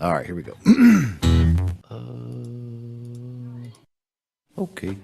All right, here we go. Okay.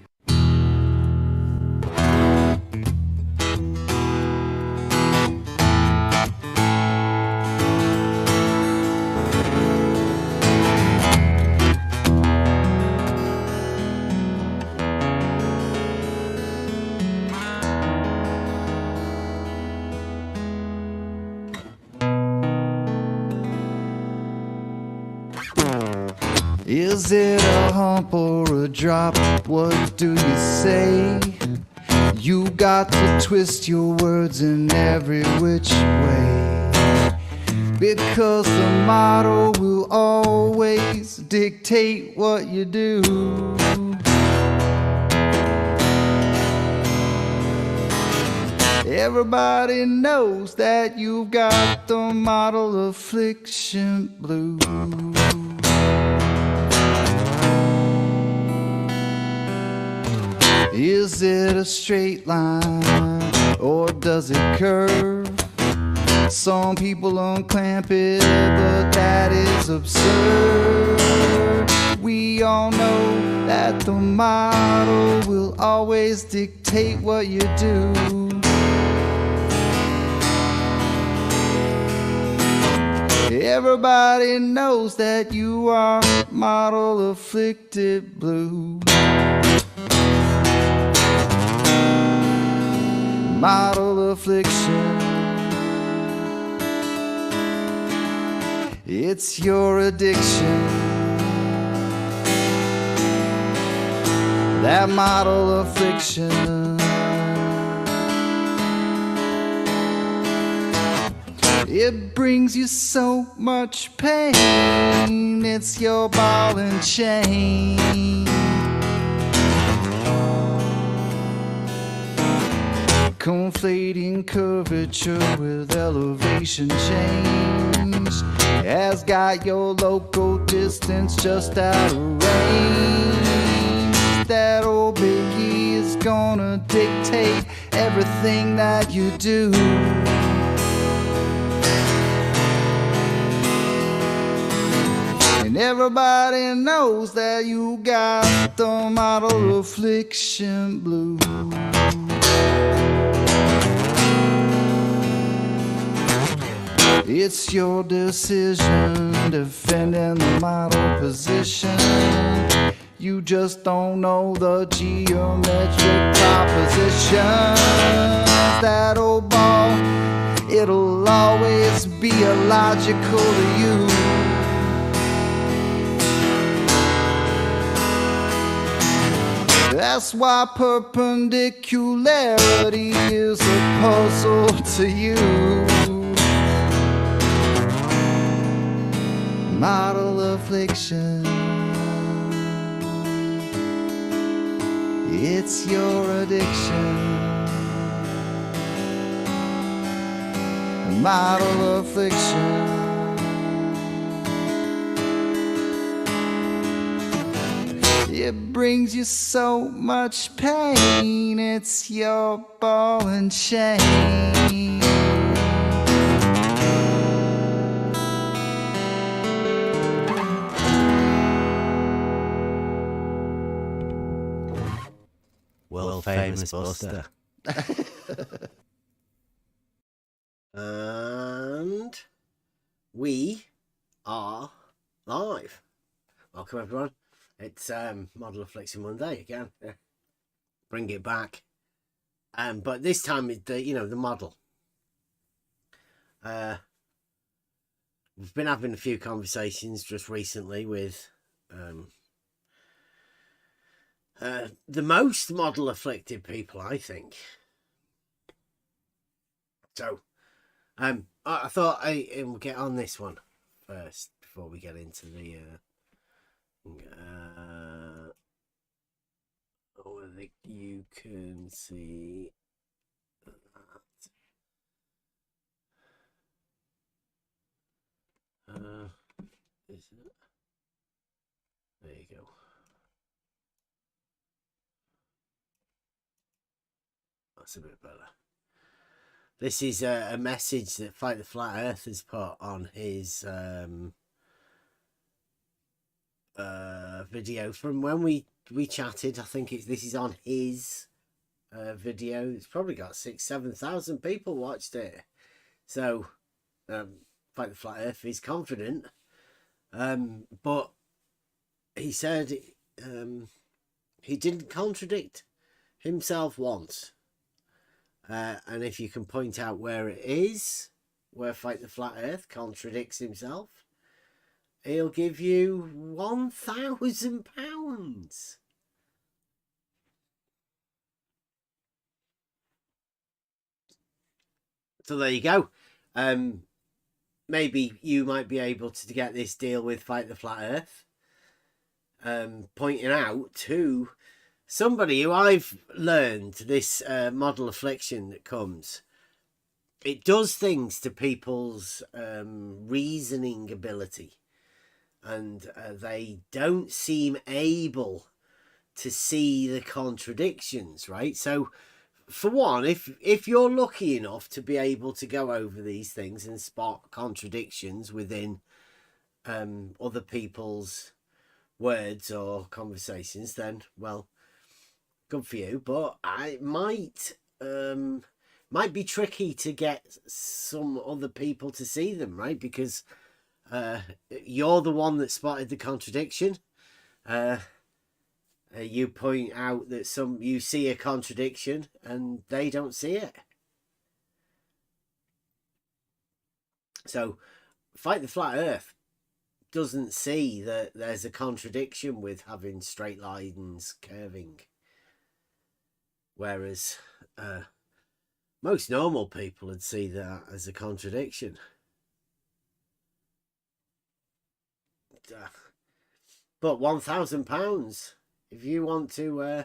Is it a hump or a drop? What do you say? You got to twist your words in every which way, because the motto will always dictate what you do. Everybody knows that you've got the model affliction blues. Is it a straight line or does it curve? Some people unclamp it, but that is absurd. We all know that the model will always dictate what you do. Everybody knows that you are model afflicted blue. Model affliction. It's your addiction. That model affliction. It brings you so much pain. It's your ball and chain. Conflating curvature with elevation change has got your local distance just out of range. That old biggie is gonna dictate everything that you do. And everybody knows that you got the model affliction blue. It's your decision defending the model position. You just don't know the geometric proposition. That old ball, it'll always be illogical to you. That's why perpendicularity is a puzzle to you. Model affliction. It's your addiction. Model affliction. It brings you so much pain. It's your ball and chain. World famous Buster. And we are live. Welcome everyone. It's Model Affliction Monday again. Yeah. Bring it back. But this time it's the model. We've been having a few conversations just recently with the most model afflicted people, I think. So I thought we'll get on this one first before we get into the whether you can see that. Is it? There you go. That's a bit better. This is a message that Fight the Flat Earth has put on his video from when we chatted. I think this is on his video. It's probably got 6,000-7,000 people watched it. So Fight the Flat Earth is confident, but he said he didn't contradict himself once, and if you can point out where it is where Fight the Flat Earth contradicts himself, he'll give you £1,000. So there you go. Maybe you might be able to get this deal with Fight the Flat Earth, pointing out to somebody who I've learned this model affliction that comes. It does things to people's reasoning ability, and they don't seem able to see the contradictions, right? So for one, if you're lucky enough to be able to go over these things and spot contradictions within other people's words or conversations, then, well, good for you. But I might be tricky to get some other people to see them, right? Because you're the one that spotted the contradiction. You point out that you see a contradiction and they don't see it. So Fight the Flat Earth doesn't see that there's a contradiction with having straight lines curving, whereas most normal people would see that as a contradiction. But £1,000, if you want to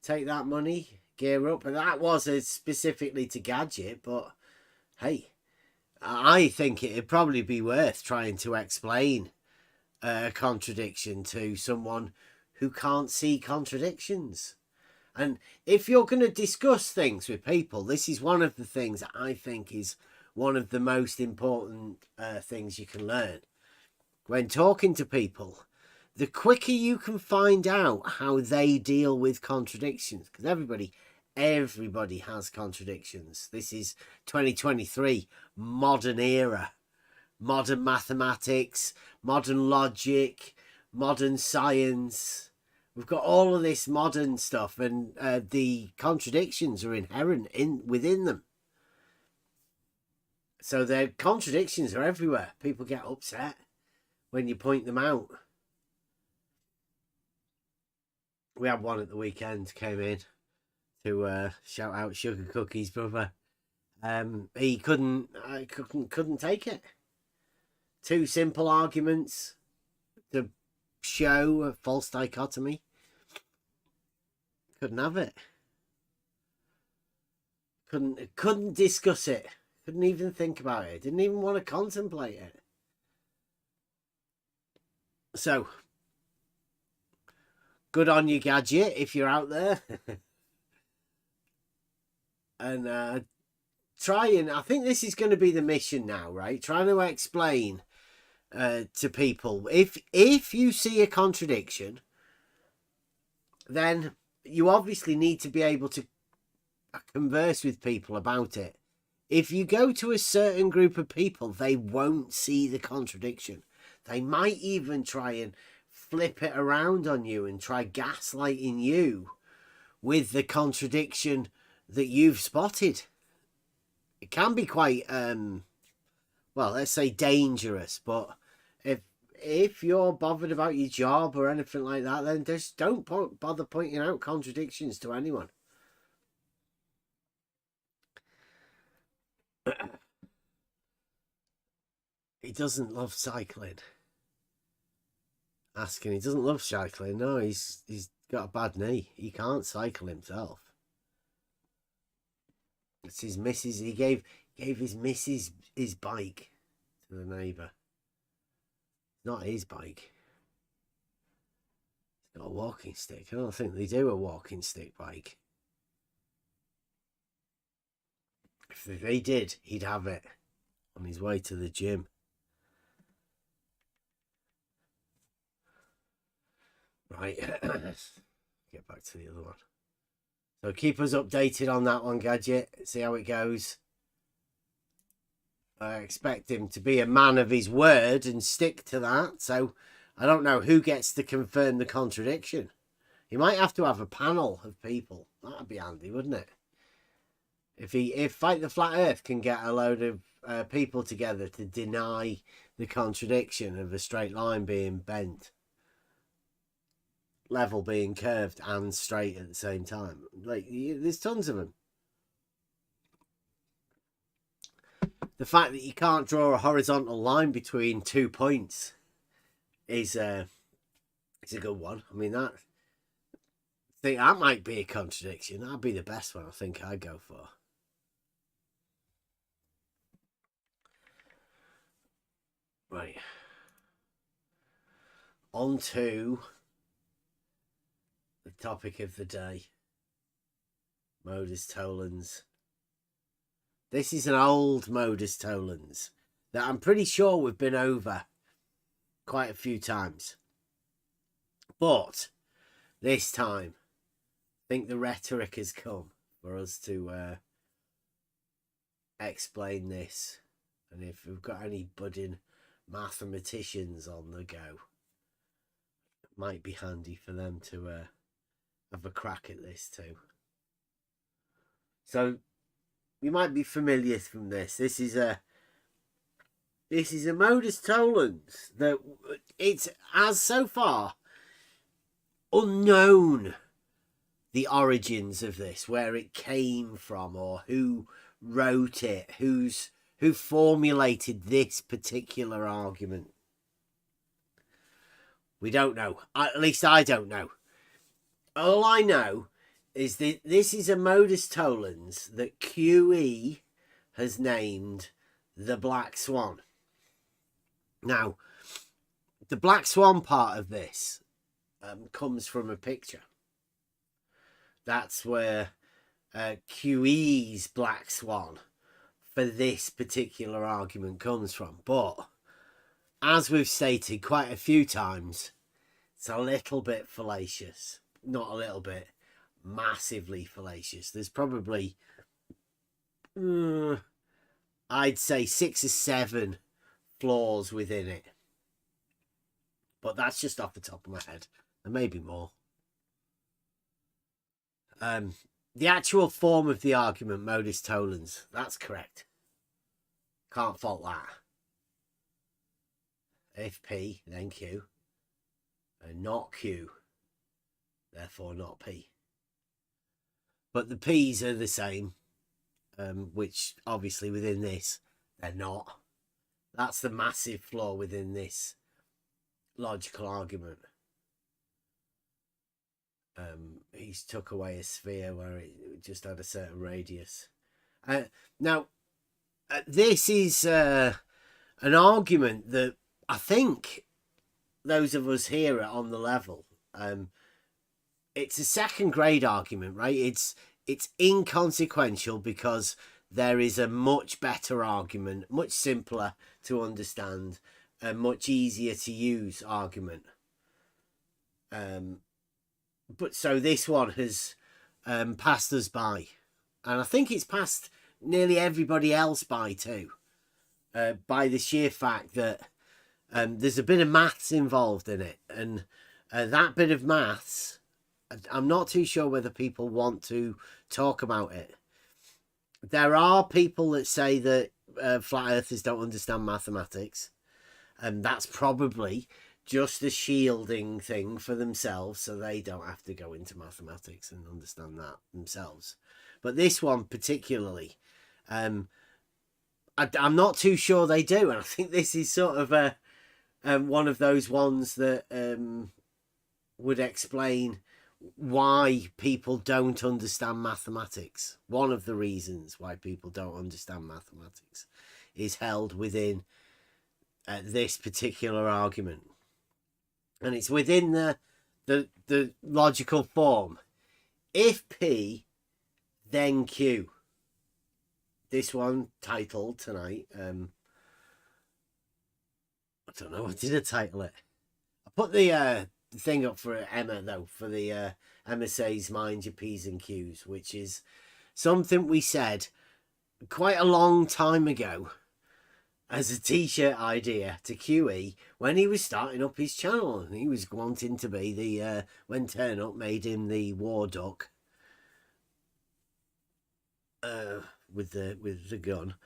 take that money, gear up. And that was specifically to Gadget, but hey, I think it'd probably be worth trying to explain a contradiction to someone who can't see contradictions. And if you're going to discuss things with people, this is one of the things that I think is one of the most important things you can learn. When talking to people, the quicker you can find out how they deal with contradictions, because everybody has contradictions. This is 2023, modern era, modern mathematics, modern logic, modern science. We've got all of this modern stuff, and the contradictions are inherent within them. So the contradictions are everywhere. People get upset when you point them out. We had one at the weekend, came in to shout out Sugar Cookie's brother. He couldn't take it. Two simple arguments to show a false dichotomy. Couldn't have it. Couldn't discuss it. Couldn't even think about it. Didn't even want to contemplate it. So, good on you, Gadget, if you're out there. And I think this is going to be the mission now, right? Trying to explain to people, if you see a contradiction, then you obviously need to be able to converse with people about it. If you go to a certain group of people, they won't see the contradiction. They might even try and flip it around on you and try gaslighting you with the contradiction that you've spotted. It can be quite, well, let's say dangerous, but if you're bothered about your job or anything like that, then just don't bother pointing out contradictions to anyone. He doesn't love cycling. Asking, he doesn't love cycling. No, he's got a bad knee. He can't cycle himself. It's his missus. He gave his missus his bike to the neighbour. Not his bike. He's got a walking stick. I don't think they do a walking stick bike. If they did, he'd have it on his way to the gym. Right, get back to the other one. So keep us updated on that one, Gadget. See how it goes. I expect him to be a man of his word and stick to that. So I don't know who gets to confirm the contradiction. He might have to have a panel of people. That'd be handy, wouldn't it? If Fight the Flat Earth can get a load of people together to deny the contradiction of a straight line being bent, level being curved, and straight at the same time, like there's tons of them. The fact that you can't draw a horizontal line between 2 points is a good one. I mean, I think that might be a contradiction. That'd be the best one I think I'd go for. Right. On to the topic of the day. Modus tollens. This is an old modus tollens that I'm pretty sure we've been over quite a few times. But this time, I think the rhetoric has come for us to explain this. And if we've got any budding mathematicians on the go, it might be handy for them to have a crack at this too. So you might be familiar from this. This is a modus tollens that it's as so far unknown the origins of this, where it came from, or who wrote it, who formulated this particular argument. We don't know. At least I don't know. All I know is that this is a modus tollens that QE has named the Black Swan. Now, the Black Swan part of this comes from a picture. That's where QE's Black Swan for this particular argument comes from. But as we've stated quite a few times, it's a little bit fallacious. Not a little bit, massively fallacious. There's probably, I'd say 6 or 7 flaws within it. But that's just off the top of my head. There may be more. The actual form of the argument, modus tollens, that's correct. Can't fault that. If P, then Q, and not Q, therefore not P. But the P's are the same, which obviously within this, they're not. That's the massive flaw within this logical argument. He's took away a sphere where it just had a certain radius. Now, this is an argument that I think those of us here are on the level. It's a second grade argument, right? It's inconsequential because there is a much better argument, much simpler to understand, a much easier to use argument. But so this one has passed us by, and I think it's passed nearly everybody else by too, by the sheer fact that there's a bit of maths involved in it, and that bit of maths, I'm not too sure whether people want to talk about it. There are people that say that flat earthers don't understand mathematics, and that's probably just a shielding thing for themselves, so they don't have to go into mathematics and understand that themselves. But this one particularly, I'm not too sure they do, and I think this is sort of one of those ones that would explain why people don't understand mathematics. One of the reasons why people don't understand mathematics is held within this particular argument. And it's within the logical form. If P, then Q. This one titled tonight. I don't know, what did I title it? I put the thing up for Emma though, for the Emma says mind your P's and Q's, which is something we said quite a long time ago as a t-shirt idea to QE when he was starting up his channel, and he was wanting to be the when Turn Up made him the war duck with the gun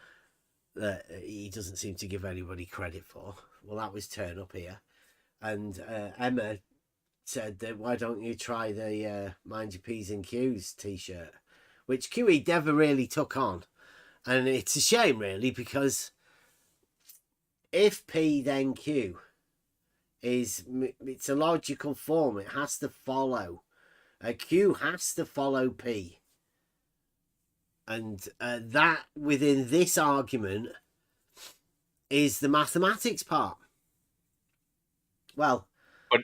that he doesn't seem to give anybody credit for. Well, that was Turn Up here, and Emma said that why don't you try the mind your P's and Q's t-shirt, which QE never really took on, and it's a shame really, because if P then Q it's a logical form, it has to follow. Q has to follow P. And that within this argument is the mathematics part. Well, but,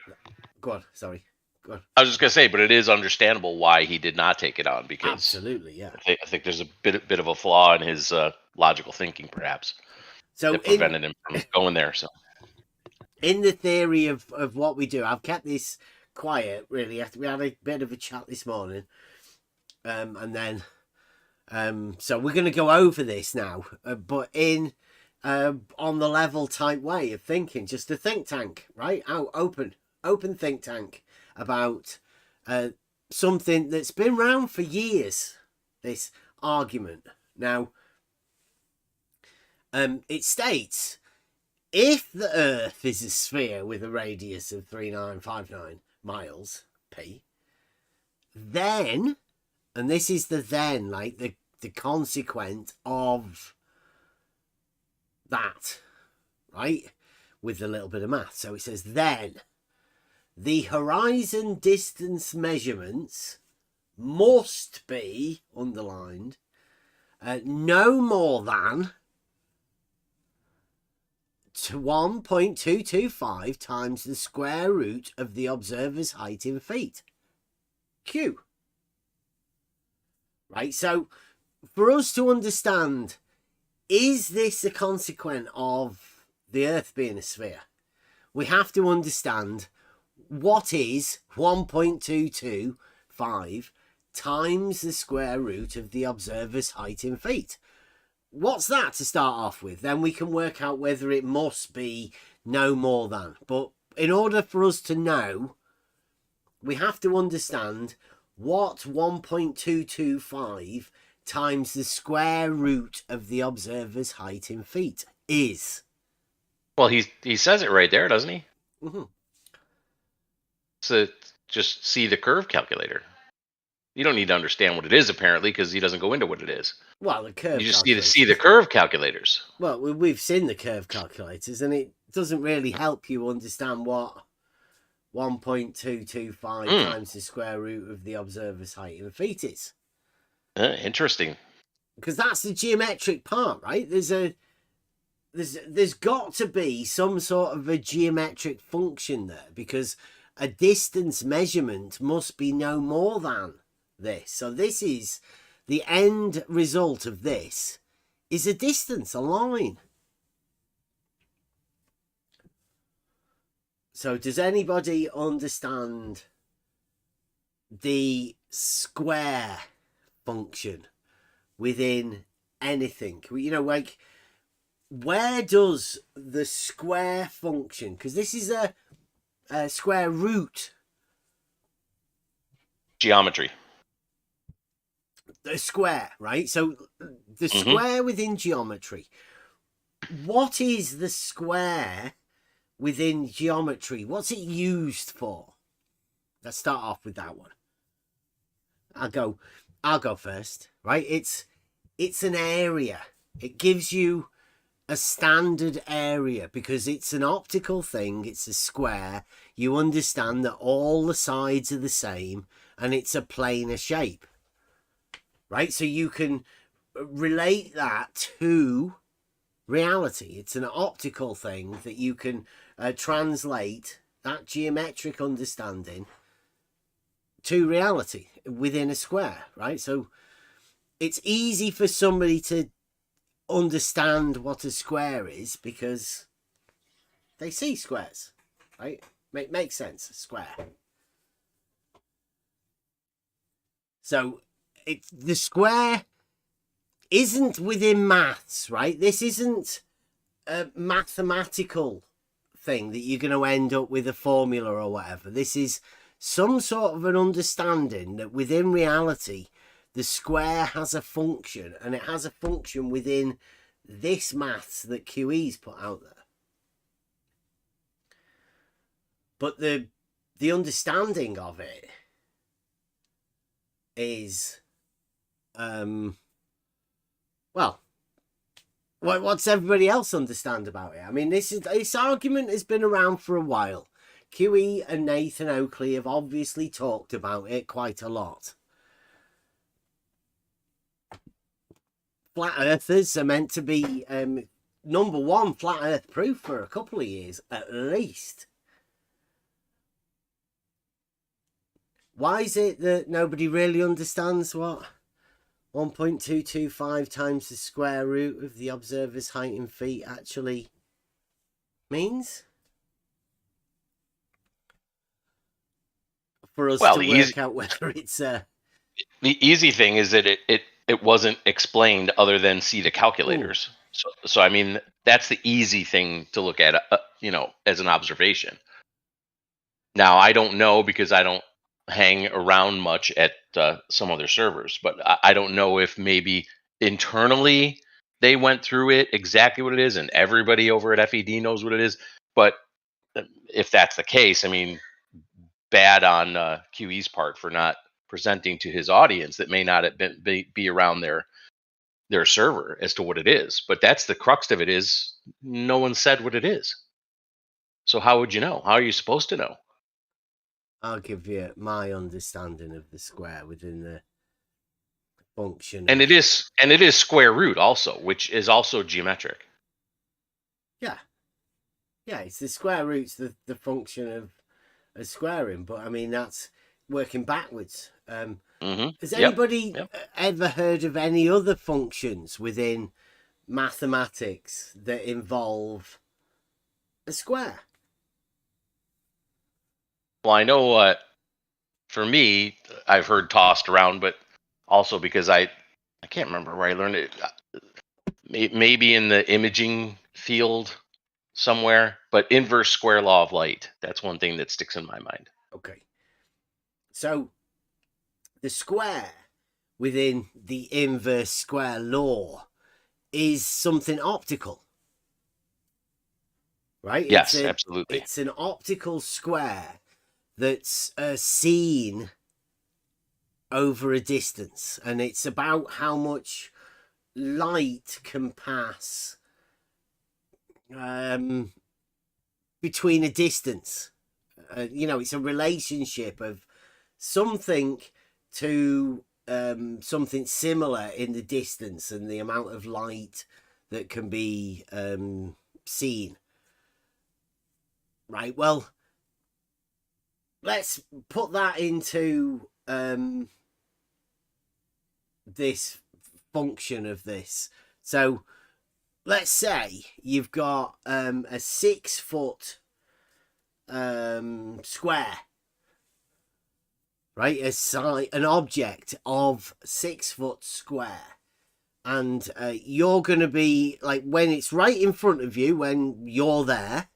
go on, sorry. Go on. I was just going to say, but it is understandable why he did not take it on, because absolutely, yeah. I think there's a bit of a flaw in his logical thinking, perhaps. So that prevented him from going there. So, in the theory of what we do, I've kept this quiet really. We had a bit of a chat this morning, and then so we're going to go over this now, but in on the level type way of thinking, just a think tank, right? Open think tank about something that's been around for years. This argument now. It states, if the Earth is a sphere with a radius of 3959 miles, P, then, and this is the then, like the consequent of that, right? With a little bit of math. So it says, then, the horizon distance measurements must be, underlined, no more than to 1.225 times the square root of the observer's height in feet. Q. Right, so for us to understand, is this a consequence of the Earth being a sphere? We have to understand what is 1.225 times the square root of the observer's height in feet. What's that to start off with? Then we can work out whether it must be no more than. But in order for us to know, we have to understand what 1.225 times the square root of the observer's height in feet is. Well, he says it right there, doesn't he? Mm-hmm. So just see the curve calculator. You don't need to understand what it is, apparently, because he doesn't go into what it is. Well, the curve. You just need to see the curve calculators. Well, we've seen the curve calculators, and it doesn't really help you understand what 1.225 times the square root of the observer's height in feet is. Interesting. Because that's the geometric part, right? There's got to be some sort of a geometric function there, because a distance measurement must be no more than this. So this is the end result of this is a distance, a line. So does anybody understand the square function within anything? You know, like, where does the square function, because this is a square root. Geometry. The square, right? So the square within geometry. What is the square within geometry? What's it used for? Let's start off with that one. I'll go first, right? It's an area. It gives you a standard area because it's an optical thing. It's a square. You understand that all the sides are the same and it's a planar shape, right? So you can relate that to reality. It's an optical thing that you can translate that geometric understanding to reality within a square, right? So it's easy for somebody to understand what a square is because they see squares, right? Makes sense. Square. So the square isn't within maths, right? This isn't a mathematical thing that you're going to end up with a formula or whatever. This is some sort of an understanding that within reality, the square has a function, and it has a function within this maths that QE's put out there. But the understanding of it is, well, what's everybody else understand about it? I mean, this argument has been around for a while. QE and Nathan Oakley have obviously talked about it quite a lot. Flat earthers are meant to be number one flat earth proof for a couple of years at least. Why is it that nobody really understands what 1.225 times the square root of the observer's height in feet actually means? For us to work out whether it's the easy thing is that it wasn't explained other than see the calculators. So I mean, that's the easy thing to look at, as an observation. Now, I don't know because I don't hang around much at some other servers, but I don't know if maybe internally they went through it exactly what it is, and everybody over at FED knows what it is. But if that's the case, I mean, bad on QE's part for not presenting to his audience that may not have be around their server as to what it is. But that's the crux of it, is no one said what it is. So how would you know? How are you supposed to know? I'll give you my understanding of the square within the function. And it is square root also, which is also geometric. Yeah. Yeah, it's the square root's the function of squaring, but I mean, that's working backwards. Has anybody ever heard of any other functions within mathematics that involve a square? Well, I know for me, I've heard tossed around, but also because I can't remember where I learned it. Maybe in the imaging field somewhere, but inverse square law of light. That's one thing that sticks in my mind. Okay. So the square within the inverse square law is something optical. Right? Yes, absolutely. It's an optical square that's seen over a distance, and it's about how much light can pass between a distance. It's a relationship of something to something similar in the distance and the amount of light that can be seen. Right, well, let's put that into this function of this. So let's say you've got a 6 foot square, right? An object of 6 foot square, and you're going to be like, when it's right in front of you, when you're there,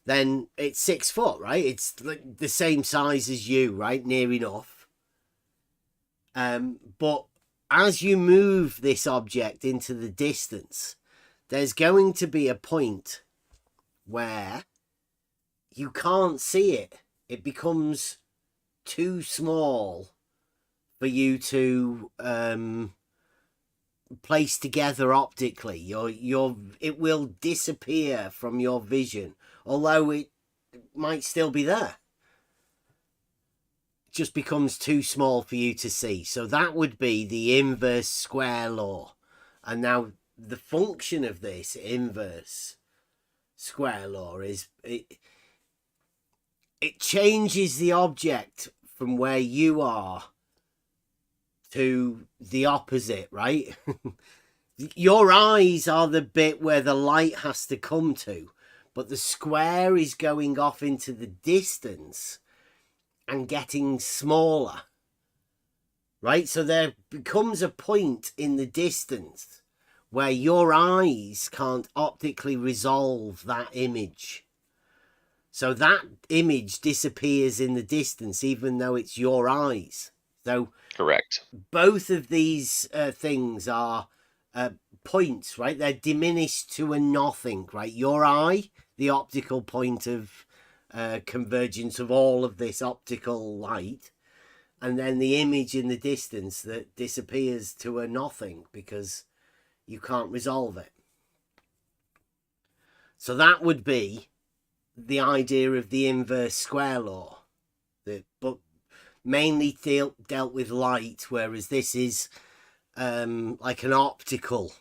then it's 6 foot, right? It's like the same size as you, right? Near enough. But as you move this object into the distance, there's going to be a point where you can't see it. It becomes too small for you to place together optically. It will disappear from your vision, although it might still be there. It just becomes too small for you to see. So that would be the inverse square law. And now the function of this inverse square law is it changes the object from where you are to the opposite, right? Your eyes are the bit where the light has to come to, but the square is going off into the distance and getting smaller, right? So there becomes a point in the distance where your eyes can't optically resolve that image. So that image disappears in the distance, even though it's your eyes. So Correct. both of these things are points, right? They're diminished to a nothing, right? Your eye, the optical point of convergence of all of this optical light, and then the image in the distance that disappears to a nothing because you can't resolve it. So that would be the idea of the inverse square law, but mainly dealt with light, whereas this is like an optical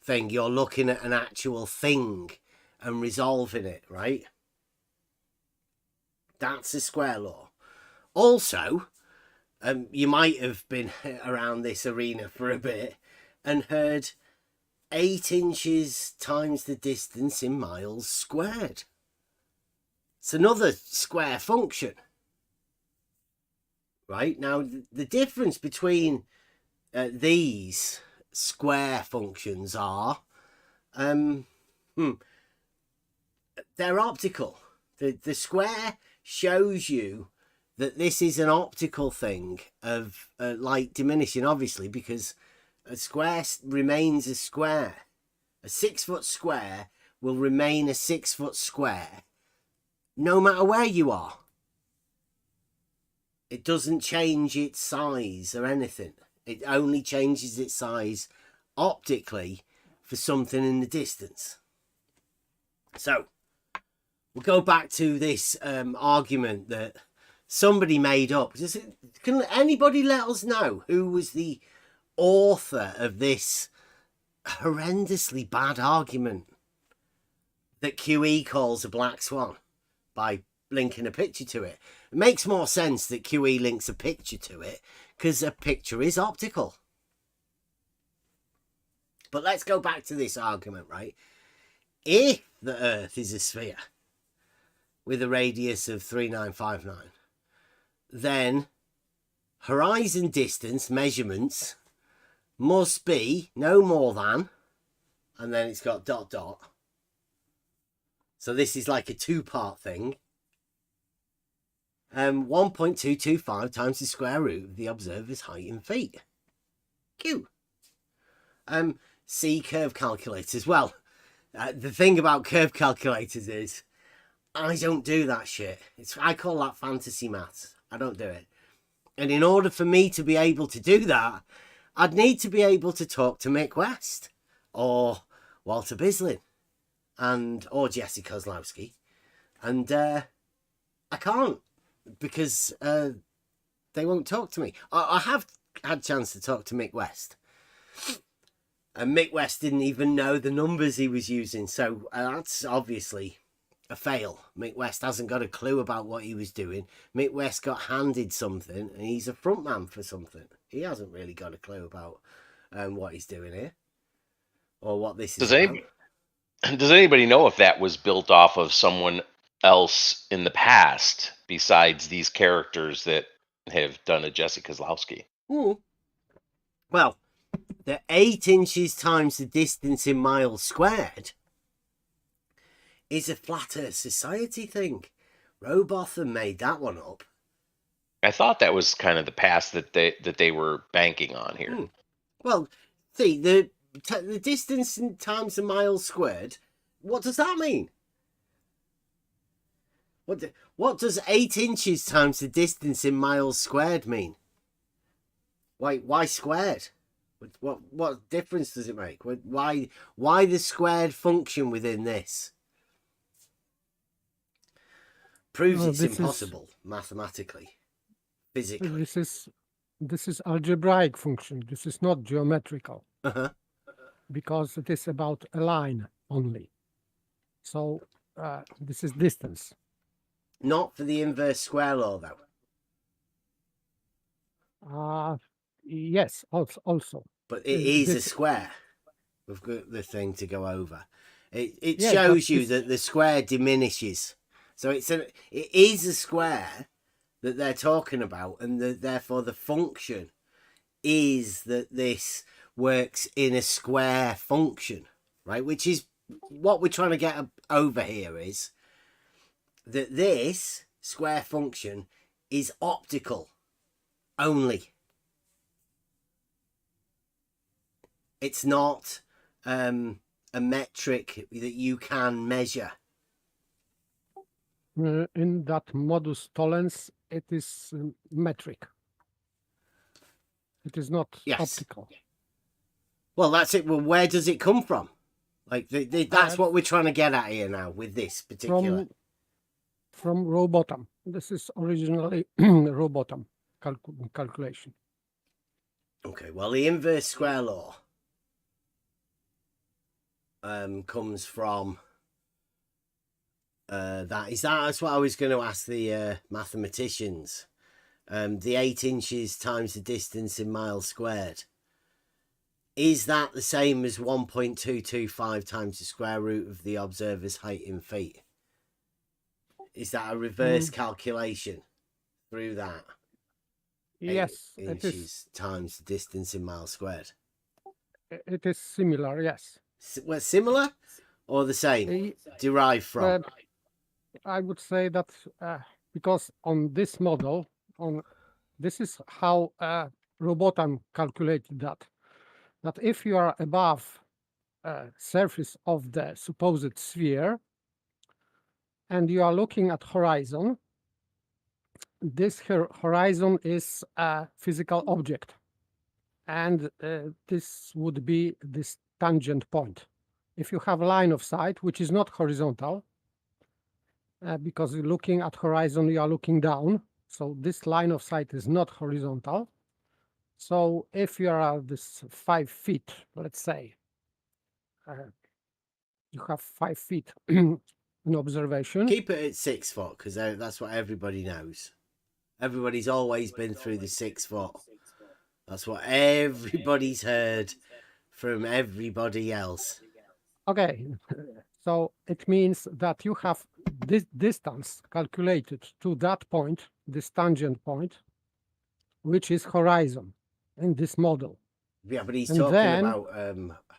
thing. You're looking at an actual thing and resolving it, right? That's the square law. Also, you might have been around this arena for a bit and heard 8 inches times the distance in miles squared. It's another square function. Right? Now, the difference between these square functions are they're optical. The square shows you that this is an optical thing of light diminishing, obviously, because a square remains a square. A 6 foot square will remain a 6 foot square no matter where you are. It doesn't change its size or anything. It only changes its size optically for something in the distance. So we'll go back to this argument that somebody made up. Can anybody let us know who was the author of this horrendously bad argument that QE calls a black swan by linking a picture to it? It makes more sense that QE links a picture to it because a picture is optical. But let's go back to this argument, right? If the Earth is a sphere with a radius of 3959, then horizon distance measurements must be no more than, and then it's got ... So this is like a 2-part thing. 1.225 times the square root of the observer's height in feet. Q. C, curve calculators. Well, the thing about curve calculators is I don't do that shit. I call that fantasy maths. I don't do it. And in order for me to be able to do that, I'd need to be able to talk to Mick West or Walter Bislin or Jesse Kozlowski. And I can't, because they won't talk to me. I have had a chance to talk to Mick West. And Mick West didn't even know the numbers he was using. So that's obviously a fail. Mick West hasn't got a clue about what he was doing. Mick West got handed something and he's a frontman for something. He hasn't really got a clue about what he's doing here or what this is about. Does anybody know if that was built off of someone else in the past besides these characters that have done a Jesse Kozlowski? Well, the 8 inches times the distance in miles squared is a flat Earth society thing. Robotham made that one up. I thought that was kind of the past that they were banking on here. Well, see, the distance in times the miles squared, what does that mean? What does 8 inches times the distance in miles squared mean? Why squared? What difference does it make? Why the squared function within this? Proves it's impossible mathematically, physically. This is algebraic function. This is not geometrical. Because it is about a line only. So this is distance. Not for the inverse square law, though. Yes, also. But it is a square. We've got the thing to go over. It Yes, shows but you this- that the square diminishes. So it is a square that they're talking about, and therefore the function is that this works in a square function, right? Which is what we're trying to get over here, is that this square function is optical only. It's not a metric that you can measure. In that modus tollens, it is metric. It is not Yes. optical. Well, that's it. Well, where does it come from? Like that's what we're trying to get at here now with this particular. From row bottom. This is originally row bottom calculation. Okay. Well, the inverse square law comes from that's what I was going to ask the mathematicians. The 8 inches times the distance in miles squared. Is that the same as 1.225 times the square root of the observer's height in feet? Is that a reverse calculation through that? Yes, 8 it inches is. times the distance in miles squared. It is similar. Yes. Well, similar or the same? Derived from? I would say that because on this model, this is how Robotham calculated that if you are above surface of the supposed sphere and you are looking at horizon, this horizon is a physical object, and this would be this tangent point. If you have line of sight, which is not horizontal, because you're looking at horizon, you are looking down. So this line of sight is not horizontal. So if you are at this 5 feet, let's say, you have 5 feet in observation. Keep it at 6 foot, because that's what everybody knows. Everybody's always been through the 6 foot. That's what everybody's heard from everybody else. Okay, so it means that you have this distance calculated to that point, this tangent point, which is horizon in this model. Yeah, but he's And talking then- about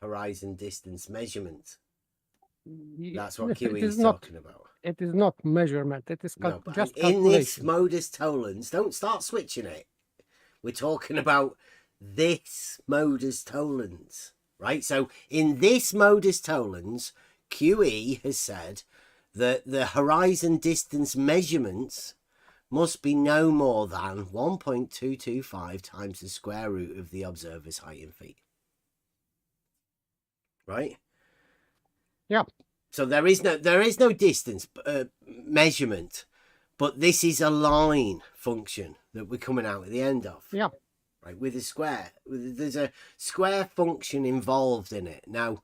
horizon distance measurement. That's what It QE is is not- talking about. It is not measurement. It is No, but just in this calculation. modus tollens, don't start switching it. We're talking about this modus tollens, right? So in this modus tollens, QE has said that the horizon distance measurements must be no more than 1.225 times the square root of the observer's height in feet. Right? Yeah. So there is no distance measurement, but this is a line function that we're coming out at the end of. Yeah. Right, with a square. There's a square function involved in it. Now,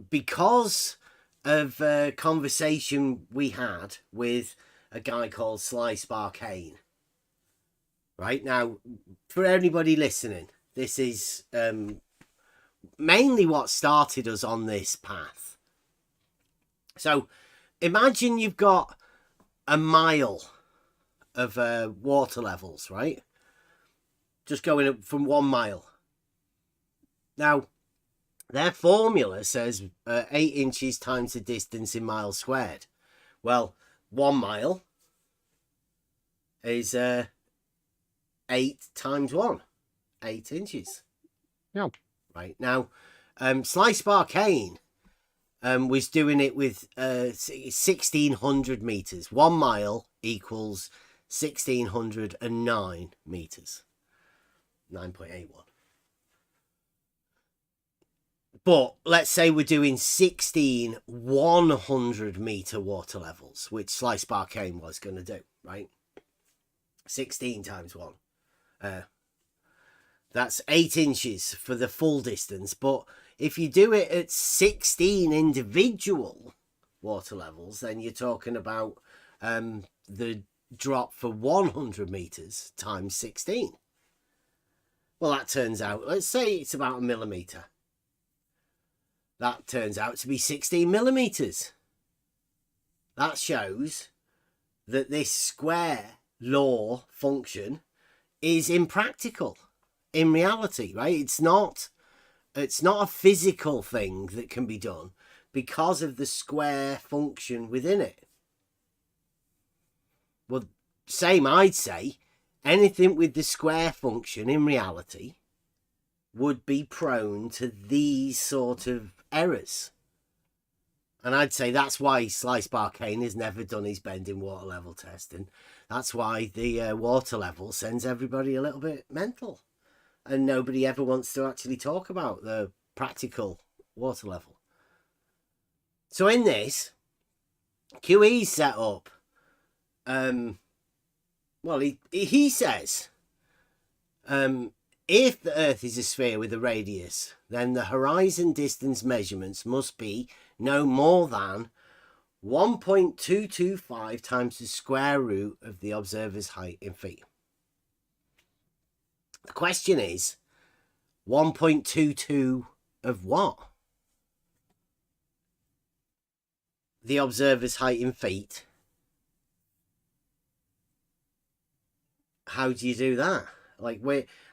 because of a conversation we had with a guy called Sly Sparkane, right? Now, for anybody listening, this is mainly what started us on this path. So, imagine you've got a mile of water levels, right? Just going up from 1 mile. Now, their formula says 8 inches times the distance in miles squared. Well, 1 mile is 8 times 1. 8 inches. Yeah. Right. Now, Sly Sparkane was doing it with 1,600 meters. 1 mile equals 1,609 meters. 9.81. But let's say we're doing 16 100 meter water levels, which Sly Sparkane was going to do, right? 16 times 1. That's 8 inches for the full distance. But if you do it at 16 individual water levels, then you're talking about the drop for 100 meters times 16. Well, that turns out, let's say it's about 1 millimeter. that turns out to be 16 millimeters. That shows that this square law function is impractical in reality, right? It's not a physical thing that can be done because of the square function within it. Well, same I'd say, anything with the square function in reality would be prone to these sort of errors. And I'd say that's why Slice Barkane has never done his bending water level testing. That's why the water level sends everybody a little bit mental. And nobody ever wants to actually talk about the practical water level. So in this, QE's set up. Well, he says, if the Earth is a sphere with a radius, then the horizon distance measurements must be no more than 1.225 times the square root of the observer's height in feet. The question is, 1.22 of what? The observer's height in feet. How do you do that? Like,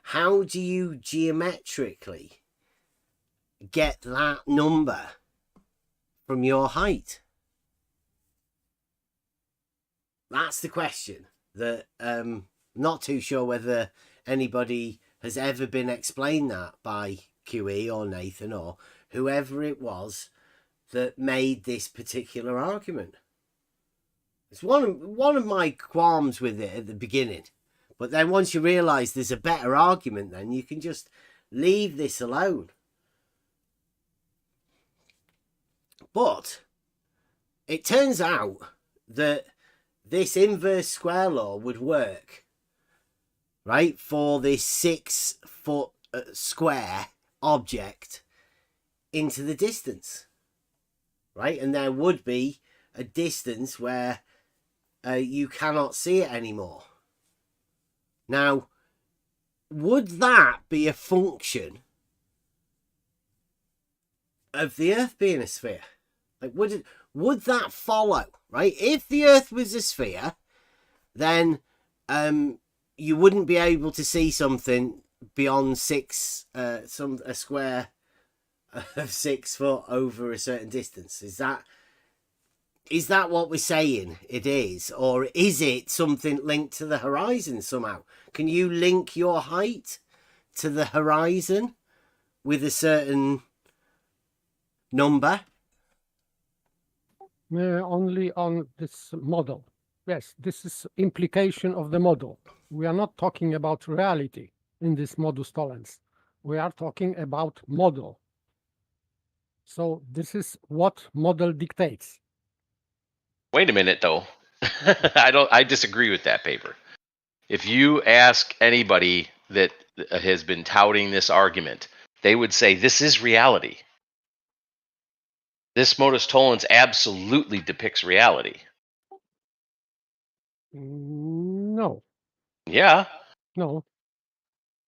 how do you geometrically get that number from your height? That's the question that not too sure whether anybody has ever been explained that by QE or Nathan or whoever it was that made this particular argument. It's one of my qualms with it at the beginning. But then once you realise there's a better argument, then you can just leave this alone. But it turns out that this inverse square law would work, right, for this 6 foot square object into the distance, right? And there would be a distance where you cannot see it anymore. Now, would that be a function of the Earth being a sphere? Like, would that follow, right? If the Earth was a sphere, then you wouldn't be able to see something beyond a square of 6 foot over a certain distance. Is that what we're saying it is? Or is it something linked to the horizon somehow? Can you link your height to the horizon with a certain number? Only on this model. Yes, this is implication of the model. We are not talking about reality in this modus tollens. We are talking about model. So this is what model dictates. Wait a minute, though. I disagree with that paper. If you ask anybody that has been touting this argument, they would say this is reality. This modus tollens absolutely depicts reality. No. Yeah. No.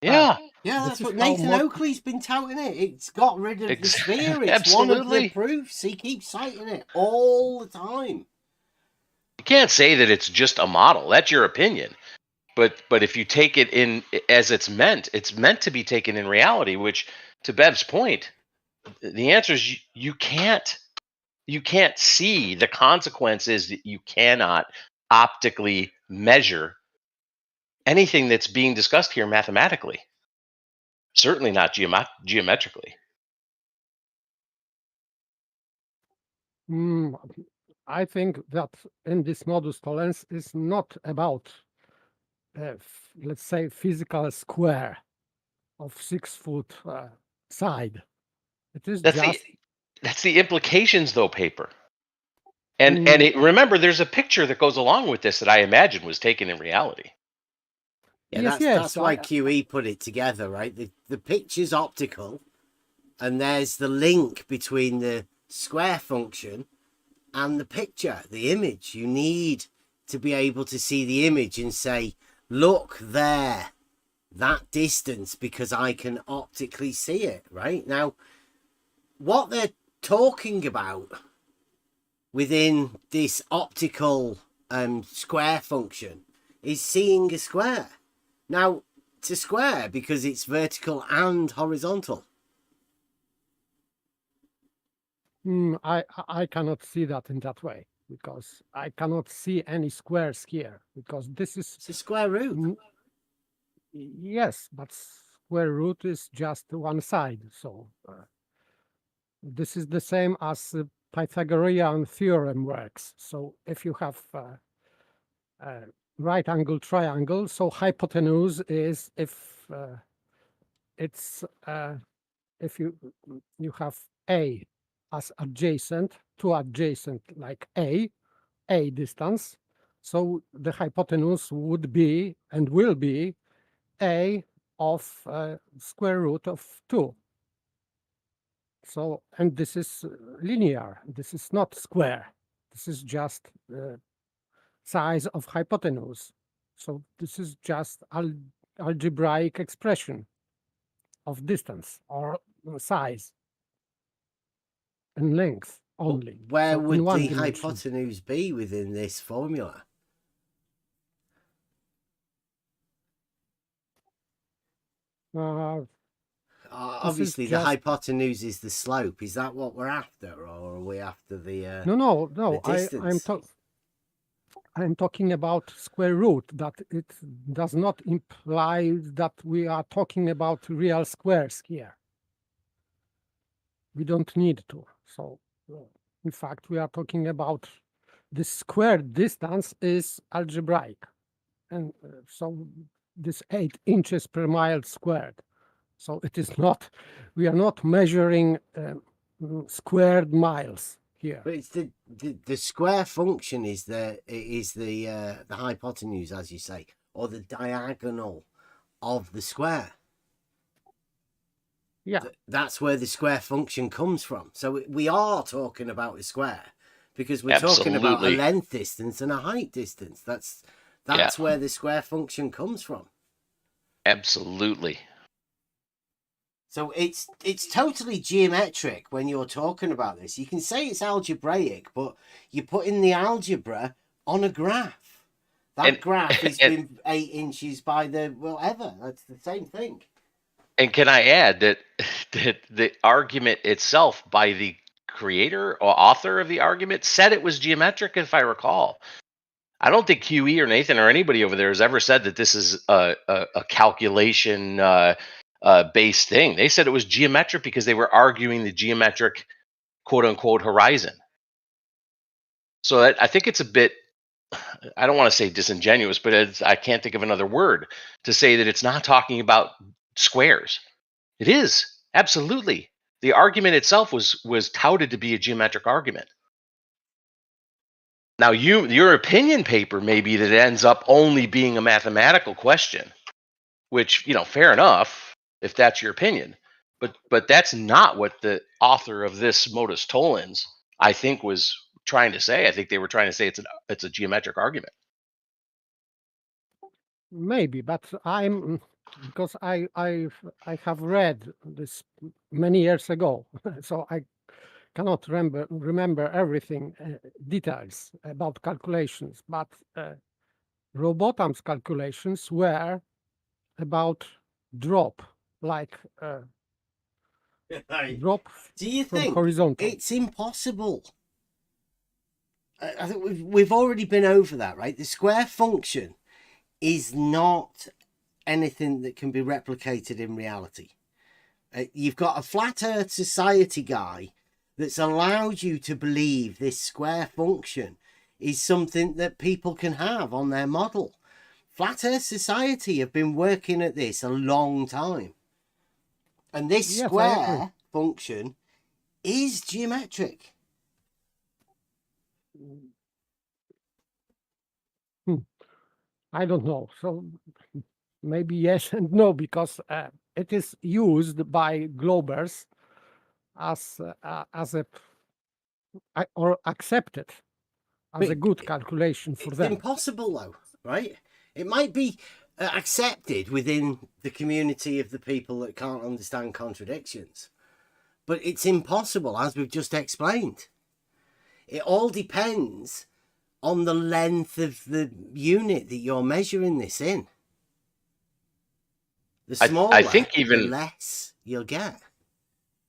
Yeah. Yeah, that's what Nathan Oakley's been touting it. It's got rid of the sphere. It's absolutely. One of the proofs. He keeps citing it all the time. You can't say that it's just a model. That's your opinion. But if you take it in as it's meant to be taken in reality, which, to Bev's point, the answer is you can't see the consequences that you cannot optically measure anything that's being discussed here mathematically. Certainly not geometrically. I think that in this modus tollens is not about, let's say, physical square of 6 foot side. It is that's the implications, though, paper. And remember, there's a picture that goes along with this that I imagine was taken in reality. Yeah, that's why QE put it together, right? The picture's optical, and there's the link between the square function and the picture, the image. You need to be able to see the image and say, look there, that distance, because I can optically see it, right? Now, what they're talking about within this optical square function is seeing a square. Now, it's a square because it's vertical and horizontal. I cannot see that in that way, because I cannot see any squares here, because this is... It's a square root. Yes, but square root is just one side. So this is the same as Pythagorean theorem works. So if you have a right angle triangle, so hypotenuse is if it's if you have A as adjacent, two adjacent like A distance, so the hypotenuse would be and will be A of square root of 2. So, and this is linear. This is not square. This is just size of hypotenuse. So this is just algebraic expression of distance or size and length only. Where So would in one the dimension. hypotenuse be within this formula? Obviously, the hypotenuse is the slope. Is that what we're after, or are we after the No. the distance? I'm talking about square root. That it does not imply that we are talking about real squares here. We don't need to. So, in fact, we are talking about the square distance is algebraic, and so this 8 inches per mile squared. So it is not, we are not measuring squared miles here. But it's the square function is the hypotenuse, as you say, or the diagonal of the square. Yeah, that's where the square function comes from. So we are talking about a square because we're talking about a length distance and a height distance. That's where the square function comes from. Absolutely. So it's totally geometric when you're talking about this. You can say it's algebraic, but you're putting the algebra on a graph. That graph has been 8 inches by the whatever. That's the same thing. And can I add that the argument itself by the creator or author of the argument said it was geometric, if I recall. I don't think QE or Nathan or anybody over there has ever said that this is a calculation based thing. They said it was geometric because they were arguing the geometric quote unquote horizon. So I think it's a bit, I don't want to say disingenuous, but I can't think of another word to say that it's not talking about squares. It is, absolutely. The argument itself was touted to be a geometric argument. Now, your opinion paper may be that it ends up only being a mathematical question, which, fair enough if that's your opinion. But that's not what the author of this modus tollens, I think, was trying to say. I think they were trying to say it's a geometric argument. Maybe, but because I have read this many years ago, so I cannot remember everything details about calculations. But Robotam's calculations were about drop, like drop. Do you from think horizontal. It's impossible? I think we've already been over that, right? The square function is not anything that can be replicated in reality. You've got a flat earth society guy that's allowed you to believe this square function is something that people can have on their model. Flat earth society have been working at this a long time. And this square function is geometric. I don't know. So maybe yes and no, because it is used by Globers as a or accepted as a good calculation for them. It's impossible, though, right? It might be accepted within the community of the people that can't understand contradictions, but it's impossible, as we've just explained. It all depends on the length of the unit that you're measuring this in. The smaller, I think even the less you'll get.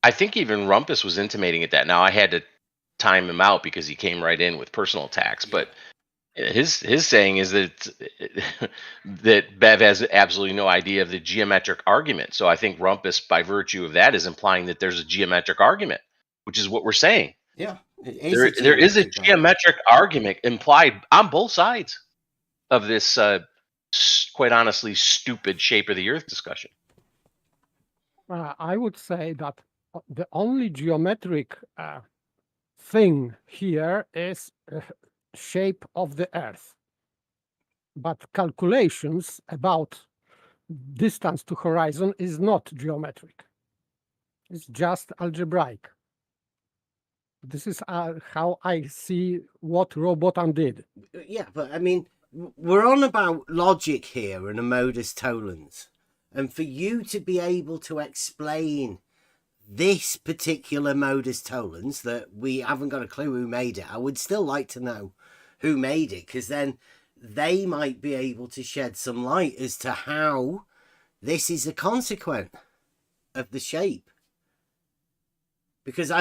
I think even Rumpus was intimating at that. Now I had to time him out because he came right in with personal attacks, but his saying is that that Bev has absolutely no idea of the geometric argument. So I think Rumpus, by virtue of that, is implying that there's a geometric argument, which is what we're saying. Yeah, There is a geometric argument implied on both sides of this, quite honestly, stupid shape of the Earth discussion. I would say that the only geometric thing here is shape of the Earth, but calculations about distance to horizon is not geometric. It's just algebraic. This is how I see what Robotham did. Yeah, but I mean, we're on about logic here and a modus tollens. And for you to be able to explain this particular modus tollens that we haven't got a clue who made it, I would still like to know who made it, because then they might be able to shed some light as to how this is a consequence of the shape. Because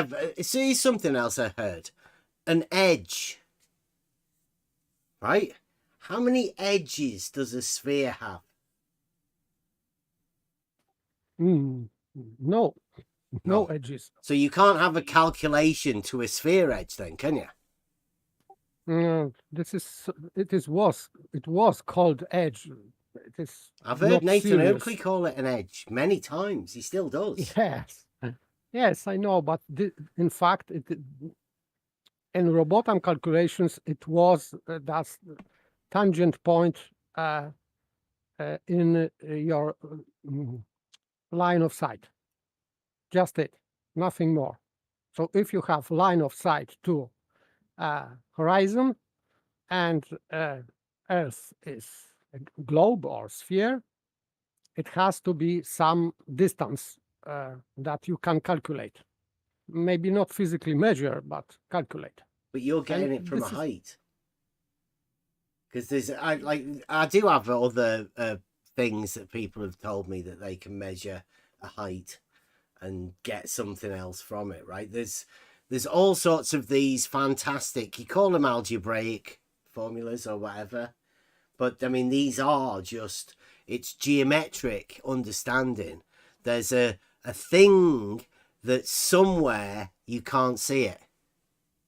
see something else I heard. An edge. Right? How many edges does a sphere have? No edges. So you can't have a calculation to a sphere edge then, can you? It was called edge. It is. I've heard Nathan serious. Oakley call it an edge many times. He still does. Yes, I know, but in fact, in Robotham calculations, it was that's tangent point in your line of sight. Just it, nothing more. So if you have line of sight to horizon and Earth is a globe or sphere, it has to be some distance that you can calculate. Maybe not physically measure, but calculate. But you're getting it from a height. Because I do have other things that people have told me that they can measure a height and get something else from it, right? There's all sorts of these fantastic, you call them algebraic formulas or whatever, but I mean, these are just, it's geometric understanding. There's a thing that somewhere you can't see it.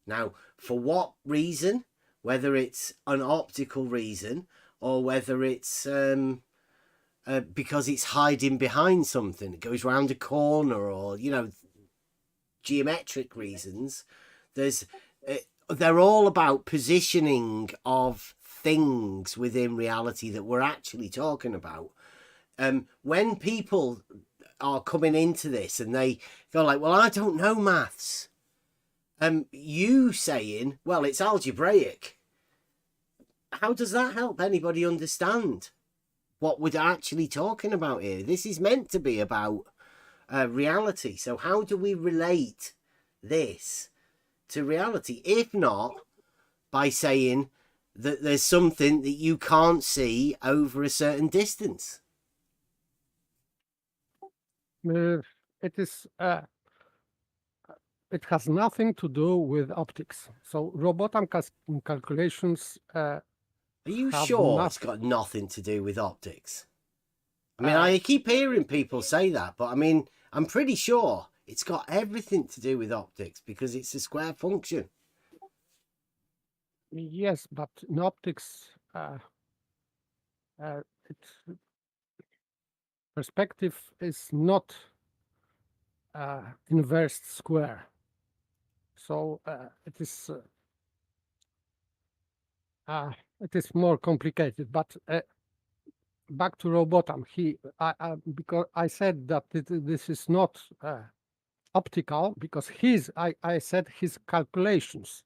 Now, for what reason, whether it's an optical reason or whether it's because it's hiding behind something, it goes round a corner, or, you know, geometric reasons, they're all about positioning of things within reality that we're actually talking about. When people are coming into this and they go like, well, I don't know maths, you saying, well, it's algebraic, how does that help anybody understand what we're actually talking about here? This is meant to be about reality. So how do we relate this to reality, if not by saying that there's something that you can't see over a certain distance? It is. It has nothing to do with optics. So Robotham calculations. Are you sure it's got nothing to do with optics? I mean, I keep hearing people say that, but I mean, I'm pretty sure it's got everything to do with optics because it's a square function. Yes, but in optics, perspective is not inverse square. So it is more complicated. But back to Robotham, because I said that this is not optical, because I said his calculations.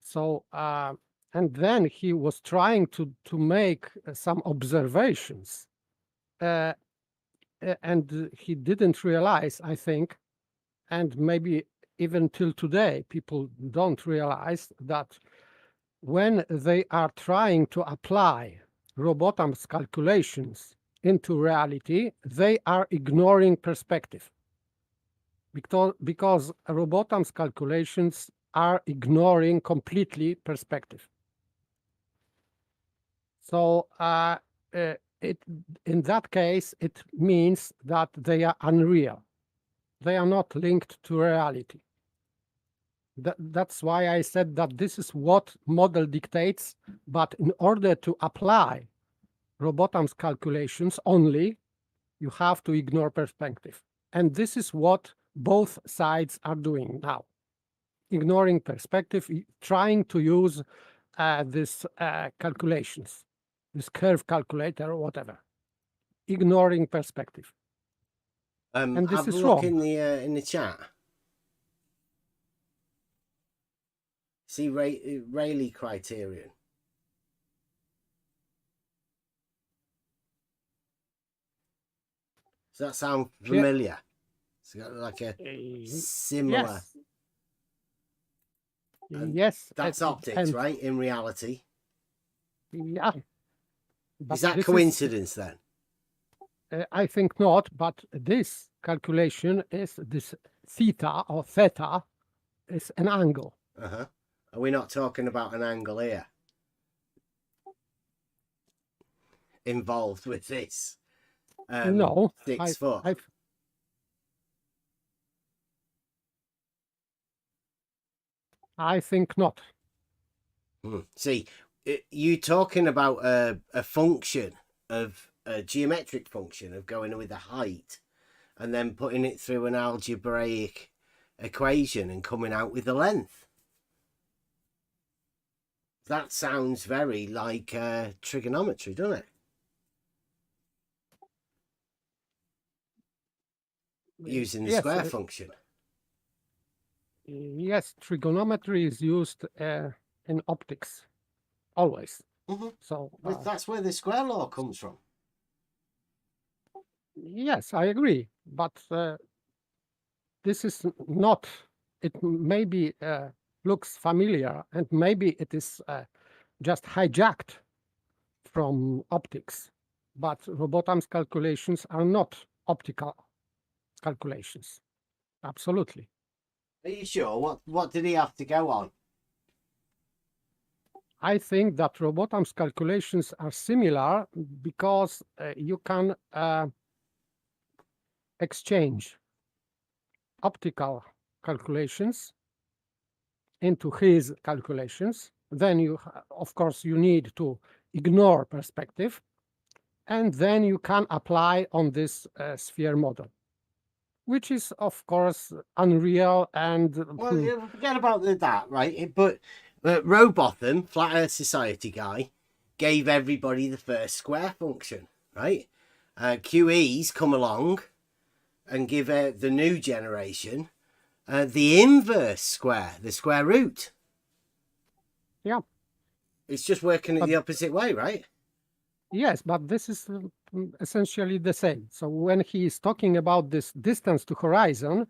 So and then he was trying to make some observations, and he didn't realize, I think, and maybe even till today, people don't realize that when they are trying to apply Robotom's calculations into reality, they are ignoring perspective. Because Robotom's calculations are ignoring completely perspective. So in that case, it means that they are unreal. They are not linked to reality. That's why I said that this is what model dictates, but in order to apply Robotom's calculations only, you have to ignore perspective. And this is what both sides are doing now. Ignoring perspective, trying to use this calculations, this curve calculator or whatever. Ignoring perspective. And this have is a look wrong. in the chat. See Rayleigh criterion. Does that sound familiar? It's got like a similar. Yes. That's optics, right? In reality. Yeah. Is that coincidence then? I think not, but this calculation is this theta or theta is an angle. Are we not talking about an angle here involved with this? No, 6 foot. I think not. See, you talking about a function of a geometric function of going with the height and then putting it through an algebraic equation and coming out with the length. That sounds very like trigonometry, doesn't it? Using the square function. Yes, trigonometry is used in optics, always. So that's where the square law comes from. Yes, I agree, but this is not. It maybe looks familiar, and maybe it is just hijacked from optics. But Robotom's calculations are not optical calculations. Absolutely. Are you sure? What did he have to go on? I think that Robotom's calculations are similar because you can exchange optical calculations into his calculations. Then you, of course, you need to ignore perspective, and then you can apply on this sphere model, which is, of course, unreal and... Well, forget about that, right? But Robotham, Flat Earth Society guy, gave everybody the first square function, right? QE's come along and give the new generation the inverse square, the square root. Yeah. It's just working the opposite way, right? Yes, but this is essentially the same. So when he is talking about this distance to horizon,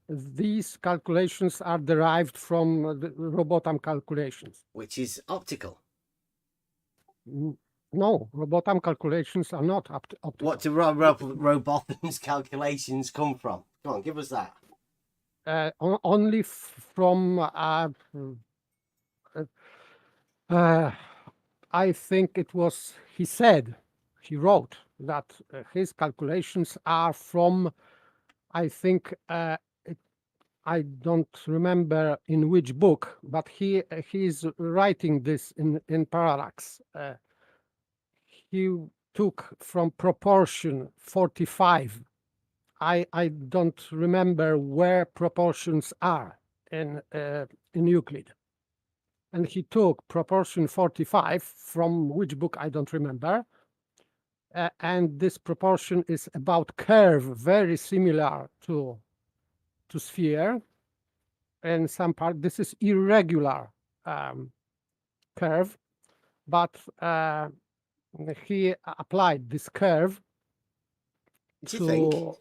these calculations are derived from the Robotom calculations. Which is optical. No, Robotom calculations are not optical. What do Robotham's calculations come from? Come on, give us that. Only from... I think it was, he wrote that his calculations are from, I think, I don't remember in which book, but he's writing this in Parallax. He took from proportion 45. I don't remember where proportions are in Euclid. And he took proportion 45 from which book I don't remember. And this proportion is about curve, very similar to sphere. And some part, this is irregular curve, but he applied this curve to...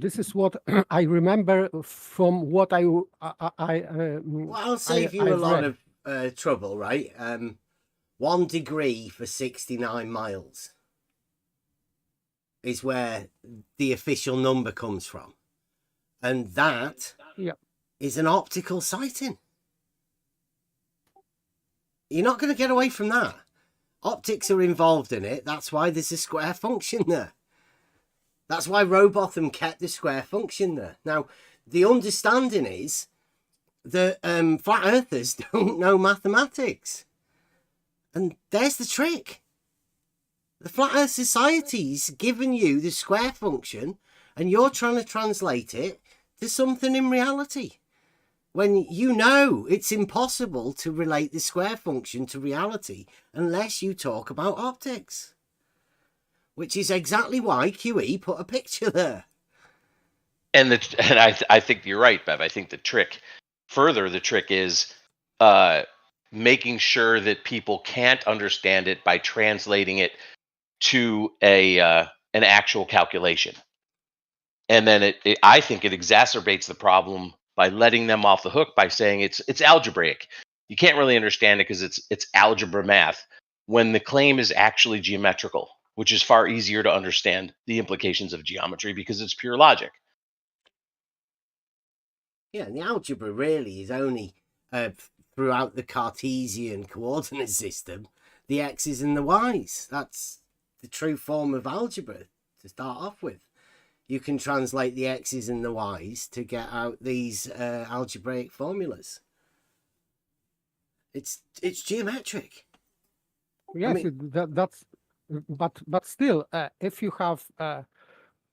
this is what I remember from what Well, I'll save you a I've lot read. of trouble, right? 1 degree for 69 miles is where the official number comes from. And that Yeah. is an optical sighting. You're not going to get away from that. Optics are involved in it. That's why there's a square function there. That's why Rowbotham kept the square function there. Now, the understanding is that flat earthers don't know mathematics. And there's the trick. The Flat Earth Society's given you the square function and you're trying to translate it to something in reality. When you know it's impossible to relate the square function to reality unless you talk about optics. Which is exactly why QE put a picture there. And I think you're right, Bev. I think the trick is making sure that people can't understand it by translating it to an actual calculation. And then I think it exacerbates the problem by letting them off the hook by saying it's algebraic. You can't really understand it because it's algebra math, when the claim is actually geometrical, which is far easier to understand the implications of geometry because it's pure logic. Yeah, and the algebra really is only throughout the Cartesian coordinate system, the x's and the y's. That's the true form of algebra to start off with. You can translate the x's and the y's to get out these algebraic formulas. It's geometric. Yes, I mean, that's. But still, if you have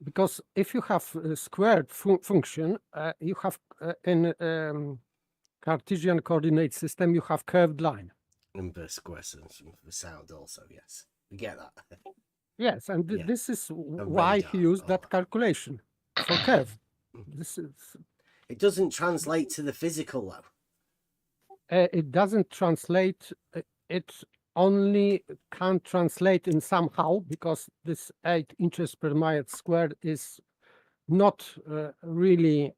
because if you have a squared function, you have in Cartesian coordinate system you have curved line. Inverse questions for sound also, yes. We get that. Yes, and Yeah. this is A why he radar, used that calculation for curve. This is It doesn't translate to the physical though. it doesn't translate. It only can translate in somehow because this 8 inches per mile squared is not really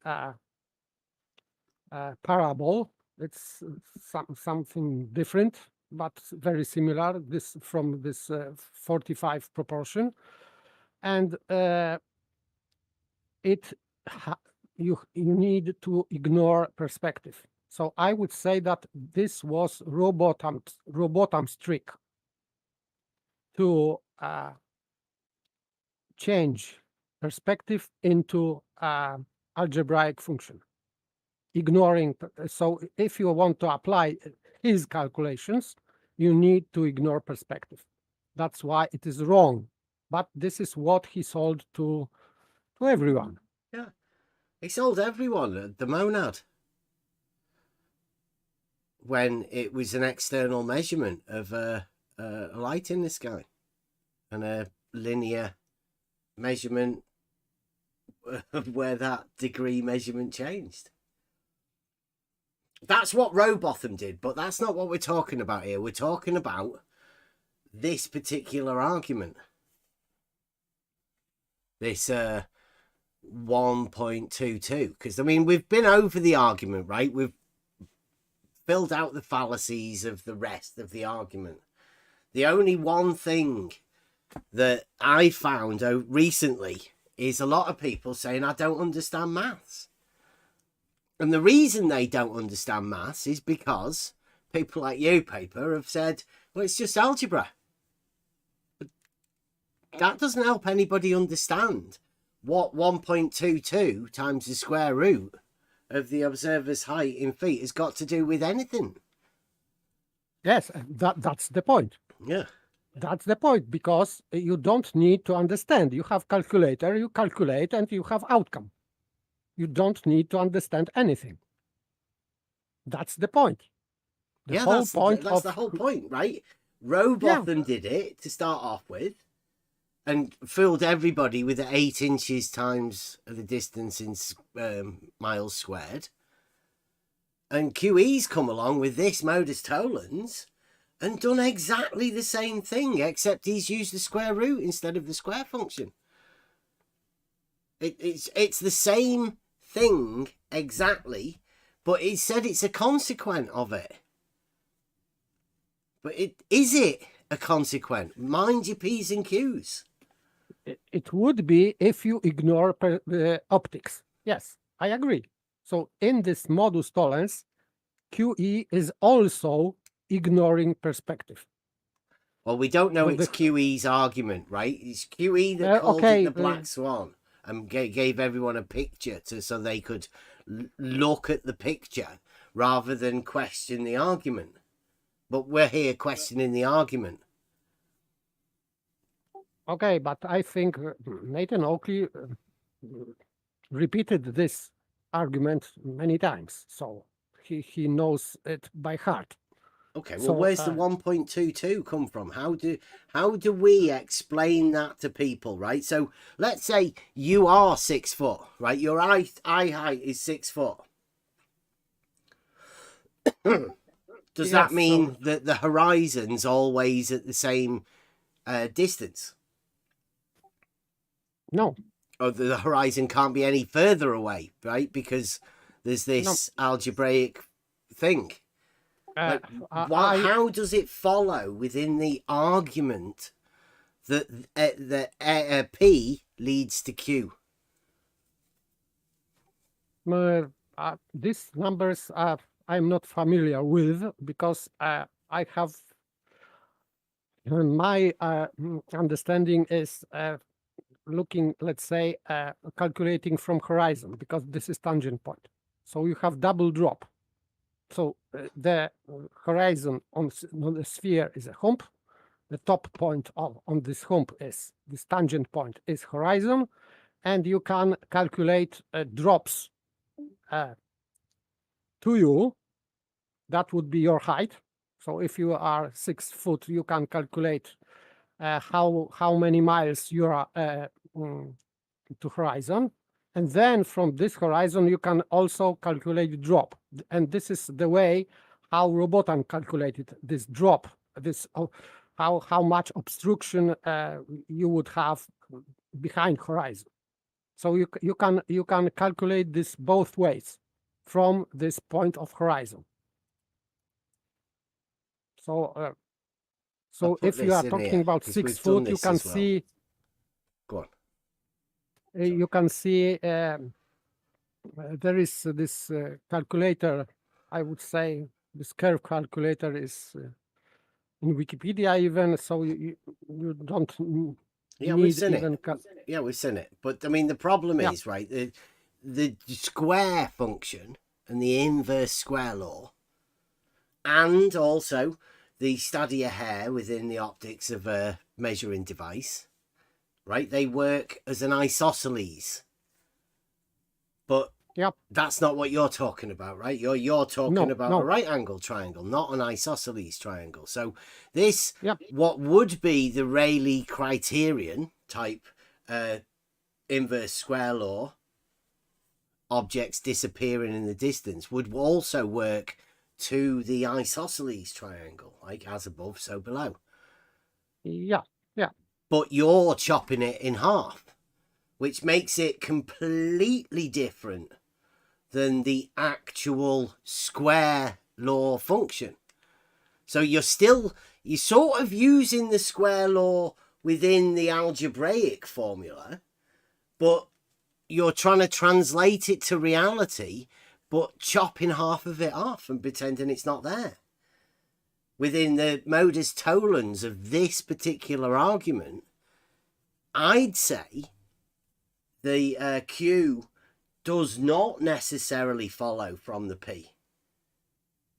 parable. It's something different, but very similar. This from this 45 proportion, and you need to ignore perspective. So I would say that this was Rowbotham's trick to change perspective into algebraic function, ignoring. So if you want to apply his calculations, you need to ignore perspective. That's why it is wrong. But this is what he sold to everyone. Yeah. He sold everyone the monad when it was an external measurement of a light in the sky and a linear measurement of where that degree measurement changed. That's what Rowbotham did, but that's not what we're talking about here. We're talking about this particular argument. This 1.22, because I mean we've been over the argument, right? We've filled out the fallacies of the rest of the argument. The only one thing that I found recently is a lot of people saying I don't understand maths, and the reason they don't understand maths is because people like you, Paper, have said, well, it's just algebra. But that doesn't help anybody understand what 1.22 times the square root of the observer's height in feet has got to do with anything. Yes, that's the point. Yeah. That's the point, because you don't need to understand. You have calculator, you calculate, and you have outcome. You don't need to understand anything. That's the point. That's the whole point, right? Rowbotham did it to start off with and fooled everybody with the 8 inches times the distance in miles squared. And QE's come along with this modus tollens and done exactly the same thing, except he's used the square root instead of the square function. It's the same thing exactly, but it said it's a consequent of it. But is it a consequent? Mind your P's and Q's. It would be if you ignore optics. Yes, I agree. So in this modus tollens, QE is also ignoring perspective. Well, we don't know But it's QE's argument, right? It's QE that called okay, it the Black Swan and gave everyone a picture so they could look at the picture rather than question the argument. But we're here questioning the argument. Okay, but I think Nathan Oakley repeated this argument many times, so he knows it by heart. Okay, well, So, where's the 1.22 come from? How do we explain that to people, right? So let's say you are 6 foot, right? Your eye height is 6 foot. Does that mean that the horizon's always at the same distance? No. Or the horizon can't be any further away, right? Because there's this algebraic thing. How does it follow within the argument that P leads to Q? These numbers I'm not familiar with because I have my understanding is looking, let's say, calculating from horizon because this is tangent point. So you have double drop. So the horizon on the sphere is a hump. The top point on this hump is this tangent point is horizon, and you can calculate drops to you. That would be your height. So if you are 6 foot, you can calculate how many miles you are to horizon. And then from this horizon, you can also calculate drop. And this is the way how Robotan calculated this drop, this how much obstruction you would have behind horizon. So you can calculate this both ways from this point of horizon. So if you are talking about 6 foot, you can see. Go on. You can see there is this calculator. I would say this curve calculator is in Wikipedia even, so you don't we've seen it. Yeah, we've seen it. But I mean, the problem is, right, the square function and the inverse square law, and also the study of hair within the optics of a measuring device, right? They work as an isosceles. But that's not what you're talking about, right? You're talking about a right angle triangle, not an isosceles triangle. So this, what would be the Rayleigh criterion type inverse square law, objects disappearing in the distance, would also work to the isosceles triangle, like as above, so below. Yeah. But you're chopping it in half, which makes it completely different than the actual square law function. So you're sort of using the square law within the algebraic formula, but you're trying to translate it to reality, but chopping half of it off and pretending it's not there. Within the modus tollens of this particular argument, I'd say the Q does not necessarily follow from the P.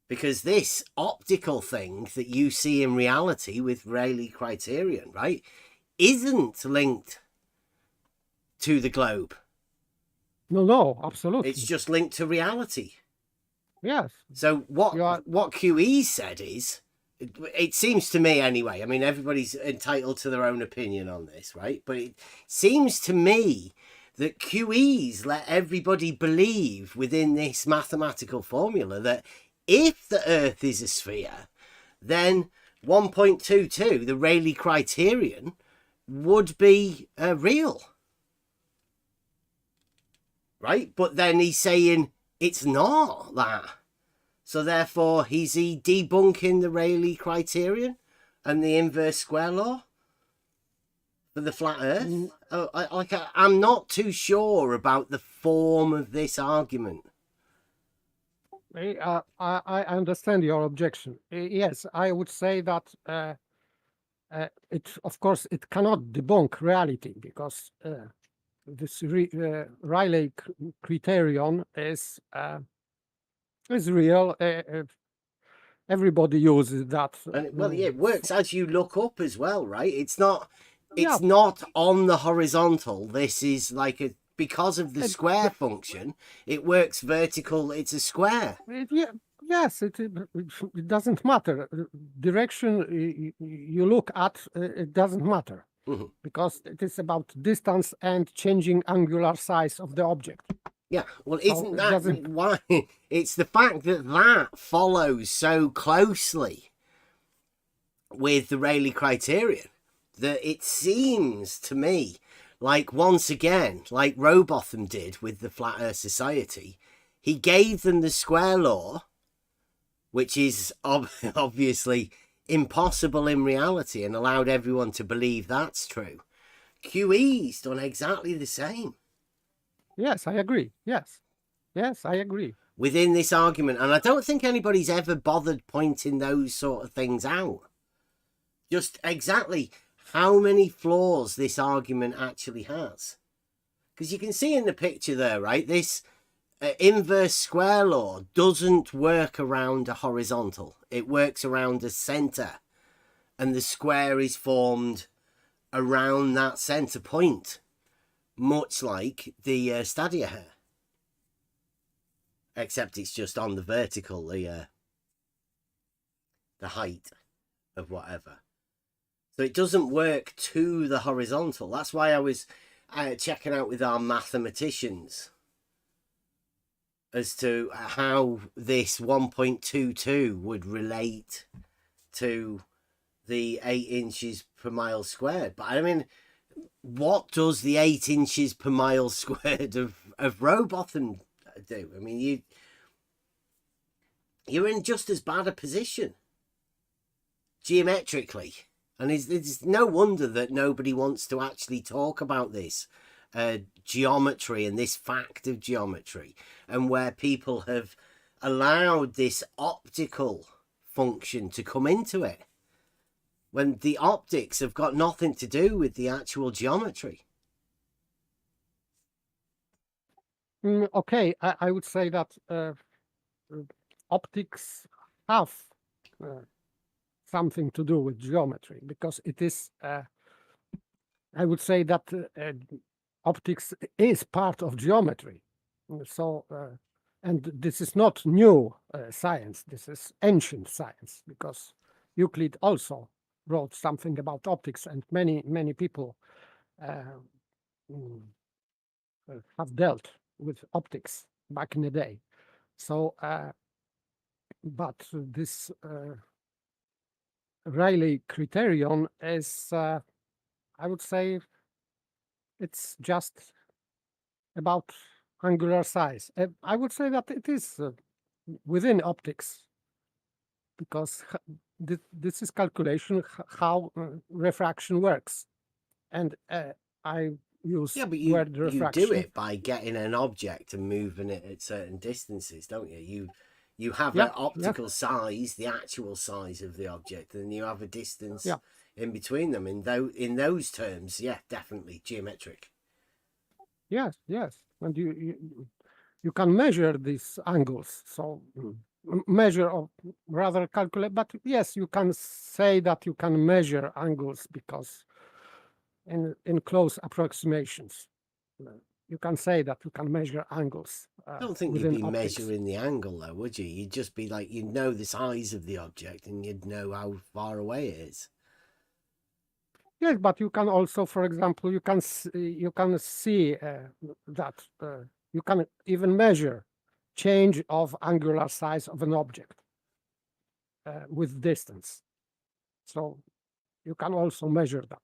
Because this optical thing that you see in reality with Rayleigh criterion, right, isn't linked to the globe. No, absolutely. It's just linked to reality. Yes. So what QE said is, it seems to me anyway, I mean, everybody's entitled to their own opinion on this, right? But it seems to me that QEs let everybody believe within this mathematical formula that if the Earth is a sphere, then 1.22, the Rayleigh criterion, would be real. right? But then he's saying it's not that. So therefore, is he debunking the Rayleigh criterion and the inverse square law for the flat Earth? I'm not too sure about the form of this argument. I understand your objection. Yes, I would say that of course, it cannot debunk reality because this Rayleigh criterion is real. Everybody uses that. And well, yeah, it works as you look up as well, right? It's not Yeah. not on the horizontal. This is like because of the square function, it works vertical. It's a square. Yes, it doesn't matter. Direction you look at, it doesn't matter because it is about distance and changing angular size of the object. Yeah, well, isn't that why? It's the fact that that follows so closely with the Rayleigh criterion that it seems to me like, once again, like Robotham did with the Flat Earth Society, he gave them the square law, which is obviously impossible in reality, and allowed everyone to believe that's true. QE's done exactly the same. Yes, I agree. Yes, I agree. Within this argument, and I don't think anybody's ever bothered pointing those sort of things out. Just exactly how many flaws this argument actually has. Because you can see in the picture there, right, this inverse square law doesn't work around a horizontal. It works around a center, and the square is formed around that center point, much like the stadia hair. Except it's just on the vertical, the height of whatever. So it doesn't work to the horizontal. That's why I was checking out with our mathematicians as to how this 1.22 would relate to the 8 inches per mile squared. But I mean, what does the 8 inches per mile squared of Robotham do? I mean, you're in just as bad a position geometrically. And it's no wonder that nobody wants to actually talk about this geometry and this fact of geometry, and where people have allowed this optical function to come into it, when the optics have got nothing to do with the actual geometry. Okay, I would say that optics have something to do with geometry, because it is, I would say that optics is part of geometry. So, and this is not new science, this is ancient science, because Euclid also wrote something about optics, and many people have dealt with optics back in the day. So, but this Rayleigh criterion is, I would say, it's just about angular size. I would say that it is within optics, because this is calculation how refraction works, and I use but word refraction. You do it by getting an object and moving it at certain distances, don't you? You have an optical size, the actual size of the object, and you have a distance in between them. In those terms, definitely geometric. Yes, and you can measure these angles. So measure, or rather calculate. But yes, you can say that you can measure angles, because in close approximations, you can say that you can measure angles. I don't think you'd be measuring the angle, though, would you? You'd just be like, you'd know the size of the object, and you'd know how far away it is. Yes, but you can also, for example, you can see that you can even measure change of angular size of an object with distance. So you can also measure that.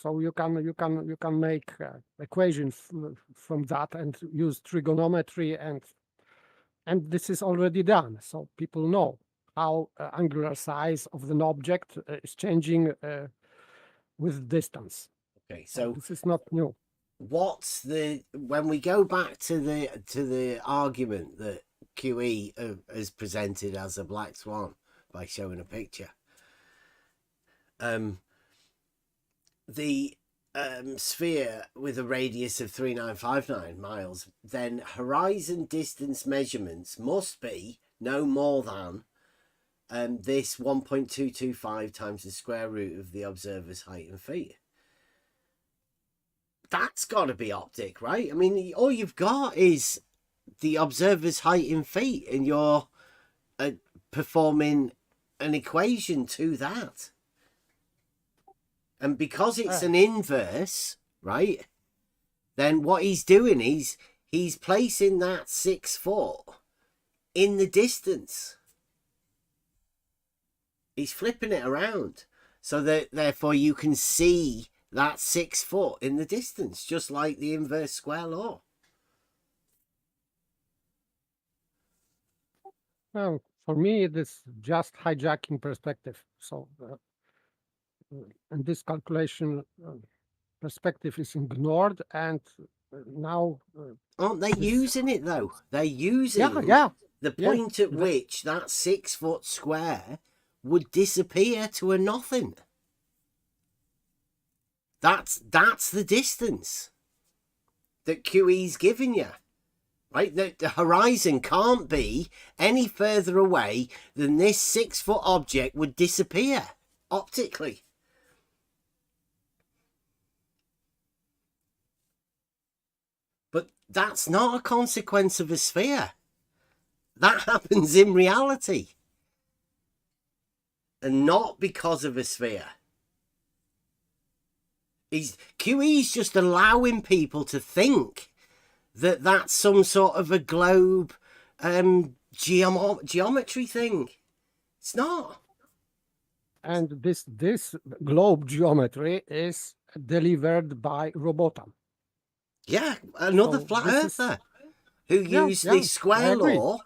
So you can make equations from that and use trigonometry, and this is already done. So people know how angular size of an object is changing with distance. Okay, so this is not new. when we go back to the argument that QE has presented as a black swan by showing a picture, the sphere with a radius of 3959 miles, then horizon distance measurements must be no more than this 1.225 times the square root of the observer's height in feet. That's got to be optic, right? I mean, all you've got is the observer's height in feet, and you're performing an equation to that. And because it's an inverse, right, then what he's doing is he's placing that 6 foot in the distance. He's flipping it around so that therefore you can see that 6 foot in the distance, just like the inverse square law. Well, for me, it is just hijacking perspective. So, and this calculation perspective is ignored, and now aren't they using it though? They're using the point at which that 6 foot square would disappear to a nothing. That's the distance that QE's giving you, right? The horizon can't be any further away than this 6 foot object would disappear optically. But that's not a consequence of a sphere. That happens in reality. And not because of a sphere. QE's just allowing people to think that that's some sort of a globe geometry thing. It's not. And this globe geometry is delivered by Robotham. Yeah, another flat earther who used the square law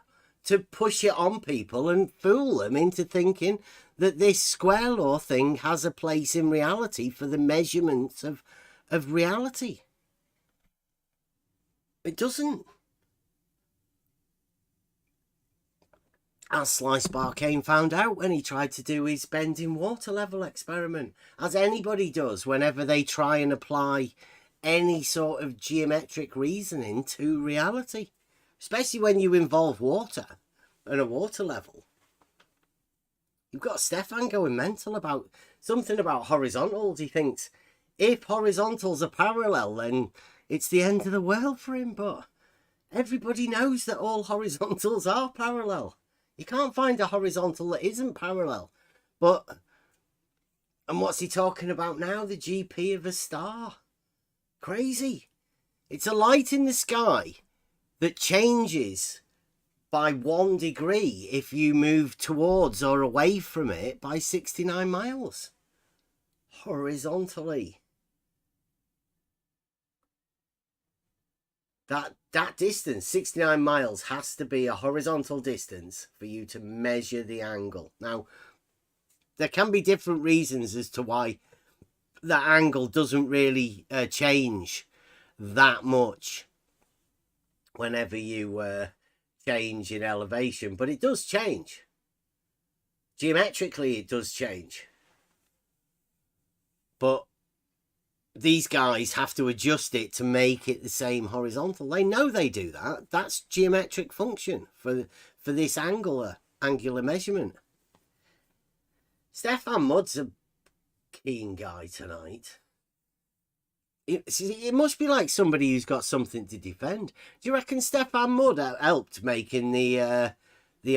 to push it on people and fool them into thinking that this square law thing has a place in reality for the measurements of reality. It doesn't. As Slice Barkane found out when he tried to do his bending water level experiment, as anybody does whenever they try and apply any sort of geometric reasoning to reality, especially when you involve water and a water level. You've got Stefan going mental about something about horizontals. He thinks if horizontals are parallel, then it's the end of the world for him. But everybody knows that all horizontals are parallel. You can't find a horizontal that isn't parallel. And what's he talking about now? The GP of a star. Crazy. It's a light in the sky that changes by 1 degree if you move towards or away from it by 69 miles horizontally. That distance, 69 miles, has to be a horizontal distance for you to measure the angle. Now, there can be different reasons as to why that angle doesn't really change that much whenever you change in elevation, but it does change. Geometrically, it does change. But these guys have to adjust it to make it the same horizontal. They know they do that. That's geometric function for this angular measurement. Stefan Mudd's a keen guy tonight. It must be like somebody who's got something to defend. Do you reckon Stefan Mudd helped making the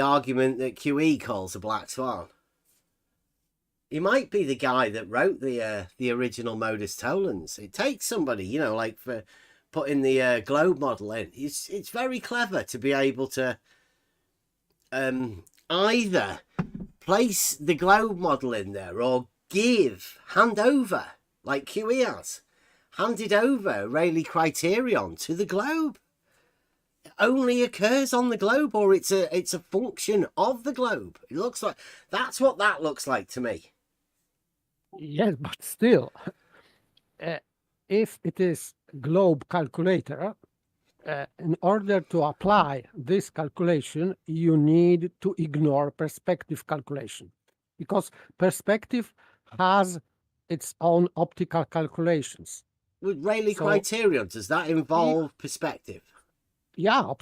argument that QE calls a black swan? He might be the guy that wrote the original modus tollens. It takes somebody, you know, like for putting the globe model in. It's very clever to be able to either place the globe model in there or hand over like QE has, handed over Rayleigh criterion to the globe. It only occurs on the globe, or it's a function of the globe. It looks like that's what that looks like to me. Yes, but still, if it is globe calculator, in order to apply this calculation, you need to ignore perspective calculation, because perspective has its own optical calculations. With Rayleigh So- criterion, does that involve perspective? Yeah,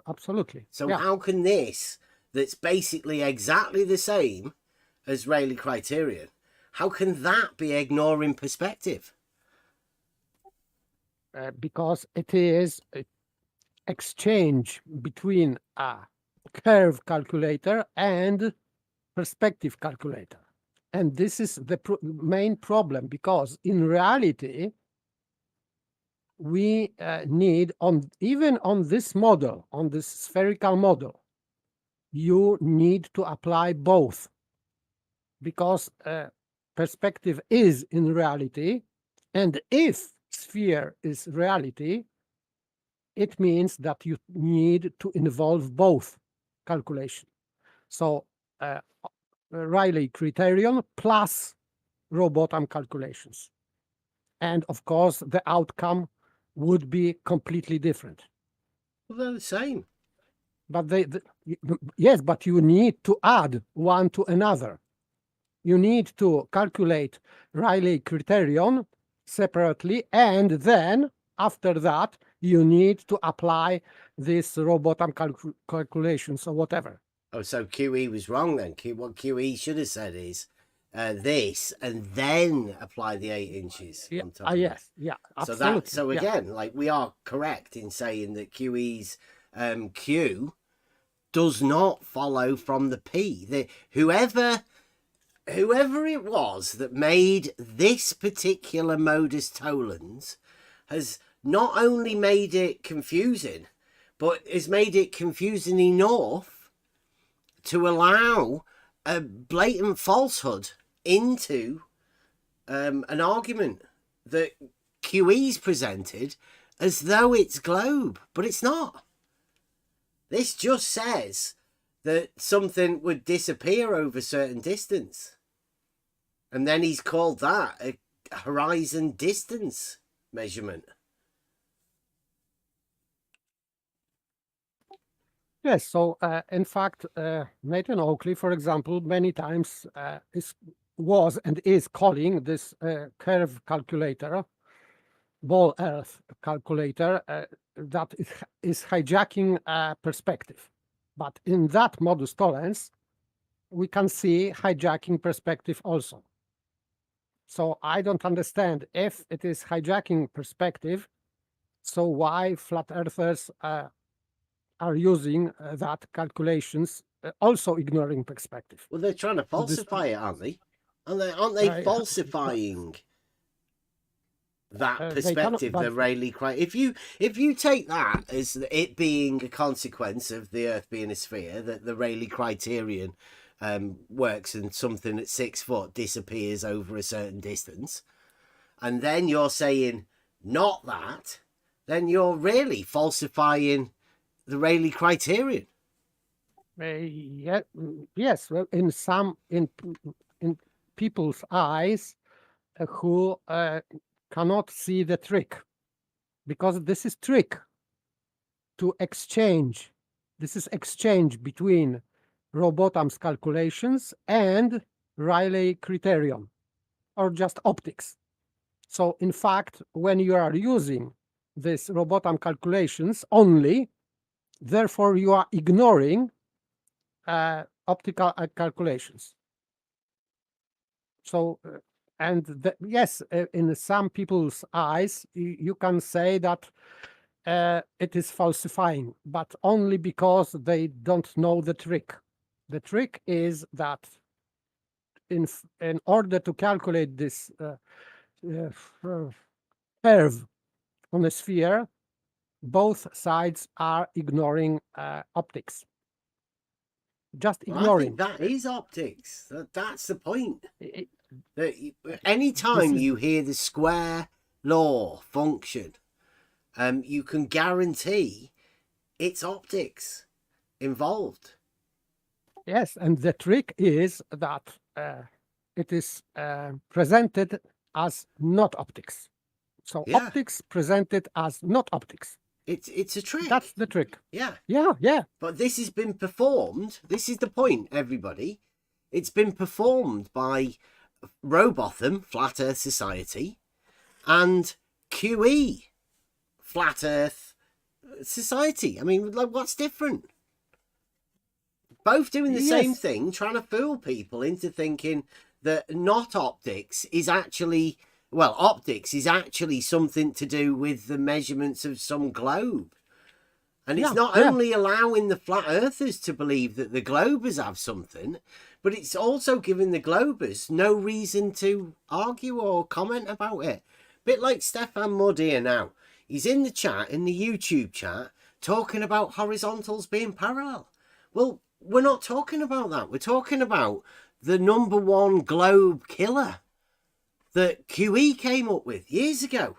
absolutely. So yeah. how can this, that's basically exactly the same as Rayleigh criterion, how can that be ignoring perspective? Because it is a exchange between a curve calculator and perspective calculator. And this is the main problem, because in reality, we need, even on this model, on this spherical model, you need to apply both, because perspective is in reality, and if sphere is reality, it means that you need to involve both calculation. So Rayleigh criterion plus row bottom calculations. And of course, the outcome would be completely different. Well, they're the same. But yes, but you need to add one to another. You need to calculate Rayleigh criterion separately, and then after that, you need to apply this row bottom calculations or whatever. Oh, so QE was wrong then. What QE should have said is this, and then apply the 8 inches Yeah. on top of Yes. it. Yeah. So Absolutely. so yeah. again, like, we are correct in saying that QE's Q does not follow from the P. Whoever it was that made this particular modus tollens has not only made it confusing, but has made it confusing enough to allow a blatant falsehood into an argument that QE's presented as though it's globe, but it's not. This just says that something would disappear over a certain distance. And then he's called that a horizon distance measurement. Yes, so in fact, Nathan Oakley, for example, many times was and is calling this curve calculator, ball earth calculator, that is hijacking perspective. But in that modus tollens, we can see hijacking perspective also. So I don't understand, if it is hijacking perspective, so why flat earthers are using that calculations, also ignoring perspective. Well, they're trying to falsify it, aren't they? Aren't they falsifying that perspective, the Rayleigh criterion? If you take that as it being a consequence of the Earth being a sphere, that the Rayleigh criterion works and something at 6 foot disappears over a certain distance, and then you're saying not that, then you're really falsifying the Rayleigh criterion. Yes, well, in people's eyes who cannot see the trick, because this is trick to exchange. This is exchange between row bottom's calculations and Rayleigh criterion, or just optics. So in fact, when you are using this row bottom calculations only, therefore you are ignoring optical calculations. So, yes, in some people's eyes, you can say that it is falsifying, but only because they don't know the trick. The trick is that in order to calculate this curve on a sphere, both sides are ignoring optics. Just ignoring. Well, I think that is optics. That's the point. Anytime is- you hear the square law function, you can guarantee it's optics involved. Yes, and the trick is that it is presented as not optics. So Yeah. optics presented as not optics. It's a trick. That's the trick. Yeah. Yeah. But this has been performed. This is the point, everybody. It's been performed by Robotham, Flat Earth Society, and QE, Flat Earth Society. I mean, like, what's different? Both doing the same Yes. thing, trying to fool people into thinking that not optics is actually, well, optics is actually something to do with the measurements of some globe. And it's not only allowing the flat earthers to believe that the globers have something, but it's also giving the globers no reason to argue or comment about it. Bit like Stefan Mudd here now. He's in the chat, in the YouTube chat, talking about horizontals being parallel. Well, we're not talking about that. We're talking about the #1 globe killer that QE came up with years ago.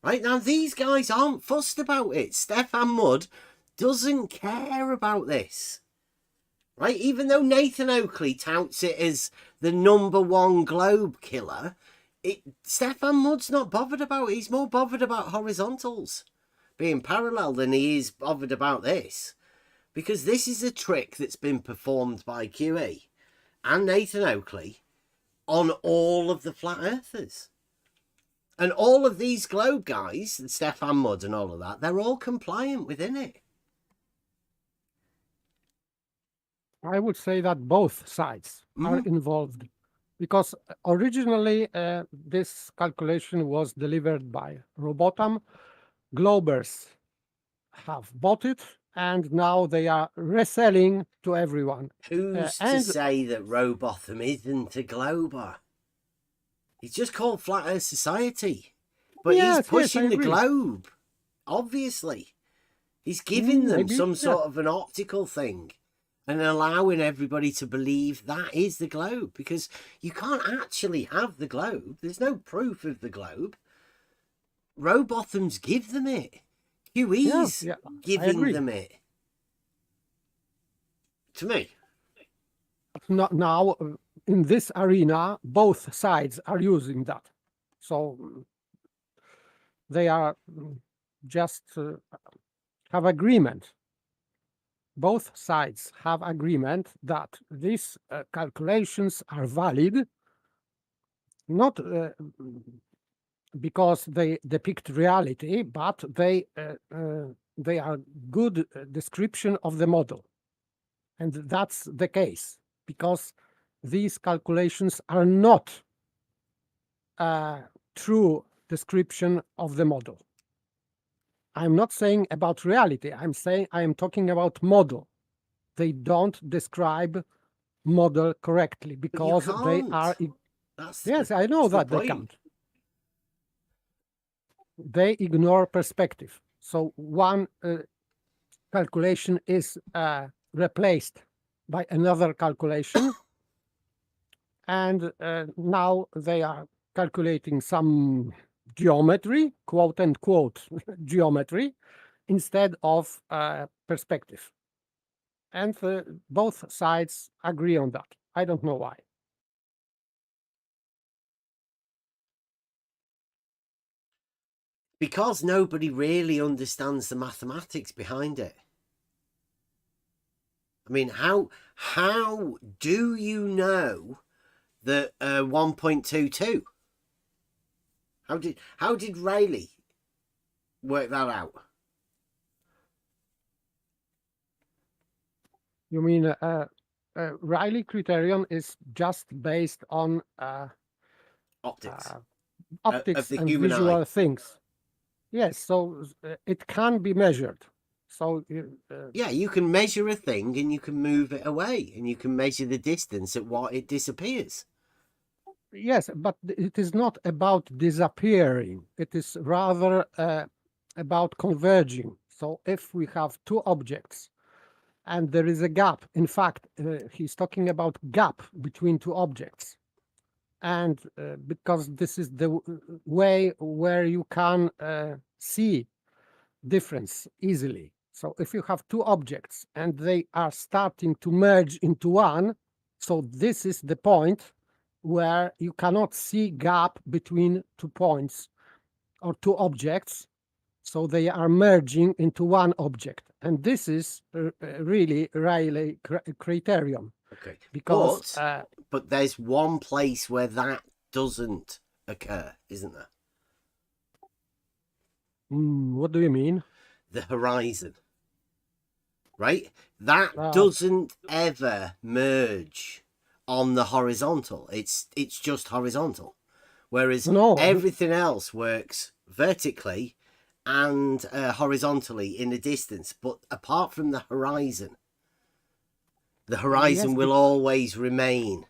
Right now, these guys aren't fussed about it. Stefan Mudd doesn't care about this. Right? Even though Nathan Oakley touts it as the #1 globe killer, Stefan Mudd's not bothered about it. He's more bothered about horizontals being parallel than he is bothered about this. Because this is a trick that's been performed by QE and Nathan Oakley on all of the flat earthers. And all of these globe guys, and Stefan Mudd and all of that, they're all compliant within it. I would say that both sides are involved, because originally this calculation was delivered by Robotham. Globers have bought it, and now they are reselling to everyone. Who's to say that Robotham isn't a glober? He's just called Flat Earth Society. But he's pushing the globe, obviously. He's giving them some sort of an optical thing and allowing everybody to believe that is the globe, because you can't actually have the globe. There's no proof of the globe. Robotham's give them it. QE's giving them it. To me. Now, in this arena, both sides are using that. So they are just have agreement. Both sides have agreement that these calculations are valid, not because they depict reality, but they are good description of the model. And that's the case, because these calculations are not a true description of the model. I'm not saying about reality. I am talking about model. They don't describe model correctly because they are. Yes, I know that they can't. They ignore perspective. So one calculation is replaced by another calculation, and now they are calculating some geometry, quote unquote geometry, instead of perspective. And both sides agree on that. I don't know why. Because nobody really understands the mathematics behind it. I mean, how do you know that 1.22? How did Rayleigh work that out? You mean Rayleigh criterion is just based on optics and visual things. Yes, so it can be measured. So yeah, you can measure a thing and you can move it away, and you can measure the distance at what it disappears. Yes, but it is not about disappearing. It is rather about converging. So if we have two objects and there is a gap, in fact, he's talking about gap between two objects. and because this is the way where you can see difference easily. So if you have two objects and they are starting to merge into one, so this is the point where you cannot see gap between 2 points or 2 objects. So they are merging into one object. And this is really Rayleigh criterion. Okay. Because but there's one place where that doesn't occur, isn't there? What do you mean? The horizon. Right? That doesn't ever merge on the horizontal. It's just horizontal. Whereas everything else works vertically and horizontally in a distance. But apart from the horizon will always remain.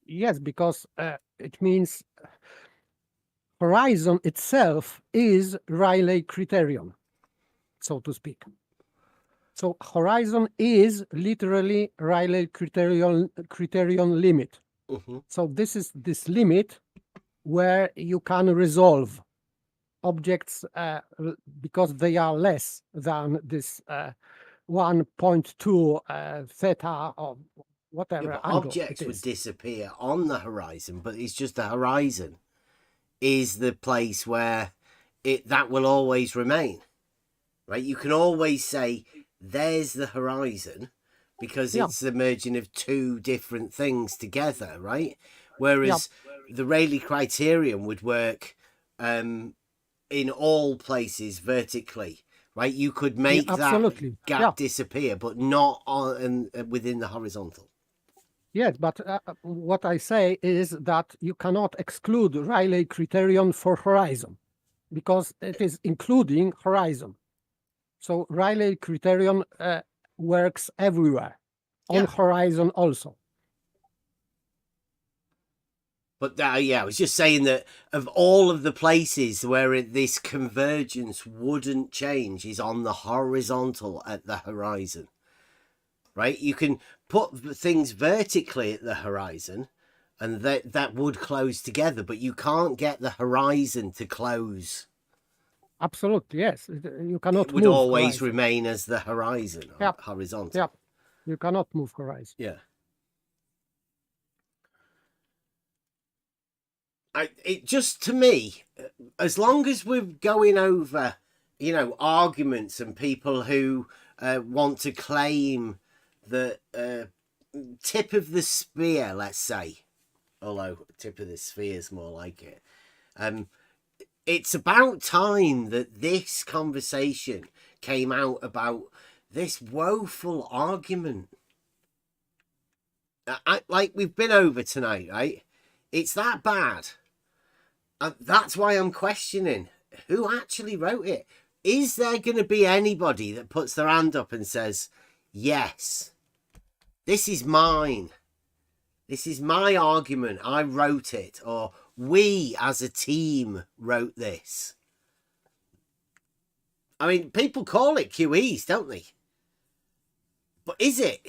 Yes, because it means horizon itself is Rayleigh criterion, so to speak. So horizon is literally Rayleigh criterion limit. So this is this limit where you can resolve objects because they are less than this 1.2 theta or whatever. Yeah, objects would disappear on the horizon, but it's just the horizon is the place where that will always remain. Right? You can always say there's the horizon because it's the merging of two different things together, right? Whereas the Rayleigh criterion would work in all places vertically, right? You could make that gap disappear, but not on within the horizontal. Yes, but what I say is that you cannot exclude Rayleigh criterion for horizon because it is including horizon. So Rayleigh criterion works everywhere, on horizon also. But I was just saying that of all of the places where this convergence wouldn't change is on the horizontal at the horizon. Right? You can put things vertically at the horizon and that would close together, but you can't get the horizon to close. Absolutely, yes. You cannot move. It would always remain as the horizon, horizontal. Yeah, you cannot move horizon. Yeah. It just, to me, as long as we're going over, arguments and people who want to claim the tip of the spear, let's say, although tip of the sphere is more like it. It's about time that this conversation came out about this woeful argument. Like we've been over tonight, right? It's that bad. That's why I'm questioning who actually wrote it. Is there going to be anybody that puts their hand up and says, yes, this is mine. This is my argument. I wrote it. Or we as a team wrote this. I mean, people call it QEs, don't they? But is it?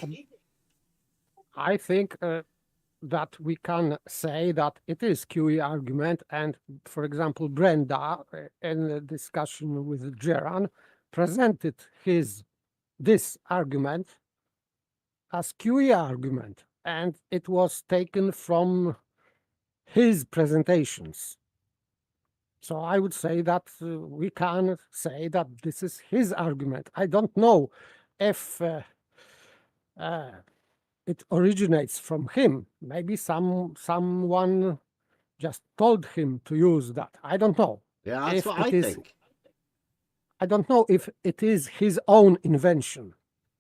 I think that we can say that it is QE argument. And for example, Brenda, in a discussion with Geran, presented this argument as QE argument. And it was taken from his presentations. So I would say that we can say that this is his argument. I don't know if it originates from him. Maybe someone just told him to use that. I don't know. Yeah, that's what I think. I don't know if it is his own invention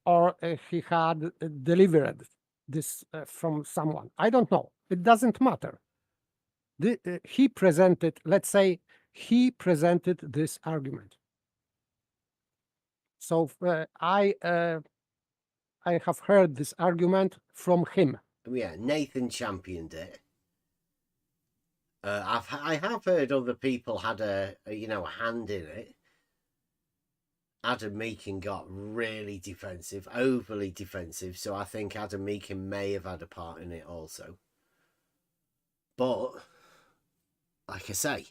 or he had delivered this from someone. I don't know. It doesn't matter. He presented, let's say, he presented this argument. So I have heard this argument from him. Yeah, Nathan championed it. I have heard other people had a hand in it. Adam Meakin got really defensive, overly defensive. So I think Adam Meakin may have had a part in it also. But, like I say,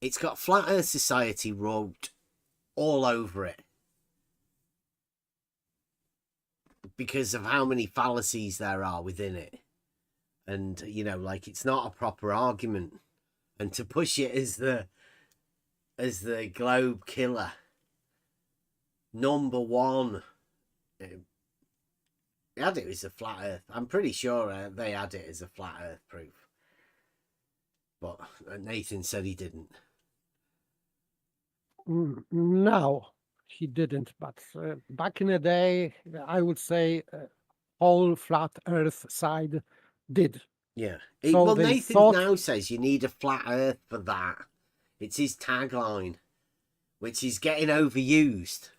it's got Flat Earth Society wrote all over it because of how many fallacies there are within it. And, you know, like, it's not a proper argument. And to push it as the globe killer, number one, they had it as a flat Earth. I'm pretty sure they had it as a flat Earth proof. But Nathan said he didn't. No, he didn't. But back in the day, I would say whole flat Earth side did. Yeah. So Well, they Nathan thought- now says you need a flat Earth for that. It's his tagline, which is getting overused.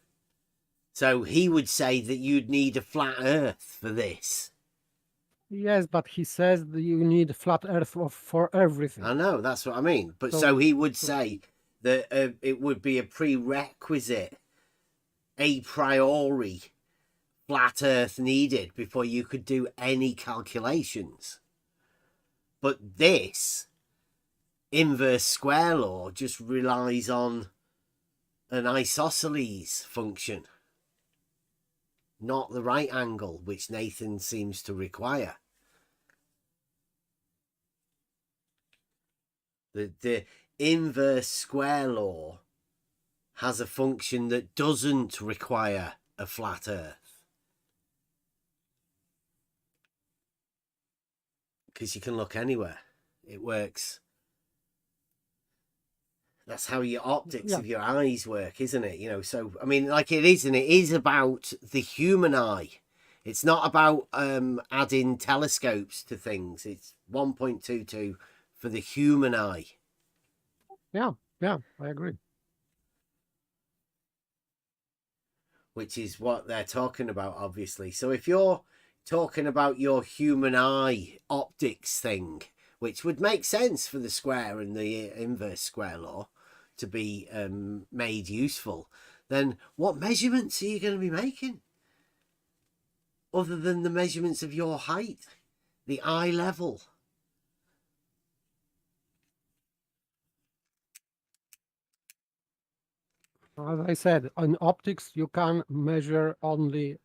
So he would say that you'd need a flat Earth for this. Yes, but he says that you need flat Earth for everything. I know, that's what I mean. But So- so he would say that it would be a prerequisite, a priori, flat Earth needed before you could do any calculations. But this inverse square law just relies on an isosceles function, not the right angle, which Nathan seems to require. The inverse square law has a function that doesn't require a flat Earth. Because you can look anywhere. It works. That's how your optics of your eyes work, isn't it? You know, so, I mean, like it is, and it is about the human eye. It's not about adding telescopes to things. It's 1.22 for the human eye. Yeah, I agree. Which is what they're talking about, obviously. So if you're talking about your human eye optics thing, which would make sense for the square and the inverse square law to be made useful, then what measurements are you going to be making? Other than the measurements of your height, the eye level. As I said, in optics, you can measure only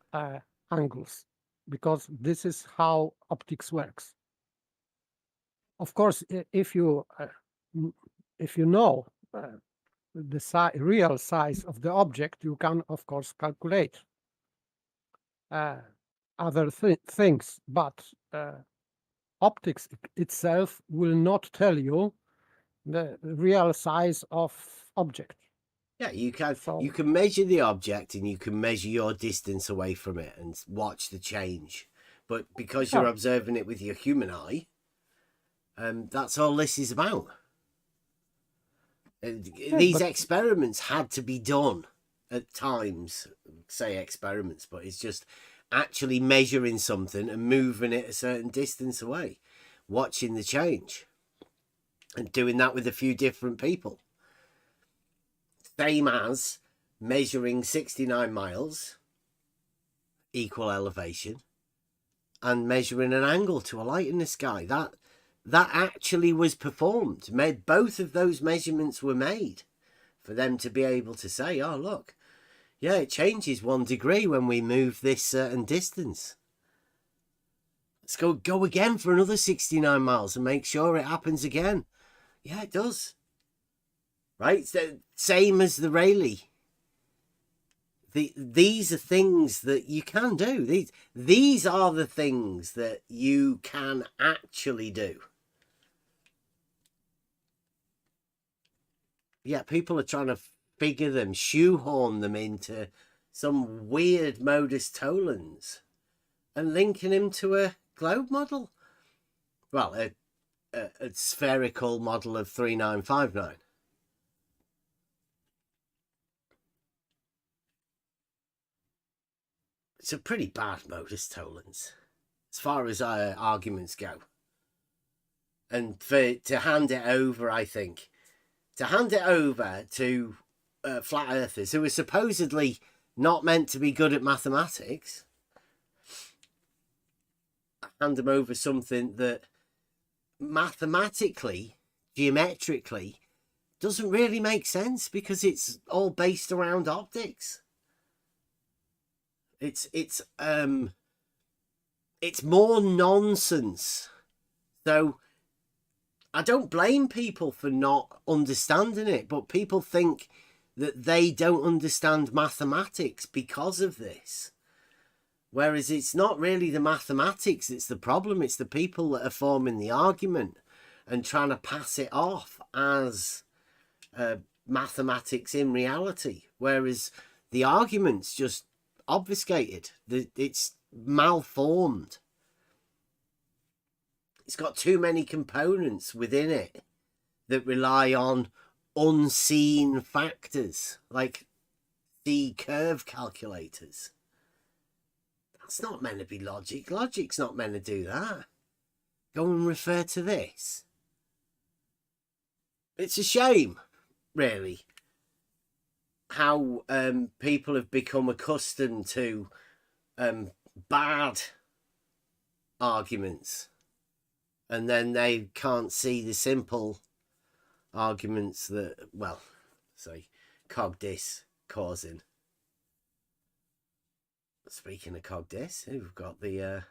angles because this is how optics works. Of course, if you know the real size of the object, you can, of course, calculate other things, but optics itself will not tell you the real size of object. Yeah, you can. So- You can measure the object and you can measure your distance away from it and watch the change. But because you're Yeah. observing it with your human eye, that's all this is about. These but- experiments had to be done at times. Say experiments, but it's just actually measuring something and moving it a certain distance away, watching the change, and doing that with a few different people. Same as measuring 69 miles, equal elevation, and measuring an angle to a light in the sky. That actually was performed. Both of those measurements were made for them to be able to say, oh, look, yeah, it changes 1 degree when we move this certain distance. Let's go again for another 69 miles and make sure it happens again. Yeah, it does. Right? So, same as the Rayleigh. These are things that you can do. These are the things that you can actually do. Yeah, people are trying to figure them, shoehorn them into some weird modus tollens and linking him to a globe model. Well, a spherical model of 3959. It's a pretty bad modus tollens as far as arguments go. And to hand it over, I think, to hand it over to flat earthers who are supposedly not meant to be good at mathematics, hand them over something that mathematically, geometrically, doesn't really make sense because it's all based around optics. It's more nonsense. So I don't blame people for not understanding it, but people think that they don't understand mathematics because of this. Whereas it's not really the mathematics that's the problem, it's the people that are forming the argument and trying to pass it off as mathematics in reality. Whereas the argument's just obfuscated, it's malformed. It's got too many components within it that rely on unseen factors, like the curve calculators. That's not meant to be logic. Logic's not meant to do that. Go and refer to this. It's a shame, really, how people have become accustomed to bad arguments, and then they can't see the simple arguments that, well, say, cogdis causing. Speaking of cogdis, we've got the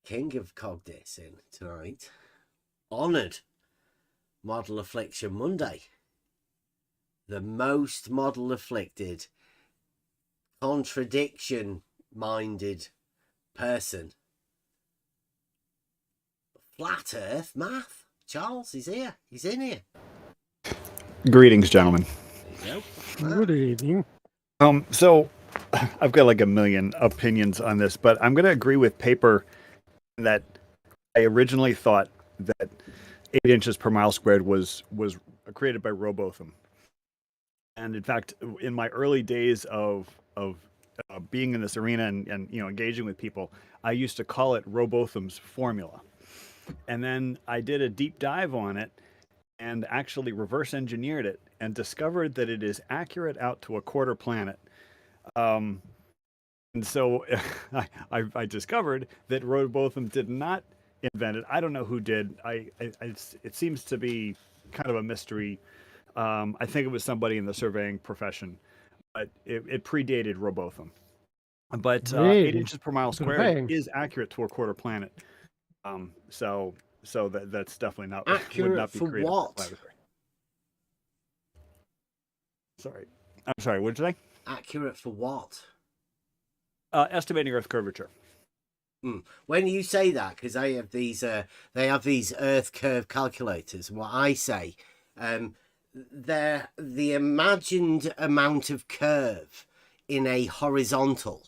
king of cogdis in tonight. Honoured Model Affliction Monday. The most model afflicted, contradiction-minded person. Flat Earth math. Charles, he's here. He's in here. Greetings, gentlemen. There you go. Good evening. So I've got like a million opinions on this, but I'm going to agree with Paper that I originally thought that 8 inches per mile squared was created by Robotham. And in fact, in my early days of being in this arena and engaging with people, I used to call it Robotham's formula. And then I did a deep dive on it and actually reverse engineered it and discovered that it is accurate out to a quarter planet. And so I discovered that Robotham did not invent it. I don't know who did. It seems to be kind of a mystery. I think it was somebody in the surveying profession, but it predated Robotham. But 8 inches per mile squared is accurate to a quarter planet. So that's definitely not accurate. Would not be for created what? I'm sorry. What did you say? Accurate for what? Estimating Earth curvature. When you say that, because they have these Earth curve calculators, and what I say, they're the imagined amount of curve in a horizontal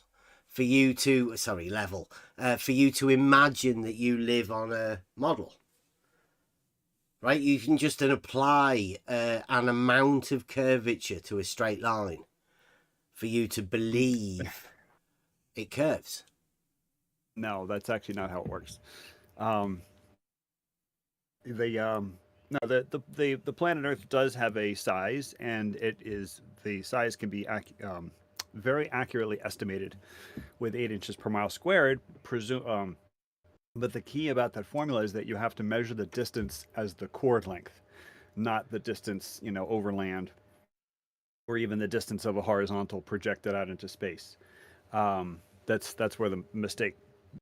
for you to level for you to imagine that you live on a model, right? You can just apply an amount of curvature to a straight line for you to believe it curves. No, that's actually not how it works. The planet Earth does have a size, and the size can be very accurately estimated with 8 inches per mile squared. But the key about that formula is that you have to measure the distance as the chord length, not the distance, over land, or even the distance of a horizontal projected out into space. That's where the mistake,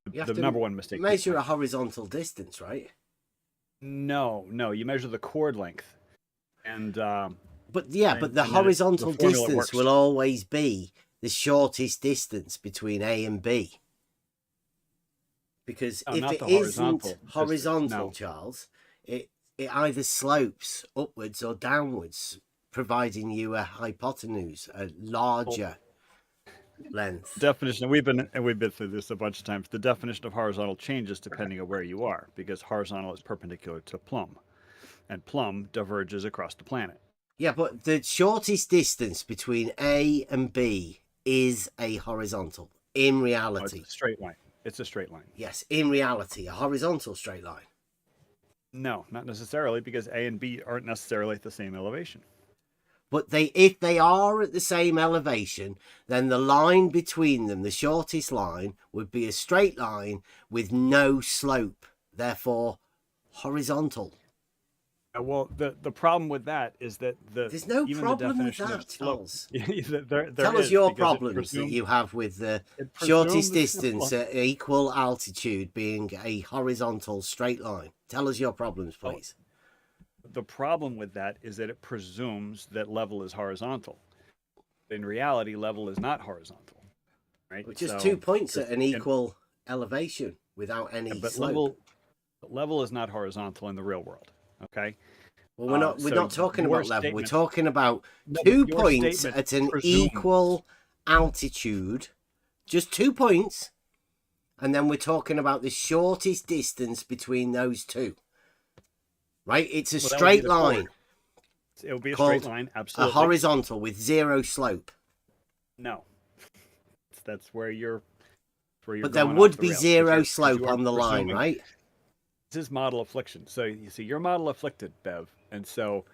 the number one mistake. Measure a horizontal distance, right? No, you measure the chord length, and but the horizontal distance will always be the shortest distance between A and B. Because if it isn't horizontal, Charles, it either slopes upwards or downwards, providing you a hypotenuse, a larger length. Definition. We've been through this a bunch of times. The definition of horizontal changes depending on where you are, because horizontal is perpendicular to plumb, and plumb diverges across the planet. Yeah, but the shortest distance between A and B is a horizontal in reality. It's a straight line. It's a straight line. Yes, in reality, a horizontal straight line. No, not necessarily, because A and B aren't necessarily at the same elevation. But if they are at the same elevation, then the line between them, the shortest line, would be a straight line with no slope therefore horizontal. Well, the problem with that is that There's no even problem the with definition that, of slope. Charles. there Tell us is, your because it problems that you have with the shortest distance at equal altitude being a horizontal straight line. Tell us your problems, please. The problem with that is that it presumes that level is horizontal. In reality, level is not horizontal, right? But just 2 points at an equal elevation without any slope. Level is not horizontal in the real world. Okay. Well, we're not talking about level. We're talking about 2 points at an equal altitude. Just 2 points, and then we're talking about the shortest distance between those two. Right? It's a straight line. It'll be a straight line, absolutely. A horizontal with zero slope. No, that's where you're. But there would be zero slope on the line, right? This is model affliction. So you see, you're model afflicted, Bev, and so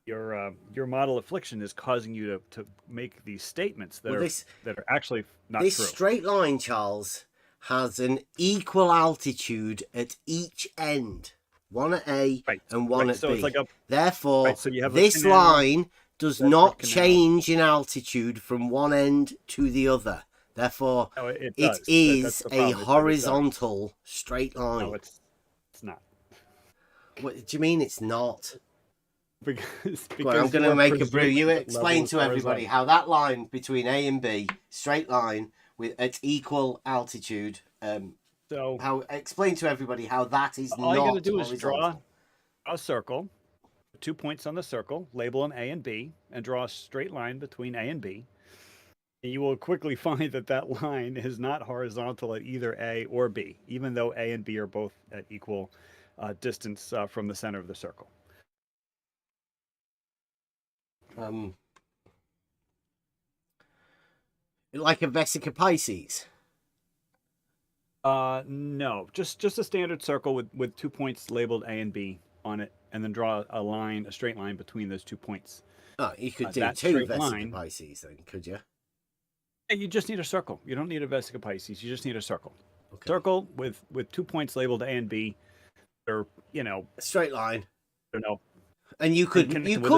your model affliction is causing you to make these statements that are actually not true. This straight line, Charles, has an equal altitude at each end. One at A and one at B. It's like therefore, this line does not change in altitude from one end to the other. Therefore, it is a horizontal straight line. No, it's not. What do you mean it's not? Because well, I'm going to make a brew. You explain to everybody how that line between A and B, straight line at equal altitude. Explain to everybody how that is all not. All you got to do horizontal. Is draw a circle, 2 points on the circle, label them A and B, and draw a straight line between A and B. And you will quickly find that line is not horizontal at either A or B, even though A and B are both at equal distance from the center of the circle. Like a vesica Pisces. No, just a standard circle with 2 points labeled A and B on it, and then draw a straight line between those 2 points. Oh, you could do two vesica Pisces then, could you? You just need a circle. You don't need a vesica Pisces. You just need a circle. Okay. Circle with 2 points labeled A and B. They're a straight line. No. And you could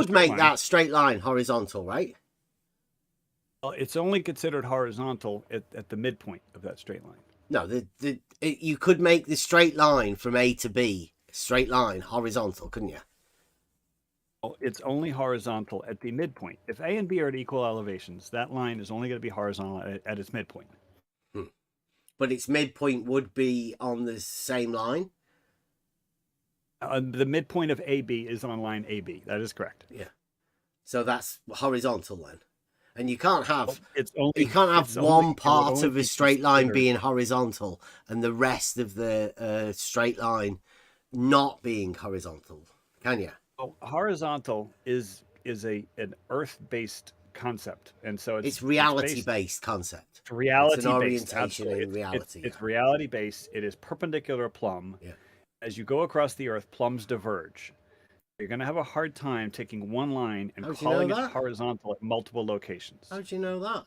make that straight line horizontal, right? Well, it's only considered horizontal at the midpoint of that straight line. No, you could make the straight line from A to B straight line horizontal, couldn't you? Well, it's only horizontal at the midpoint. If A and B are at equal elevations, that line is only going to be horizontal at its midpoint. But its midpoint would be on the same line? The midpoint of AB is on line AB. That is correct. Yeah. So that's horizontal then. And you can't have well, one part of a straight line being horizontal and the rest of the straight line not being horizontal, can you? Well, horizontal is an Earth-based concept, and so it's reality-based concept. It's reality-based. It's an orientation in reality. It's reality-based. It is perpendicular plumb. Yeah. As you go across the Earth, plumbs diverge. You're going to have a hard time taking one line and calling it horizontal at multiple locations. How do you know that?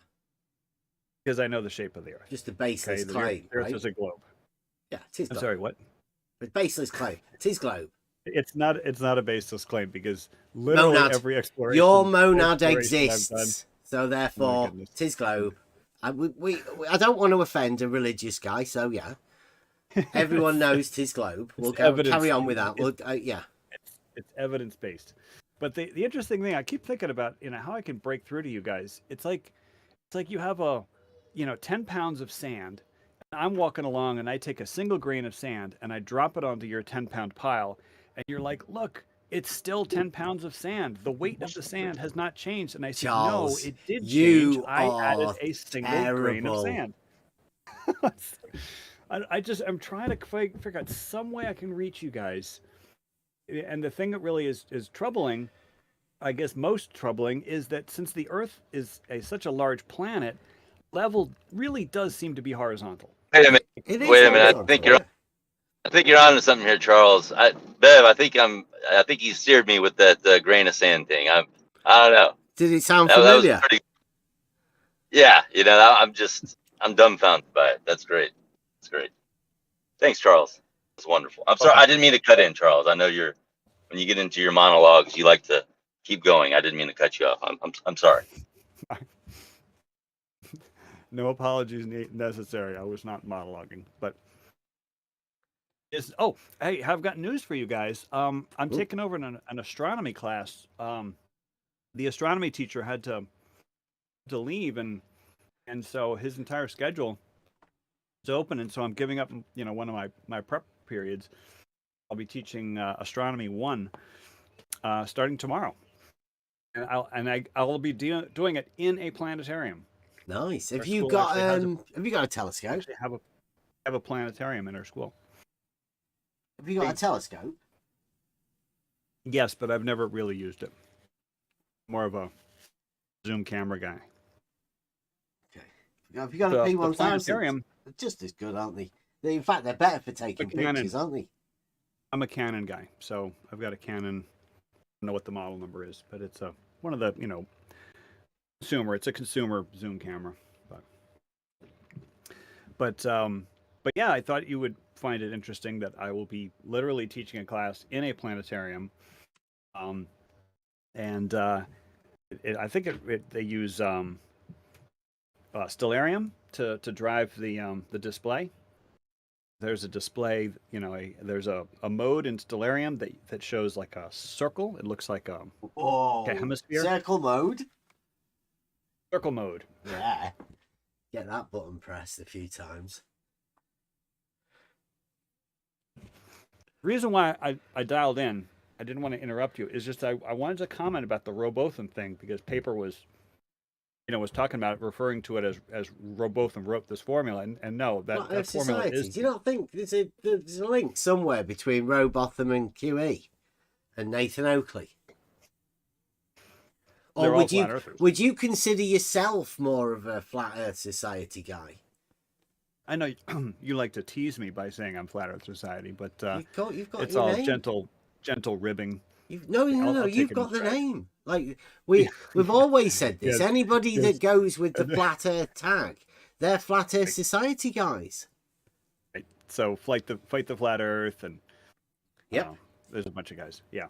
Because I know the shape of the Earth. Just a baseless claim, the Earth is a globe. Yeah, it is. I'm sorry, what? It's baseless claim. It is globe. It's not a baseless claim because literally every exploration. Your monad exists, so therefore it is globe. I don't want to offend a religious guy, so yeah. Everyone knows tis globe. We'll carry on with that. It's evidence based. But the interesting thing I keep thinking about, how I can break through to you guys. It's like you have 10 pounds of sand. And I'm walking along and I take a single grain of sand and I drop it onto your 10-pound pile, and you're like, look, it's still 10 pounds of sand. The weight of the sand has not changed. And I said, Charles, no, it did change. I added a single terrible. grain of sand. I'm trying to figure out some way I can reach you guys. And the thing that really is troubling, I guess most troubling, is that since the Earth is such a large planet, level really does seem to be horizontal. Wait a minute. I think you're on to something here, Charles. Bev, I think you steered me with that grain of sand thing. I don't know. Did it sound familiar? Yeah, I'm dumbfounded by it. That's great. That's great. Thanks, Charles. It's wonderful. I'm sorry, I didn't mean to cut in, Charles. I know when you get into your monologues, you like to keep going. I didn't mean to cut you off. I'm sorry. No apologies necessary. I was not monologuing, but oh, hey, I've got news for you guys. I'm taking over an astronomy class. The astronomy teacher had to leave, and so his entire schedule is open, and so I'm giving up, one of my prep periods. I'll be teaching Astronomy 1 starting tomorrow, and I'll be doing it in a planetarium. Nice. Our Have you school got actually have you got a telescope? Actually have a planetarium in our school. Have you got a telescope? Yes, but I've never really used it. More of a zoom camera guy. Okay. Have you got a The P1000? planetarium. They're just as good, aren't they? In fact, they're better for taking pictures, aren't they? I'm a Canon guy, so I've got a Canon. I don't know what the model number is, but it's one of the consumer. It's a consumer zoom camera, but yeah, I thought you would find it interesting that I will be literally teaching a class in a planetarium, and I think they use stellarium to drive the display. There's a display, there's a mode in stellarium that shows like a circle. It looks like a hemisphere. Circle mode. Circle mode. Yeah. Get that button pressed a few times. The reason why I dialed in, I didn't want to interrupt you, is just I wanted to comment about the Robotham thing, because Paper was talking about it, referring to it as Robotham wrote this formula, and no, that formula is. Do you not think there's a link somewhere between Robotham and QE and Nathan Oakley? Or would you consider yourself more of a Flat Earth Society guy? I know you like to tease me by saying I'm Flat Earth Society, but you've got it's your all name. gentle ribbing. No, you've got the name. Like we've always said this. Yes, Anybody that goes with the Flat Earth tag, they're Flat Earth Society guys. Right. So fight the Flat Earth, and there's a bunch of guys. Yeah.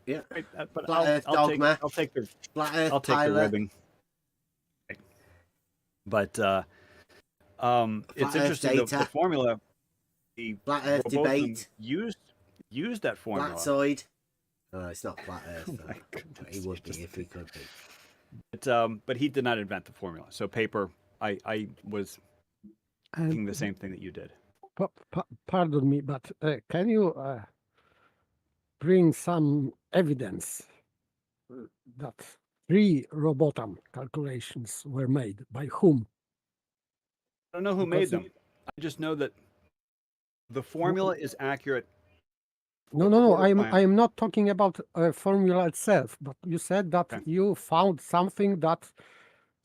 Yeah. Right. But Flat Earth Dogma. I'll take the Flat Earth I'll take Pilot. the ribbing. Right. But it's interesting the formula. The Flat Earth debate. Used that formula. Flatzoid. No, it's not Flat Earth. He would be if he could be. But he did not invent the formula. So Paper, I was thinking the same thing that you did. Pardon me, but can you bring some evidence that 3 Robotham calculations were made? By whom? I don't know who made them. I just know that the formula is accurate. No. I am not talking about formula itself, but you said that you found something that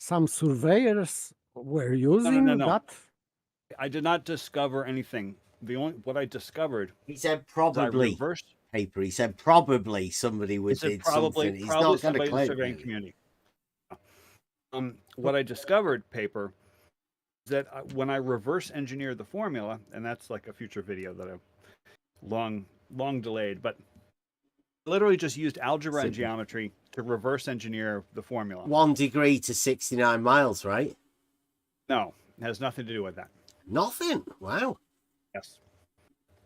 some surveyors were using. No. That I did not discover anything. What I discovered. He said probably. Paper. He said probably somebody did something. He's not going to claim surveying community. What I discovered, Paper, is that when I reverse engineered the formula, and that's like a future video that I've long delayed, but literally just used algebra and geometry to reverse engineer the formula. 1 degree to 69 miles, right? No, it has nothing to do with that. Nothing. Wow. Yes.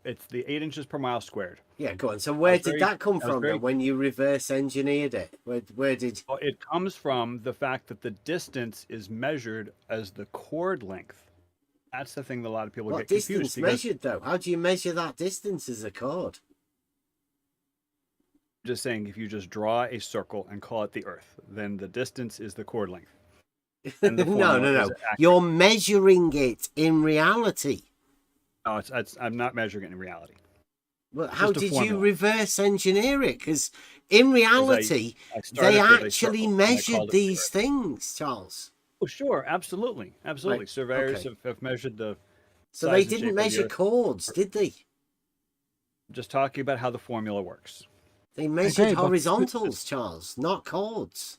It's the 8 inches per mile squared. Yeah, go on. So where did that come from then, when you reverse engineered it? Where did... Well, it comes from the fact that the distance is measured as the chord length. That's the thing that a lot of people get confused. What distance measured, though? How do you measure that distance as a chord? Just saying, if you just draw a circle and call it the Earth, then the distance is the chord length. And the no. You're measuring it in reality. No, I'm not measuring it in reality. Well, how did you reverse engineer it? Because in reality, they actually measured these things, Charles. Oh, sure, absolutely. Right. Surveyors have measured the. So they didn't measure chords, did they? I'm just talking about how the formula works. They measured horizontals, Charles, not chords.